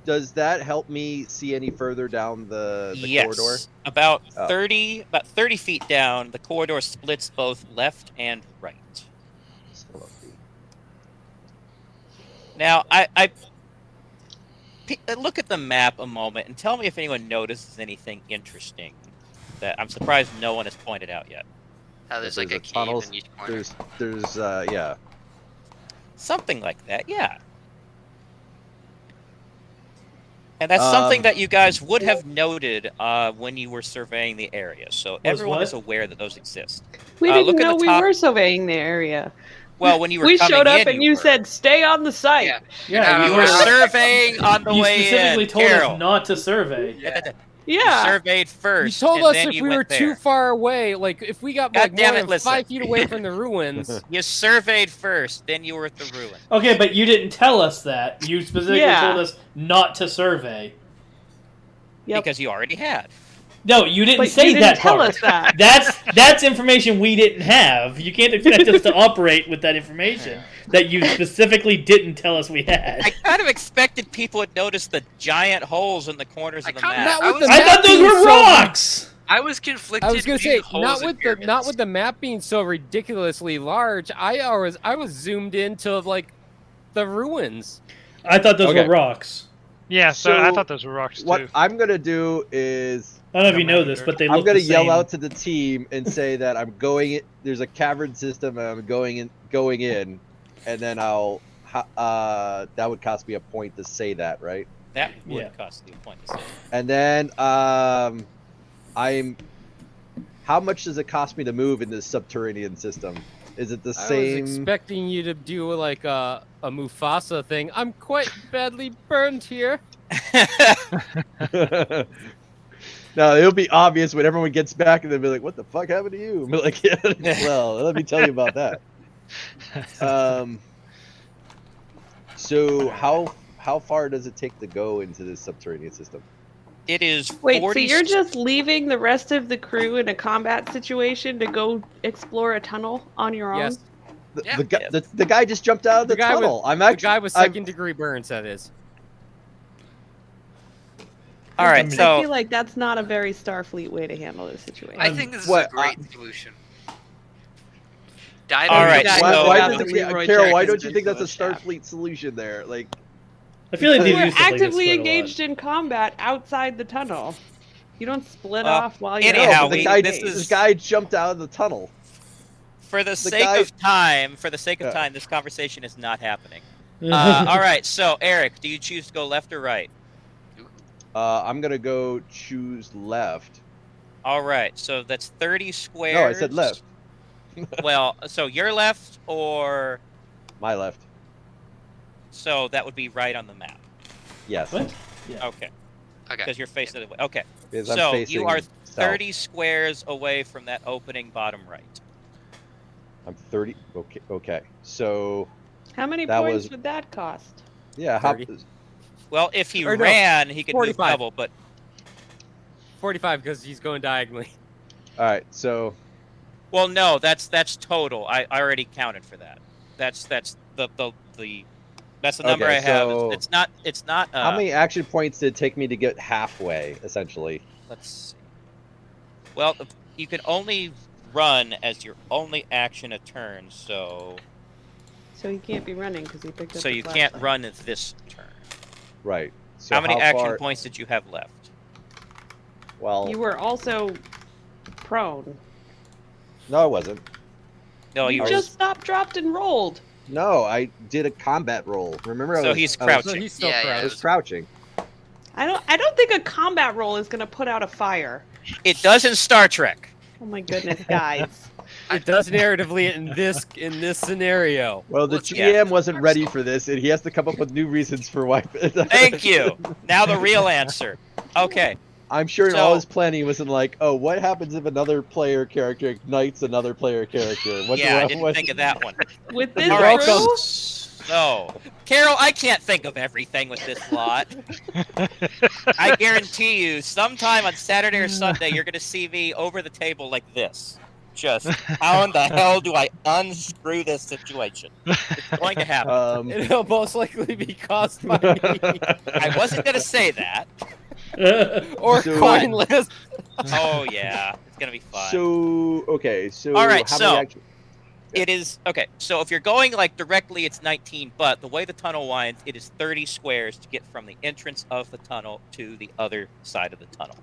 A: Does that help me see any further down the
B: Yes.
A: corridor?
B: About
A: Oh.
B: 30 feet down, the corridor splits both left and right. Now, look at the map a moment and tell me if anyone notices anything interesting that I'm surprised no one has pointed out yet.
G: How there's like a cave
A: tunnels.
G: in each corner.
A: There's yeah.
B: Something like that, yeah. And that's something that you guys would have noted when you were surveying the area. So everyone
C: what?
B: is aware that those exist.
E: We
B: look
E: didn't
B: at
E: know
B: the
E: we
B: top-
E: were surveying the area.
B: Well, when you were
E: We
B: coming
E: showed up
B: in,
E: and you
B: were.
E: said, "Stay on the site."
G: Yeah.
C: Yeah,
B: You were surveying on the
C: You
B: way
C: specifically
B: in.
C: told
B: Carol.
C: us not to survey.
B: You
E: Yeah.
B: surveyed
F: You
B: first.
F: told
B: and
F: us
B: then
F: if
B: you
F: we
B: went
F: were
B: there.
F: too far away, like if we got
B: God
F: like
B: damn
F: more
B: it,
F: than
B: listen.
F: 5 feet away from the ruins.
B: You surveyed first, then you were at the ruin.
C: Okay, but you didn't tell us that. You specifically
E: Yeah.
C: told us not to survey.
E: Yep.
B: Because you already had.
C: No, you didn't
E: But
C: say
E: you didn't
C: that
E: tell
C: part.
E: us that.
C: That's information we didn't have. You can't expect us to operate with that information that you specifically didn't tell us we had.
B: I kind of expected people would notice the giant holes in the corners of the map.
F: Not with
G: I
F: the
C: I
F: map
C: thought those
F: being
C: were
F: so-
C: rocks.
G: I was conflicted.
F: I was gonna
G: between
F: say
G: holes
F: not
G: and
F: with
G: pyramids.
F: the map being so ridiculously large. I was zoomed into like the ruins.
C: I thought those
A: Okay.
C: were rocks.
J: Yeah, so I
A: So,
J: thought those were rocks too.
A: What I'm gonna do is
C: I don't know if you know this, but they
A: I'm
C: look
A: gonna
C: the
A: yell
C: same.
A: out to the team and say that I'm going. There's a cavern system, and I'm going in, and then that would cost me a point to say that, right?
B: That would
C: Yeah.
B: cost you a point to say.
A: And then how much does it cost me to move in this subterranean system? Is it the
F: I was
A: same?
F: expecting you to do like a Mufasa thing. I'm quite badly burned here.
A: No, it'll be obvious when everyone gets back and they'll be like, "What the fuck happened to you?" Be like, "Yeah, well, let me tell you about that." So how far does it take to go into this subterranean system?
B: It is
E: Wait,
B: 40
E: so you're just leaving the rest of the crew in a combat situation to go explore a tunnel on your own?
F: Yes,
G: Yeah.
A: The guy just jumped out of the,
F: The guy with-
A: tunnel. I'm
F: the
A: actually
F: guy with
A: I'm-
F: second degree burns. That is.
B: All right,
C: I
B: so
E: feel like that's not a very Starfleet way to handle this situation.
G: I think this is
A: What,
G: a great solution. Die
B: All right,
E: guys
A: Why,
B: so-
A: why
E: have
A: does
E: the Leroy
A: Carol? Why
E: Jenkins
A: don't you think that's a
E: into shaft.
A: Starfleet solution there? Like,
C: I feel like
A: Because
C: these
E: We're
C: used to play this
E: actively
C: quite a lot.
E: engaged in combat outside the tunnel. You don't split off while you're
B: anyhow,
A: no, but
B: we-
A: the guy,
B: this
A: this
B: is-
A: guy jumped out of the tunnel.
B: for the
A: The
B: sake
A: guy-
B: of time, this conversation is not happening. All right, so Eric, do you choose to go left or right?
A: I'm gonna go choose left.
B: All right, so that's 30 squares.
A: No, I said left.
B: Well, so your left or
A: My left.
B: so that would be right on the map.
A: Yes.
C: What? Yeah.
B: Okay,
G: Okay.
B: because you're facing the way. Okay,
A: Because I'm
B: so
A: facing
B: you are
A: south.
B: 30 squares away from that opening bottom right.
A: I'm 30. Okay. Okay. So
E: How many
A: That
E: points
A: was-
E: would that cost?
A: yeah. How,
F: 30.
B: Well, if he
F: Or no,
B: ran, he could move
F: 45.
B: double, but
F: 45 because he's going diagonally.
A: all right. So
B: well, no, that's total. I already counted for that. That's the that's the number
A: Okay,
B: I have.
A: so-
B: It's not.
A: how many action points did it take me to get halfway? Essentially.
B: Let's see. Well, you can only run as your only action a turn, so
E: So he can't be running because he picked up.
B: so
E: the
B: you can't
E: flashlight.
B: run this turn.
A: Right. So
B: how many action
A: far-
B: points did you have left?
A: Well,
E: You were also prone.
A: no, I wasn't.
B: No,
E: you
B: you
E: just stopped, dropped, and rolled.
A: No, I did a combat roll. Remember?
B: So he's crouching.
F: So he's still
G: Yeah, yeah,
F: crouched.
A: I was crouching.
E: I don't think a combat roll is gonna put out a fire.
B: It does in Star Trek.
E: Oh my goodness, guys.
F: It does narratively in this scenario.
A: Well, the
B: Let's-
A: GM
B: yeah.
A: wasn't ready for this, and he has to come up with new reasons for why.
B: Thank you. Now the real answer. Okay.
A: I'm sure in
B: So-
A: all his planning he wasn't like, oh, what happens if another player character ignites another player character? What
B: Yeah, I
A: do
B: didn't think of that one.
E: With this
B: All right,
E: crew,
B: so Carol, I can't think of everything with this lot. I guarantee you, sometime on Saturday or Sunday, you're gonna see me over the table like this. Just how in the hell do I unscrew this situation? It's going to happen.
F: It'll most likely be caused by me
B: I wasn't gonna say that.
F: or
A: So-
F: coin list.
B: Oh yeah, it's gonna be fun.
A: So okay, so
B: All right,
A: how
B: so-
A: many action?
B: It is okay. So if you're going like directly, it's 19. But the way the tunnel winds, it is 30 squares to get from the entrance of the tunnel to the other side of the tunnel.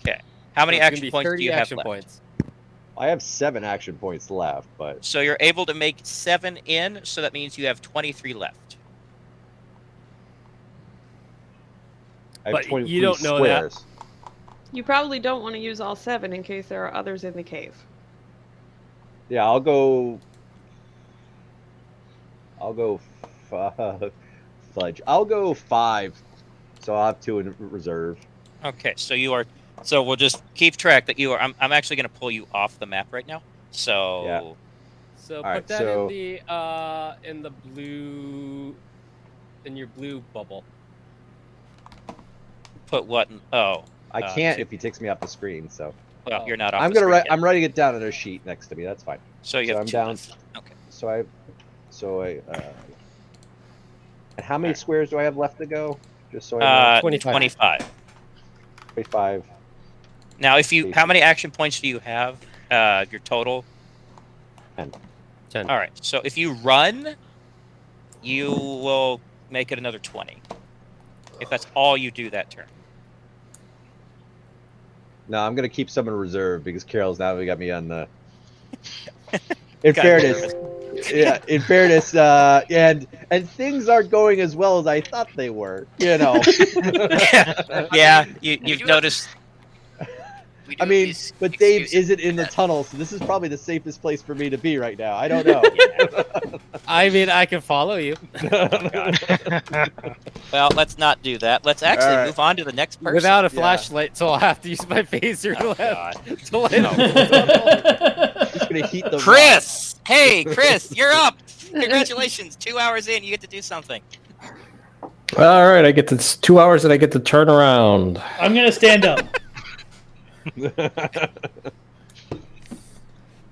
B: Okay. How many
F: So it's gonna
B: action
F: be
B: points do
F: 30
B: you have
F: action
B: left?
F: points.
A: I have 7 action points left, but
B: So you're able to make 7 in. So that means you have 23 left.
A: I have
F: But
A: 23
F: you don't know that.
A: squares.
E: you probably don't want to use all 7 in case there are others in the cave.
A: Yeah, I'll go. Fudge. I'll go 5. So I'll have 2 in reserve.
B: Okay. So you are. So we'll just keep track that you are. I'm actually going to pull you off the map right now. So
A: Yeah.
F: So
A: All
F: put
A: right,
F: that
A: so-
F: in the blue, in your blue bubble.
B: put what? Oh,
A: I can't
B: so-
A: if he takes me off the screen. So
B: well, you're not off.
A: I'm
B: the
A: gonna
B: screen
A: write.
B: yet.
A: I'm writing it down on a sheet next to me. That's fine.
B: So you
A: so
B: have
A: I'm
B: 2
A: down.
B: left. Okay.
A: So I. And how many squares do I have left to go? Just so I know.
F: 25.
B: 25.
A: 25.
B: Now, if you, how many action points do you have? Your total.
F: 10.
B: All right. So if you run, you will make it another 20. If that's all you do that turn.
A: No, I'm gonna keep some in reserve because Carol's now got me on the. In
B: Got
A: fairness, yeah. In fairness, and things aren't going as well as I thought they were. You know.
B: Yeah,
G: We
B: you've
G: do have
B: noticed.
G: We do
A: I
G: have
A: mean,
G: these
A: but Dave
G: excuses.
A: isn't in the tunnel, so this is probably the safest place for me to be right now. I don't know.
F: I mean, I can follow you.
B: Well, let's not do that. Let's actually
A: All right.
B: move on to the next person.
F: Without a
A: Yeah.
F: flashlight, so I'll have to use my phaser
B: Oh,
F: left to light up.
A: Just gonna heat the
B: Chris! Hey, Chris, you're up! Congratulations. 2 hours in, you get to do something.
H: All right, I get this 2 hours that I get to turn around.
C: I'm gonna stand up.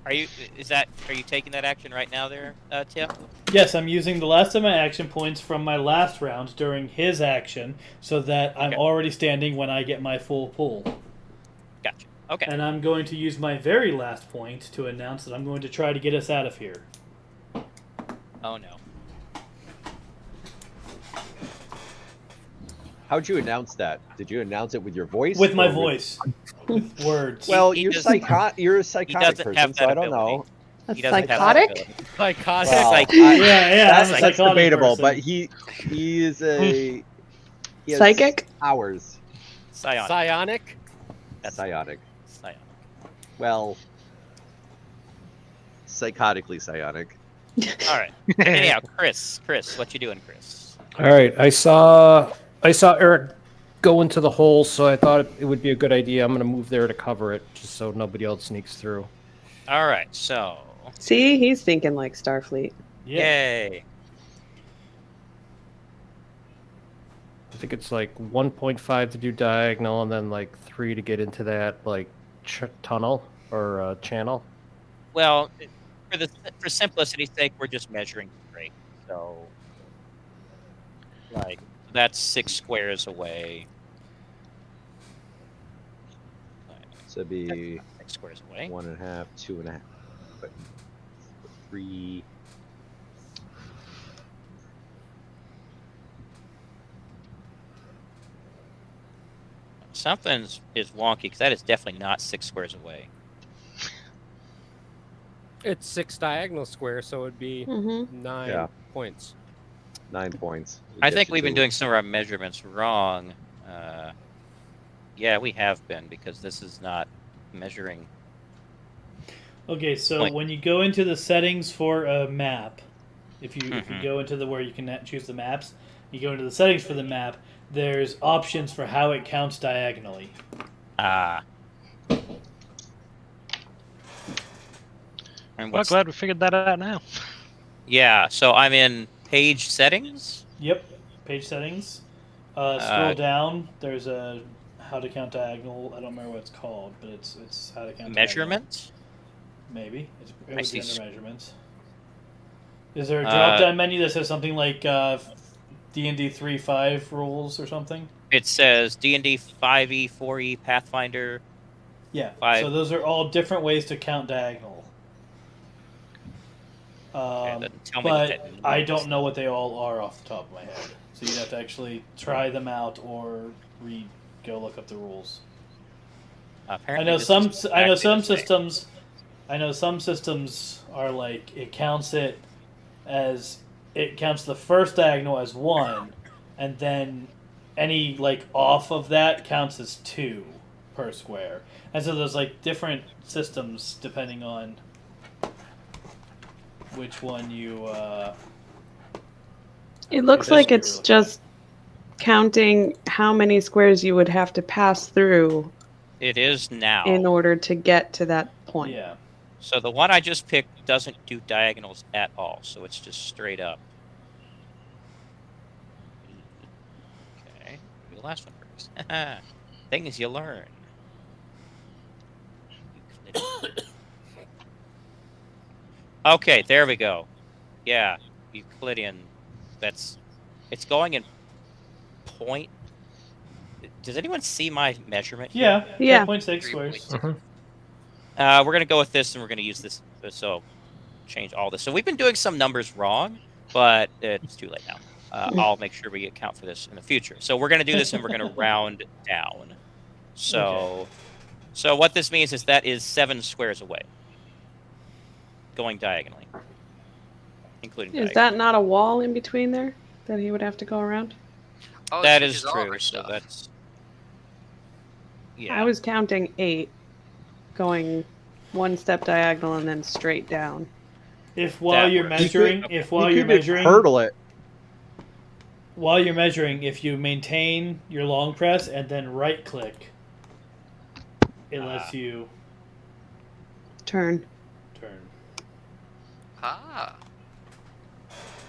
B: Are you taking that action right now there, Tim?
C: Yes, I'm using the last of my action points from my last round during his action, so that I'm already standing when I get my full pull.
B: Gotcha. Okay.
C: And I'm going to use my very last point to announce that I'm going to try to get us out of here.
B: Oh no.
A: How'd you announce that? Did you announce it with your voice?
C: With my voice. With words.
A: Well,
B: He
A: you're
B: does-
A: you're a psychotic
B: doesn't have
A: person, so
B: that
A: I don't know.
E: That's
B: He doesn't have that
E: psychotic?
B: ability.
F: Psychotic.
A: Well,
C: Yeah, I'm a
A: that's
C: psychotic
A: debatable,
C: person.
A: but he is a he has
E: Psychic?
A: powers.
B: Psionic.
F: Psionic.
A: Psionic.
B: Psionic.
A: Well, psychotically psionic.
B: All right. Anyhow, Chris, what you doing, Chris?
H: All right, I saw Eric go into the hole, so I thought it would be a good idea. I'm going to move there to cover it, just so nobody else sneaks through.
B: All right. So.
E: See, he's thinking like Starfleet.
C: Yeah.
B: Yay.
H: I think it's like 1.5 to do diagonal, and then like 3 to get into that like tunnel or channel.
B: Well, for simplicity's sake, we're just measuring straight. So, like, that's 6 squares away.
A: So it'd be
B: 6 squares away.
A: 1.5, 2.5, but 3.
B: Something is wonky because that is definitely not 6 squares away.
F: It's 6 diagonal squares, so it'd be 9 points.
A: 9 points.
B: I think we've been doing some of our measurements wrong. Yeah, we have been, because this is not measuring.
C: Okay, so
B: Like-
C: when you go into the settings for a map, if you go into the where you can choose the maps, you go into the settings for the map. There's options for how it counts diagonally.
B: And
J: Well,
B: what's,
J: glad we figured that out now.
B: yeah, so I'm in page settings.
C: Yep, page settings. Scroll down. There's a how to count diagonal. I don't remember what it's called, but it's how to count
B: Measurement.
C: diagonal. Maybe it
B: I
C: would
B: see.
C: be under measurements. Is there a drop down menu that says something like D&D 3.5 rules or something?
B: It says D&D 5e, 4e, Pathfinder.
C: Yeah.
B: 5.
C: So those are all different ways to count diagonal.
B: It doesn't tell me what
C: But
B: that
C: I
B: means.
C: don't know what they all are off the top of my head. So you'd have to actually try them out or go look up the rules.
B: Apparently
C: I know
B: this
C: some.
B: is
C: I know
B: exactly
C: some
B: the same.
C: systems. I know some systems are like it counts the first diagonal as 1, and then any like off of that counts as 2 per square. And so there's like different systems depending on which one you.
E: It looks
C: That's
E: like
C: what
E: it's
C: you're looking
E: just counting how many squares you would have to pass through
B: It is now.
E: in order to get to that point.
C: Yeah.
B: So the one I just picked doesn't do diagonals at all, so it's just straight up. Okay, do the last one first. Things you learn. Okay, there we go. Yeah, Euclidean. It's going in point. Does anyone see my measurement here?
C: Yeah.
E: Yeah.
C: 0.6 squares.
B: We're going to go with this, and we're going to use this. So change all this. So we've been doing some numbers wrong, but it's too late now. I'll make sure we account for this in the future. So we're going to do this, and we're going to round down. So what this means is that is 7 squares away, going diagonally, including
E: Is
B: diagonal.
E: that not a wall in between there that he would have to go around?
G: Oh, it
B: That
G: switches
B: is
G: all of
B: true.
G: our
B: So
G: stuff.
B: that's yeah.
E: I was counting 8, going 1 step diagonal and then straight down.
C: If while
B: That
C: you're
B: works.
C: measuring,
A: hurdle it.
C: while you're measuring, if you maintain your long press and then right click, it lets you
E: Turn.
C: turn.
G: Ah.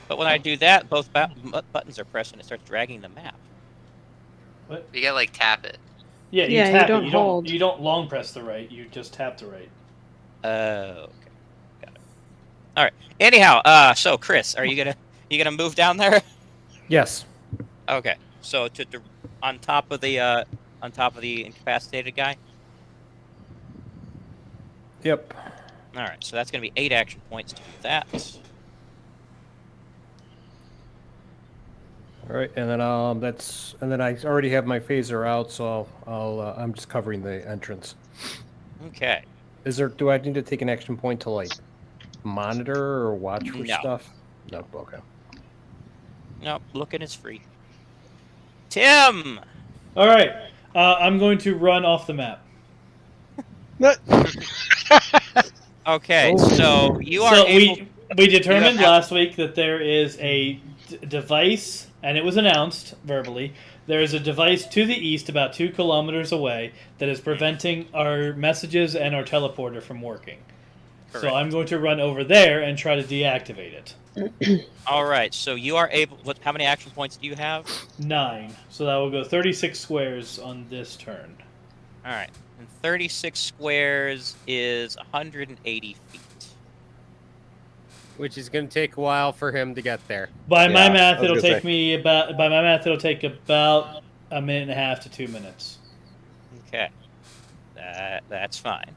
B: But when I do that, both buttons are pressed, and it starts dragging the map.
G: You gotta like tap it.
C: Yeah, you
E: Yeah, you
C: tap
E: don't
C: it.
E: hold.
C: You don't long press the right. You just tap the right.
B: Okay. All right. Anyhow, so Chris, are you gonna move down there?
H: Yes.
B: Okay. So to on top of the incapacitated guy.
H: Yep.
B: All right. So that's gonna be 8 action points to do that.
H: All right, and then I already have my phaser out, so I'm just covering the entrance.
B: Okay.
H: Do I need to take an action point to like monitor or watch for
B: No.
H: stuff? No. Okay.
B: Nope. Looking is free. Tim.
C: All right. I'm going to run off the map.
B: Okay. So you are
C: So
B: able.
C: we determined
B: you have-
C: last week that there is a device, and it was announced verbally. There is a device to the east, about 2 kilometers away, that is preventing our messages and our teleporter from working.
B: Correct.
C: So I'm going to run over there and try to deactivate it.
B: All right. So you are able. How many action points do you have?
C: 9. So that will go 36 squares on this turn.
B: All right. And 36 squares is 180 feet.
F: Which is going to take a while for him to get there.
C: By my math,
A: I was
C: it'll
A: gonna
C: take
A: say.
C: me about. By my math, it'll take about a minute and a half to 2 minutes.
B: Okay. That's fine.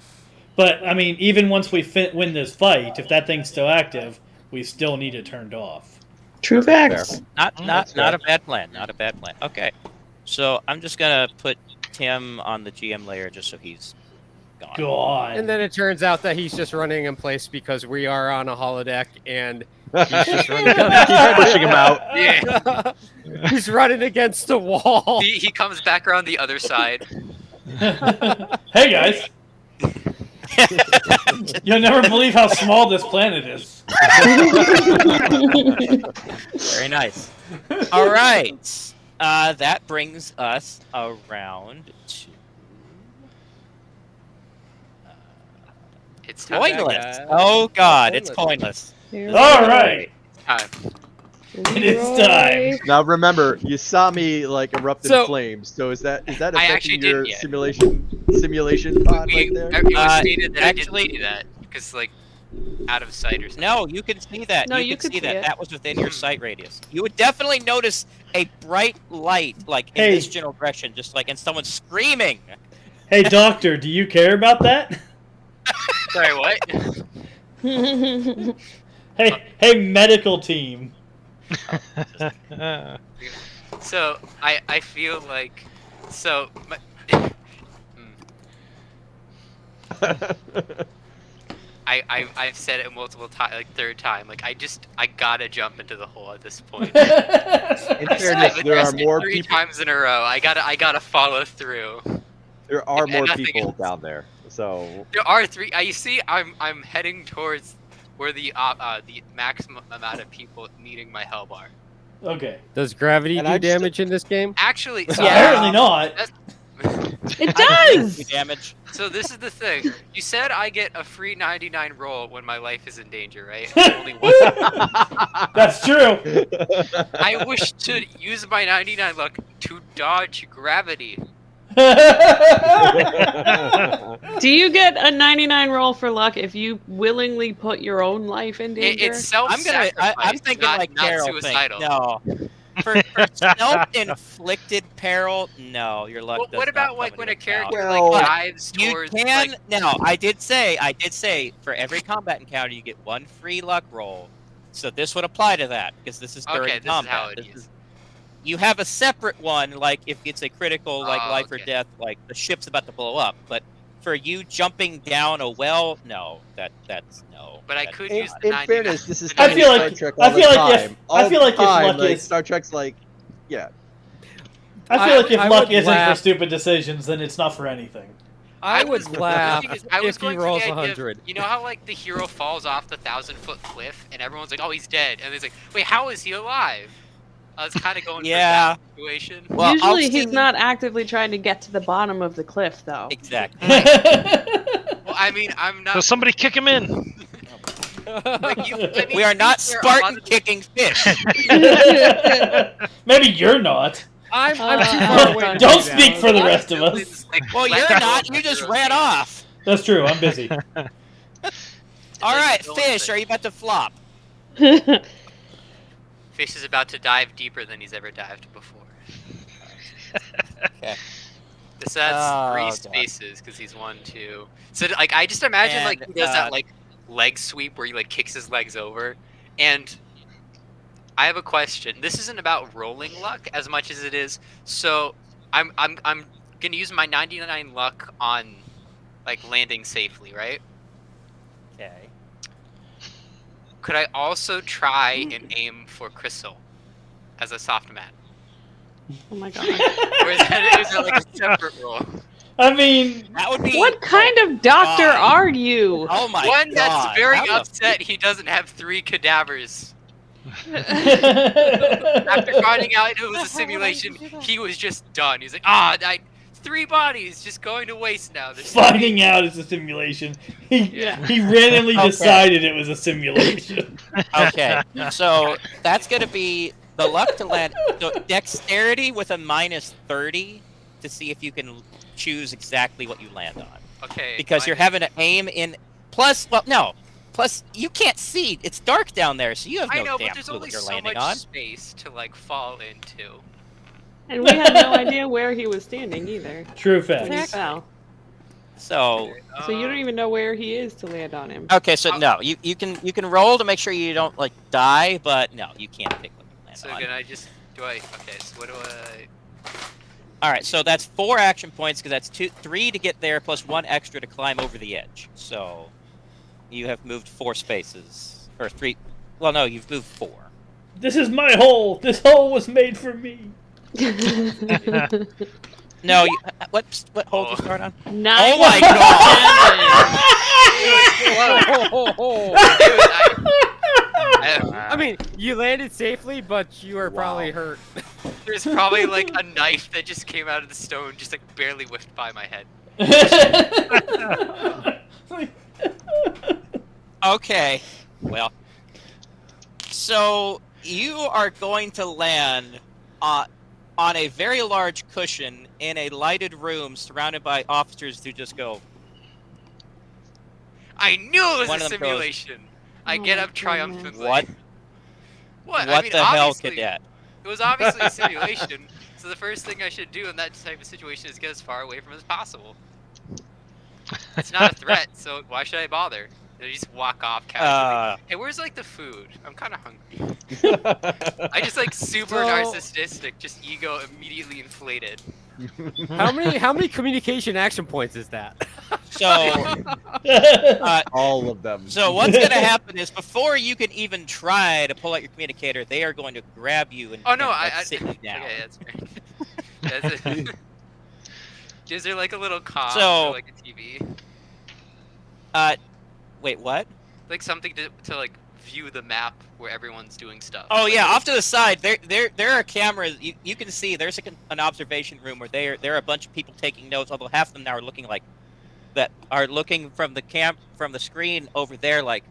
C: But I mean, even once we win this fight, if that thing's still active, we still need it turned off.
E: True facts.
B: Not a bad plan. Not a bad plan. Okay. So I'm just gonna put Tim on the GM layer just so he's gone.
C: God.
F: And then it turns out that he's just running in place because we are on a holodeck and he's just running.
A: Keep pushing him out.
G: Yeah.
F: He's running against the wall.
G: He comes back around the other side.
C: Hey guys, you'll never believe how small this planet is.
B: Very nice. All right. That brings us around to
G: It's time.
B: pointless. Oh God, it's pointless.
C: All right,
G: Time.
C: it is time.
A: Now remember, you saw me like erupt in
F: So-
A: flames. So is that
G: I actually
A: affecting your
G: didn't yet.
A: simulation pod right there?
G: It was
B: Uh,
G: stated that
B: actually-
G: I didn't see that because like out of sight or something.
B: No, you can see that.
E: No,
B: you
E: you
B: can
E: could
B: see
E: see
B: that.
E: it.
B: That was within your sight radius. You would definitely notice a bright light, like in
C: Hey.
B: this general direction, just like and someone screaming.
C: Hey doctor, do you care about that?
G: Sorry, what?
C: Hey medical team.
G: So I feel like I've said it multiple times, like third time. Like I gotta jump into the hole at this point.
A: In fairness,
G: I've
A: there are
G: addressed it
A: more
G: 3
A: people.
G: times in a row. I gotta follow through.
A: There are
G: and
A: more
G: nothing
A: people
G: else.
A: down there. So
G: There are 3. You see, I'm heading towards where the maximum amount of people needing my help are.
C: Okay.
F: Does gravity
A: And
F: do
A: I'm
F: damage in this game?
G: Actually, so,
C: Apparently not.
E: It does.
B: Damage.
G: So this is the thing. You said I get a free 99 roll when my life is in danger, right? Only one.
C: That's true.
G: I wish to use my 99 luck to dodge gravity.
E: Do you get a 99 roll for luck if you willingly put your own life in danger?
G: It's self-sacrifice.
B: I'm thinking
G: not,
B: like
G: not
B: Carol
G: suicidal.
B: thinks. No. For self-inflicted peril, no, your luck.
G: Well,
B: does
G: what
B: not
G: about
B: come
G: like
B: into
G: when a
B: account.
G: character
A: Well,
G: like dives
B: You
G: towards
B: can
G: like,
B: now. I did say for every combat encounter you get 1 free luck roll. So this would apply to that because this is during
G: okay, this is
B: combat.
G: how it
B: This
G: is.
B: You have a separate one, like if it's a critical, like
G: Oh,
B: life or
G: okay.
B: death, like the ship's about to blow up. But for you jumping down a well, no, that's no.
G: But I
B: that's
G: could
B: not.
G: use the
A: in
G: 99.
A: fairness, this is
G: I
A: done in
C: feel
A: Star
C: like-
A: Trek
C: I
A: all the
C: feel like if-
A: time.
C: I feel like if
A: All the
C: luck
A: time, like,
C: is-
A: Star Trek's like, yeah.
C: I feel like if
F: I
C: luck
F: would
C: isn't for
F: laugh.
C: stupid decisions, then it's not for anything.
F: I
G: was-
F: would laugh
G: I was
F: if he
G: going for
F: rolls
G: the idea of-
F: 100.
G: You know how like the hero falls off the 1,000-foot cliff and everyone's like, "Oh, he's dead," and it's like, "Wait, how is he alive?" I was kind of going
B: Yeah.
G: for that situation.
B: Well,
E: Usually
B: I've
E: he's
B: seen-
E: not actively trying to get to the bottom of the cliff, though.
B: Exactly.
G: Well, I mean, I'm not.
J: So somebody kick him in.
G: Like,
B: We are not
G: there
B: Spartan
G: other-
B: kicking fish.
C: Maybe you're not.
F: I'm too far away. to
C: Don't
F: do that.
C: speak for the rest of us.
G: Villains, like,
B: Well,
G: let
B: you're
G: go
B: not.
G: of
B: You
G: their
B: just
G: own
B: ran
G: name.
B: off.
C: That's true. I'm busy.
B: All
G: like
B: right,
G: villain
B: Fish,
G: thing.
B: are you about to flop?
G: Fish is about to dive deeper than he's ever dived before.
B: Okay.
G: This adds
B: Oh,
G: 3
B: God.
G: spaces because he's 1, 2. So like I just imagine like
B: And,
G: he does that like leg sweep where he like kicks his legs over. And I have a question. This isn't about rolling luck as much as it is. So I'm gonna use my 99 luck on like landing safely, right?
B: Okay.
G: Could I also try and aim for Crystal as a soft mat?
E: Oh my god.
G: Or is that like a separate roll?
C: I mean,
B: That would be.
E: What kind of doctor
B: God.
E: are you?
B: Oh my
G: One
B: God.
G: that's very
B: How the-
G: upset he doesn't have 3 cadavers.
C: After
G: After finding out it was a simulation, he was just done. He's like, 3 bodies just going to waste now. There's no
C: finding
G: need."
C: out it's a simulation, he
E: Yeah.
C: he randomly
B: Okay.
C: decided it was a simulation.
B: Okay, so that's gonna be the luck to land. So dexterity with a -30 to see if you can choose exactly what you land on.
G: Okay.
B: Because you're having to aim in. Plus, well, no. Plus, you can't see. It's dark down there, so you have no
G: I know,
B: damn
G: but there's
B: clue
G: only
B: what you're
G: so
B: landing
G: much
B: on.
G: space to like fall into.
E: And we had no idea where he was standing either.
C: True
E: When he
C: fact.
E: fell.
B: So,
E: So you don't even know where he is to land on him.
B: okay, so no, you can roll to make sure you don't like die, but no, you can't pick what you land
G: So
B: on.
G: can I just okay? So what do I?
B: All right, so that's 4 action points because that's 3 to get there plus 1 extra to climb over the edge. So you have moved 4 spaces or 3. Well, no, you've moved 4.
C: This is my hole. This hole was made for me.
B: No, what hole did you
G: Oh.
B: start on?
E: 9.
B: Oh my
F: I mean, you landed safely, but you were probably hurt.
G: There's probably like a knife that just came out of the stone, just like barely whiffed by my head.
B: Okay, well, so you are going to land on a very large cushion in a lighted room surrounded by officers who just go.
G: I knew it was
B: One
G: a
B: of them goes,
G: simulation. I
E: Oh
G: get
E: my
G: up triumphantly.
B: What?
G: What?
B: What
G: I mean,
B: the hell,
G: obviously,
B: cadet?
G: it was obviously a simulation. So the first thing I should do in that type of situation is get as far away from it as possible. It's not a threat, so why should I bother? They just walk off casually. Hey, where's like the food? I'm kind of hungry. I just like super narcissistic, just ego immediately inflated.
F: How many communication action points is that?
B: So,
A: All of them.
B: so what's going to happen is before you can even try to pull out your communicator, they are going to grab you and,
G: Oh no,
B: and, like,
G: I
B: sit you down.
G: Okay, that's fair. That's it. Is there like a little comm
B: So-
G: or like a TV?
B: Wait, what?
G: Like something to like view the map where everyone's doing stuff.
B: Oh
G: Like,
B: yeah,
G: what
B: off to the side, there are cameras. You can see there's an observation room where there are a bunch of people taking notes. Although half of them now are looking like that are looking from the screen over there, like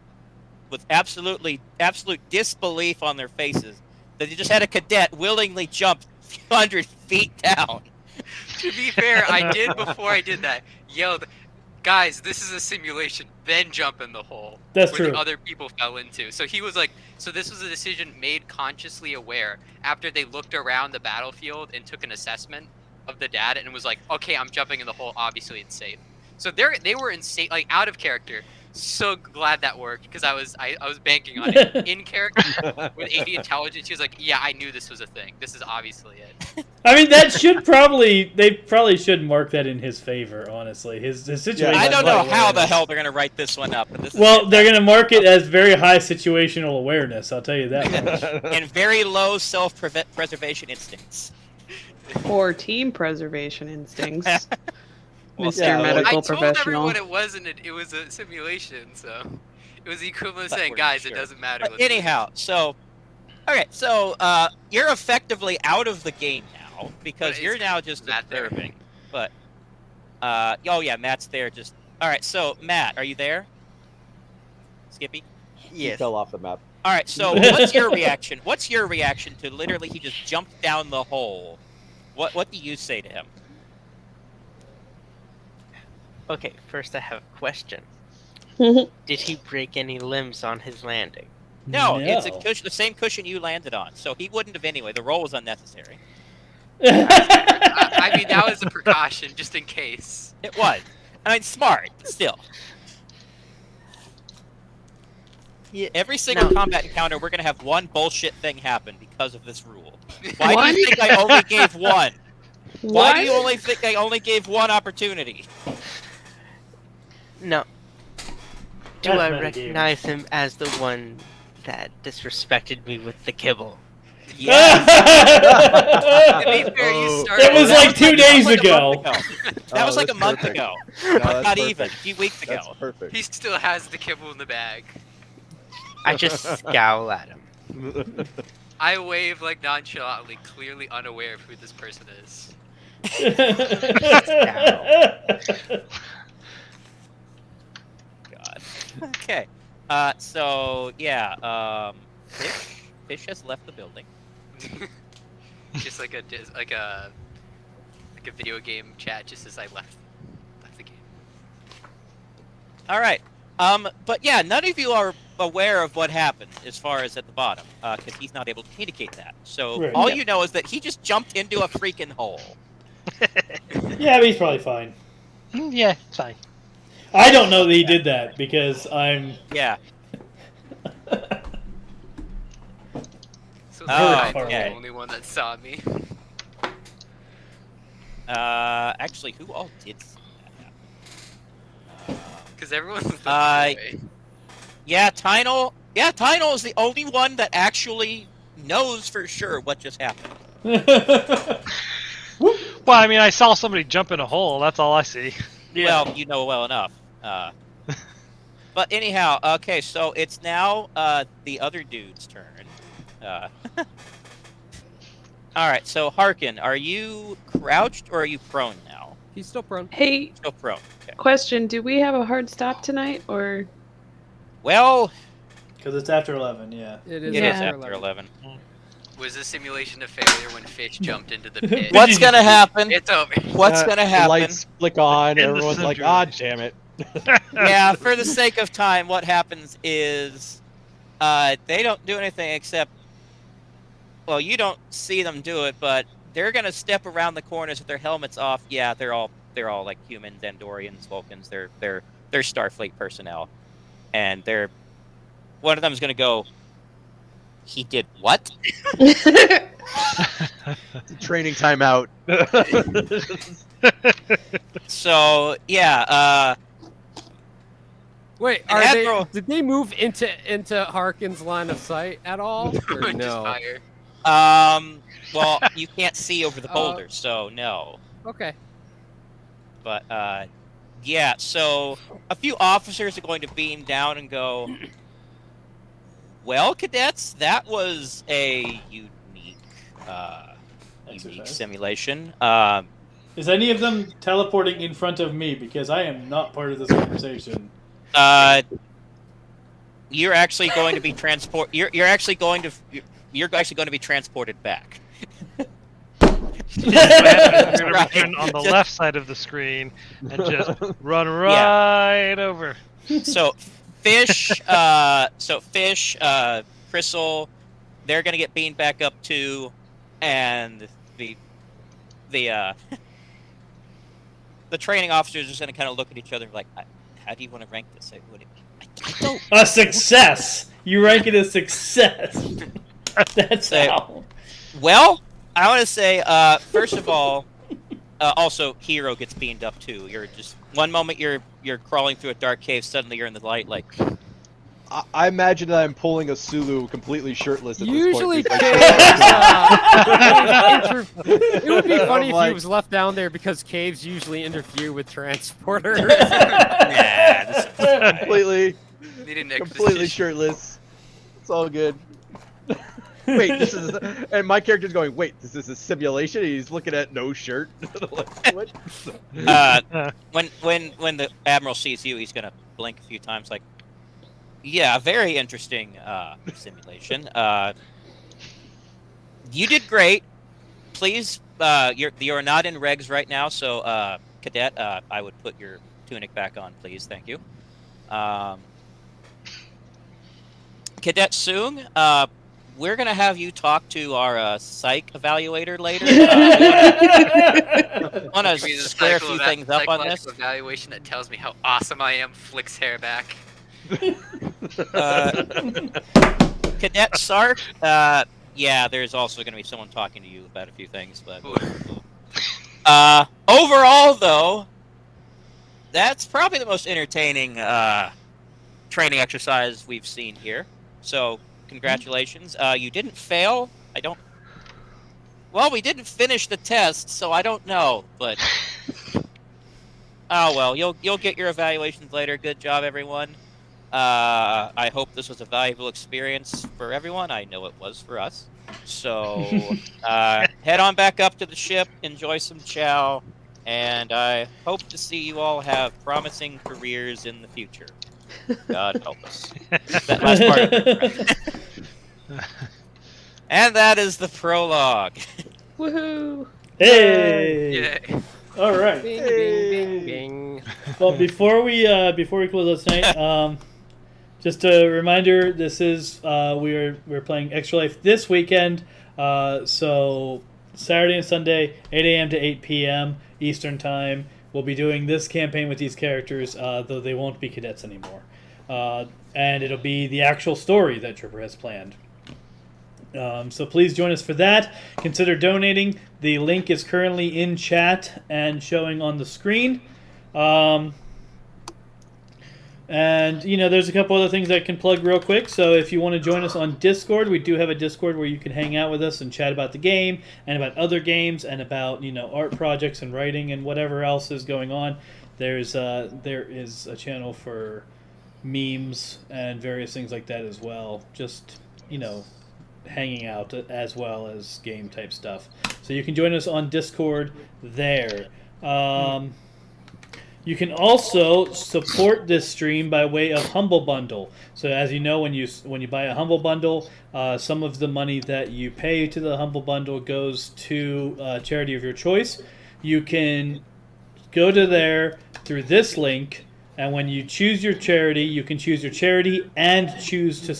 B: with absolute disbelief on their faces that they just had a cadet willingly jump a few hundred feet down.
G: To be fair, I did before I did that. Yelled, guys, this is a simulation. Then jump in the hole.
C: That's
G: where
C: true.
G: the other people fell into. So he was like, so this was a decision made consciously aware after they looked around the battlefield and took an assessment of the data and was like, okay, I'm jumping in the hole. Obviously, it's safe. So they were insane, like out of character. So glad that worked because I was banking on it. In character with 80 intelligence, he was like, yeah, I knew this was a thing. This is obviously it.
C: I mean, that should they probably should mark that in his favor. Honestly, his situation.
B: I don't know
C: like
B: how the
C: awareness.
B: hell they're gonna write this one up. But this is
C: Well, they're gonna mark it as very high situational awareness. I'll tell you that much.
B: and very low self-preservation instincts.
E: Or team preservation instincts.
B: Well,
E: Mr.
A: yeah,
E: Medical
G: I told
E: Professional.
G: everyone it wasn't. It was a simulation, so it was the equivalent of
B: But
G: saying,
B: we're
G: guys,
B: sure.
G: it doesn't matter.
B: But
G: let's do
B: anyhow, so okay, so you're effectively out of the game now because
G: But
B: you're
G: is
B: now just
G: Matt there?
B: observing. But oh yeah, Matt's there. Just all right. So Matt, are you there? Skippy.
A: He fell off the map.
B: All right. So what's your reaction? What's your reaction to literally he just jumped down the hole? What do you say to him?
I: Okay, first I have a question. Did he break any limbs on his landing?
B: No, it's a cushion, the same cushion you landed on, so he wouldn't have anyway. The roll was unnecessary.
G: I mean, that was a precaution, just in case.
B: It was. I mean, smart, but still.
I: Yeah.
B: Every single combat encounter, we're gonna have one bullshit thing happen because of this rule. Why do you think I only gave one? Why do you only think I only gave one opportunity?
I: No. Do I recognize him as the one that disrespected me with the kibble?
B: Yeah.
C: That was like 2 days ago.
B: That was like a month ago. Not even. A few weeks ago.
A: That's perfect.
G: He still has the kibble in the bag.
I: I just scowl at him.
G: I wave like nonchalantly, clearly unaware of who this person is.
B: God. Okay. So yeah. Fish has left the building.
G: Just like a video game chat, just as I left the game.
B: All right. But yeah, none of you are aware of what happened as far as at the bottom, because he's not able to communicate that. So all you know is that he just jumped into a freaking hole.
C: Yeah, but he's probably fine.
J: Yeah, fine.
C: I don't know that he did that because I'm.
B: Yeah.
G: So I'm the only one that saw me.
B: Actually, who all did see that happen?
G: Because everyone's away.
B: Yeah, Tynol. Yeah, Tynol is the only one that actually knows for sure what just happened.
J: Well, I mean, I saw somebody jump in a hole. That's all I see.
B: Yeah. Well, you know well enough. But anyhow, okay, so it's now the other dude's turn. All right, so Harkin, are you crouched or are you prone now?
F: He's still prone.
E: Hey,
B: Still prone. Okay.
E: question: do we have a hard stop tonight, or?
B: Well,
C: because it's after 11. Yeah.
F: It is
B: after 11.
G: Was this simulation a failure when Fish jumped into the pit?
B: What's gonna happen?
G: It's over.
B: What's gonna happen?
K: The lights flick on. Everyone's like, "Ah, damn it!"
B: Yeah, for the sake of time, what happens is they don't do anything except. Well, you don't see them do it, but they're gonna step around the corners with their helmets off. Yeah, they're all like humans, Andorians, Vulcans. They're Starfleet personnel, and one of them is gonna go. He did what?
K: Training timeout.
B: So yeah.
F: Wait, did they move into Harkin's line of sight at all? Or no.
B: Well, you can't see over the boulders, so no.
F: Okay.
B: But yeah. So a few officers are going to beam down and go. Well, cadets, that was a unique simulation.
C: Is any of them teleporting in front of me? Because I am not part of this conversation.
B: You're actually going to be You're actually going to be transported back.
J: On the left side of the screen and just run right over.
B: So Fish, Crystal, they're gonna get beamed back up too, and the training officers are just gonna kind of look at each other like, how do you want to rank this? I don't.
C: A success. You rank it as success. That's how.
B: Well, I want to say, first of all, also Hero gets beamed up too. You're just one moment you're crawling through a dark cave, suddenly you're in the light. Like,
K: I imagine that I'm pulling a Sulu completely shirtless at
F: usually
K: this point.
F: It would be funny if he was left down there because caves usually interfere with transporters.
K: completely shirtless. It's all good. Wait, this is, and my character's going, wait, this is a simulation? He's looking at no shirt. Like, what?
B: When the Admiral sees you, he's gonna blink a few times, like, yeah, very interesting simulation. You did great. Please, you're not in regs right now, so cadet, I would put your tunic back on, please. Thank you. Cadet Soong, we're going to have you talk to our psych evaluator later. Want to square a few things up on this?
G: Evaluation that tells me how awesome I am flicks hair back.
B: Cadet Sark, yeah, there's also going to be someone talking to you about a few things, but overall, though, that's probably the most entertaining training exercise we've seen here. So, congratulations. You didn't fail. Well, we didn't finish the test, so I don't know, but oh well, you'll get your evaluations later. Good job, everyone. I hope this was a valuable experience for everyone. I know it was for us. So head on back up to the ship, enjoy some chow, and I hope to see you all have promising careers in the future. God help us. That last part of it. And that is the prologue.
E: Woohoo!
C: Hey!
G: Yay.
C: All right.
F: Bing, bing, bing, bing.
C: Well, before we close out tonight, just a reminder: this is we're playing Extra Life this weekend. So Saturday and Sunday, 8 a.m. to 8 p.m. Eastern Time. We'll be doing this campaign with these characters, though they won't be cadets anymore. And it'll be the actual story that Tripper has planned. So please join us for that. Consider donating. The link is currently in chat and showing on the screen. And, there's a couple other things I can plug real quick. So if you want to join us on Discord, we do have a Discord where you can hang out with us and chat about the game and about other games and about, art projects and writing and whatever else is going on. There is a channel for memes and various things like that as well. Just, hanging out as well as game type stuff. So you can join us on Discord there. You can also support this stream by way of Humble Bundle. So as you know, when you buy a Humble Bundle, some of the money that you pay to the Humble Bundle goes to a charity of your choice. You can go to there through this link, and when you choose your charity, you can choose your charity and choose to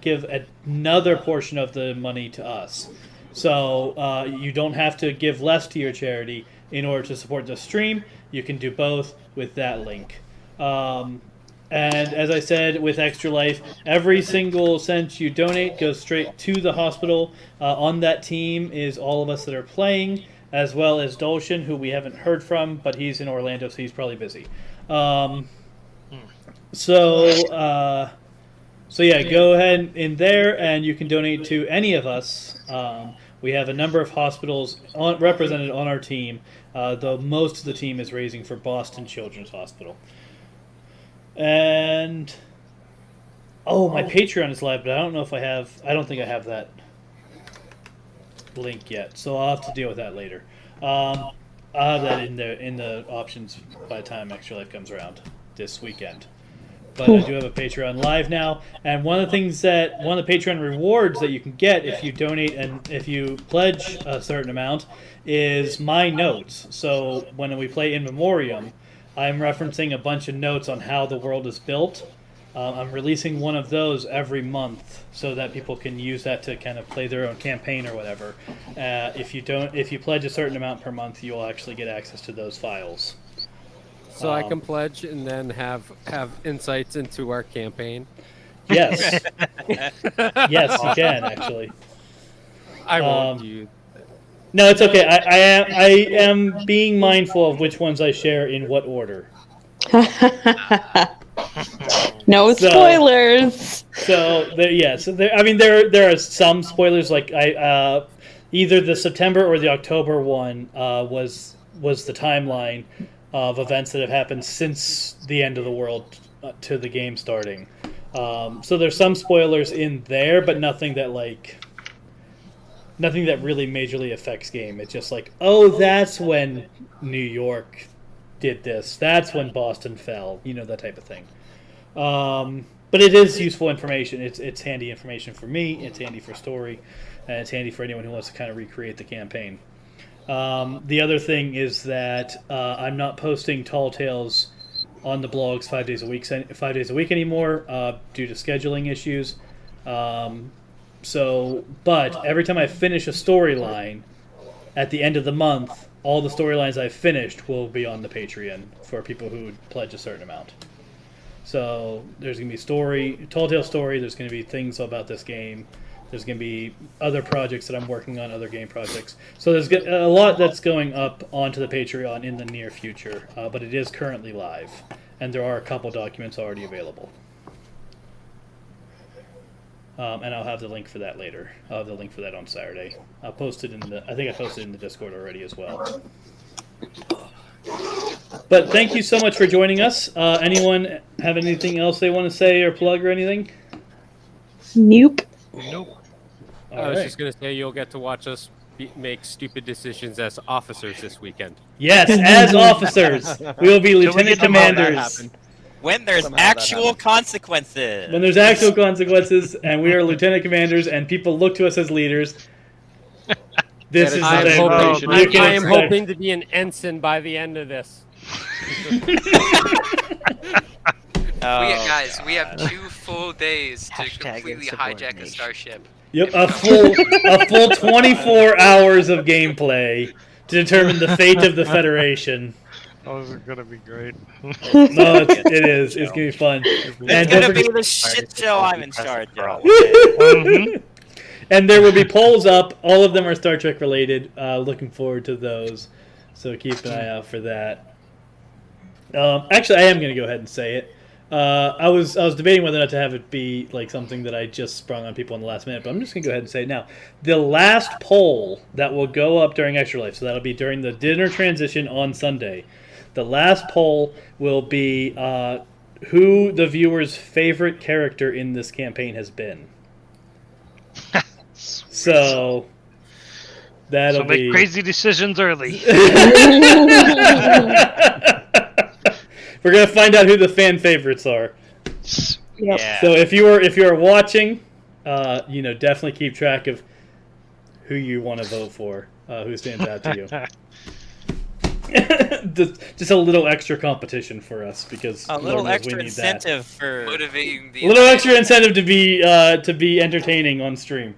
C: give another portion of the money to us. So you don't have to give less to your charity in order to support the stream. You can do both with that link. And as I said, with Extra Life, every single cent you donate goes straight to the hospital. On that team is all of us that are playing, as well as Dolshin, who we haven't heard from, but he's in Orlando, so he's probably busy. So yeah, go ahead in there, and you can donate to any of us. We have a number of hospitals represented on our team, though most of the team is raising for Boston Children's Hospital. And my Patreon is live, but I don't know if I don't think I have that link yet, so I'll have to deal with that later. I'll have that in the options by the time Extra Life comes around this weekend. But I do have a Patreon live now, and one of the Patreon rewards that you can get if you donate and if you pledge a certain amount is my notes. So when we play In Memoriam, I'm referencing a bunch of notes on how the world is built. I'm releasing one of those every month so that people can use that to kind of play their own campaign or whatever. If you pledge a certain amount per month, you'll actually get access to those files.
F: So I can pledge and then have insights into our campaign.
C: Yes. Yes, you can actually.
F: I won't use.
C: No, it's okay. I am being mindful of which ones I share in what order.
E: No spoilers.
C: There are some spoilers. Like either the September or the October one was the timeline of events that have happened since the end of the world to the game starting. So there's some spoilers in there, but nothing that really majorly affects game. It's just like, that's when New York did this. That's when Boston fell. That type of thing. But it is useful information. It's handy information for me. It's handy for story, and it's handy for anyone who wants to kind of recreate the campaign. The other thing is that I'm not posting Tall Tales on the blogs 5 days a week anymore due to scheduling issues. But every time I finish a storyline at the end of the month, all the storylines I've finished will be on the Patreon for people who pledge a certain amount. So there's going to be Tall Tale story. There's going to be things about this game. There's going to be other projects that I'm working on, other game projects. So there's a lot that's going up onto the Patreon in the near future, but it is currently live, and there are a couple documents already available. And I'll have the link for that later. I'll have the link for that on Saturday. I think I posted in the Discord already as well. But thank you so much for joining us. Anyone have anything else they want to say or plug or anything?
E: Nope.
F: I was just going to say you'll get to watch us make stupid decisions as officers this weekend.
C: Yes, as officers. We will be lieutenant commanders.
B: When there's actual consequences.
C: When there's actual consequences, and we are lieutenant commanders, and people look to us as leaders. This is
F: I am
C: hoping
F: hoping to be an ensign by the end of this.
G: Guys, we have 2 full days to completely hijack a starship.
C: Yep, a full 24 hours of gameplay to determine the fate of the Federation.
J: Oh, this is gonna be great.
C: No, it is. It's gonna be fun.
B: It's gonna be the shit show I'm in charge of.
C: And there will be polls up. All of them are Star Trek related. Looking forward to those. So keep an eye out for that. Actually, I am going to go ahead and say it. I was debating whether or not to have it be like something that I just sprung on people in the last minute, but I'm just going to go ahead and say it now. The last poll that will go up during Extra Life, so that'll be during the dinner transition on Sunday. The last poll will be who the viewer's favorite character in this campaign has been. So that'll
J: make
C: be
J: crazy decisions early.
C: We're gonna find out who the fan favorites are.
E: Yep.
B: Yeah.
C: So if you are watching, definitely keep track of who you want to vote for, who stands out to you. Just a little extra competition for us because
B: A little
C: Lord knows
B: extra
C: we need
B: incentive for
G: Motivating the
C: that. A little extra incentive to be entertaining on stream.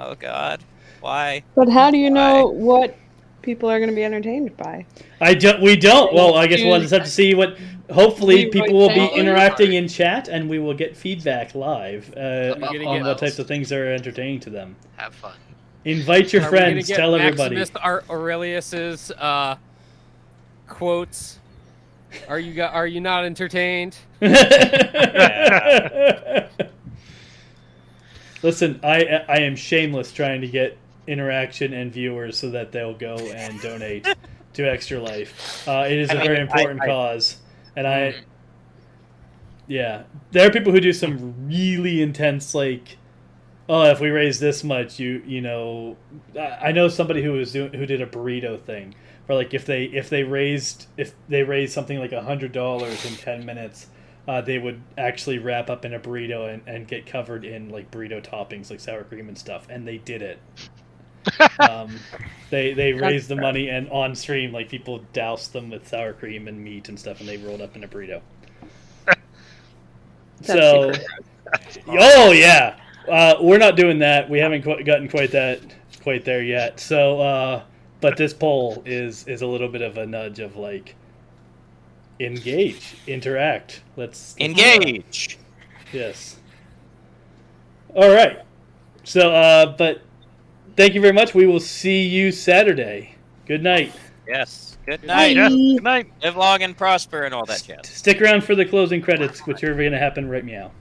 B: Oh God, why?
E: But how do you know what people are going to be entertained by?
C: We don't. Well, I guess we'll just have to see what. Hopefully,
E: We
C: people will be
E: might say-
C: interacting in chat, and we will get feedback live
G: Above
C: on
G: all
C: what types
G: else.
C: of things are entertaining to them.
G: Have fun.
C: Invite your
F: Are we gonna
C: friends.
F: get
C: Tell everybody.
F: Maximus Aurelius's quotes. Are you not entertained?
C: Listen, I am shameless trying to get interaction and viewers so that they'll go and donate to Extra Life. It is a very important cause, and there are people who do some really intense if we raise this much, I know somebody who did a burrito thing where if they raised something like $100 in 10 minutes. They would actually wrap up in a burrito and get covered in burrito toppings like sour cream and stuff, and they did it. They raised the money, and on stream people doused them with sour cream and meat and stuff, and they rolled up in a burrito. So, oh yeah, we're not doing that. We haven't gotten quite there yet. So, but this poll is a little bit of a nudge of engage, interact. Let's
B: Engage.
C: Yes. All right. So, but thank you very much. We will see you Saturday. Good night.
B: Yes. Good night.
J: Yes, good night.
B: Live long and prosper and all that jazz.
C: Stick around for the closing credits, which are going to happen right meow.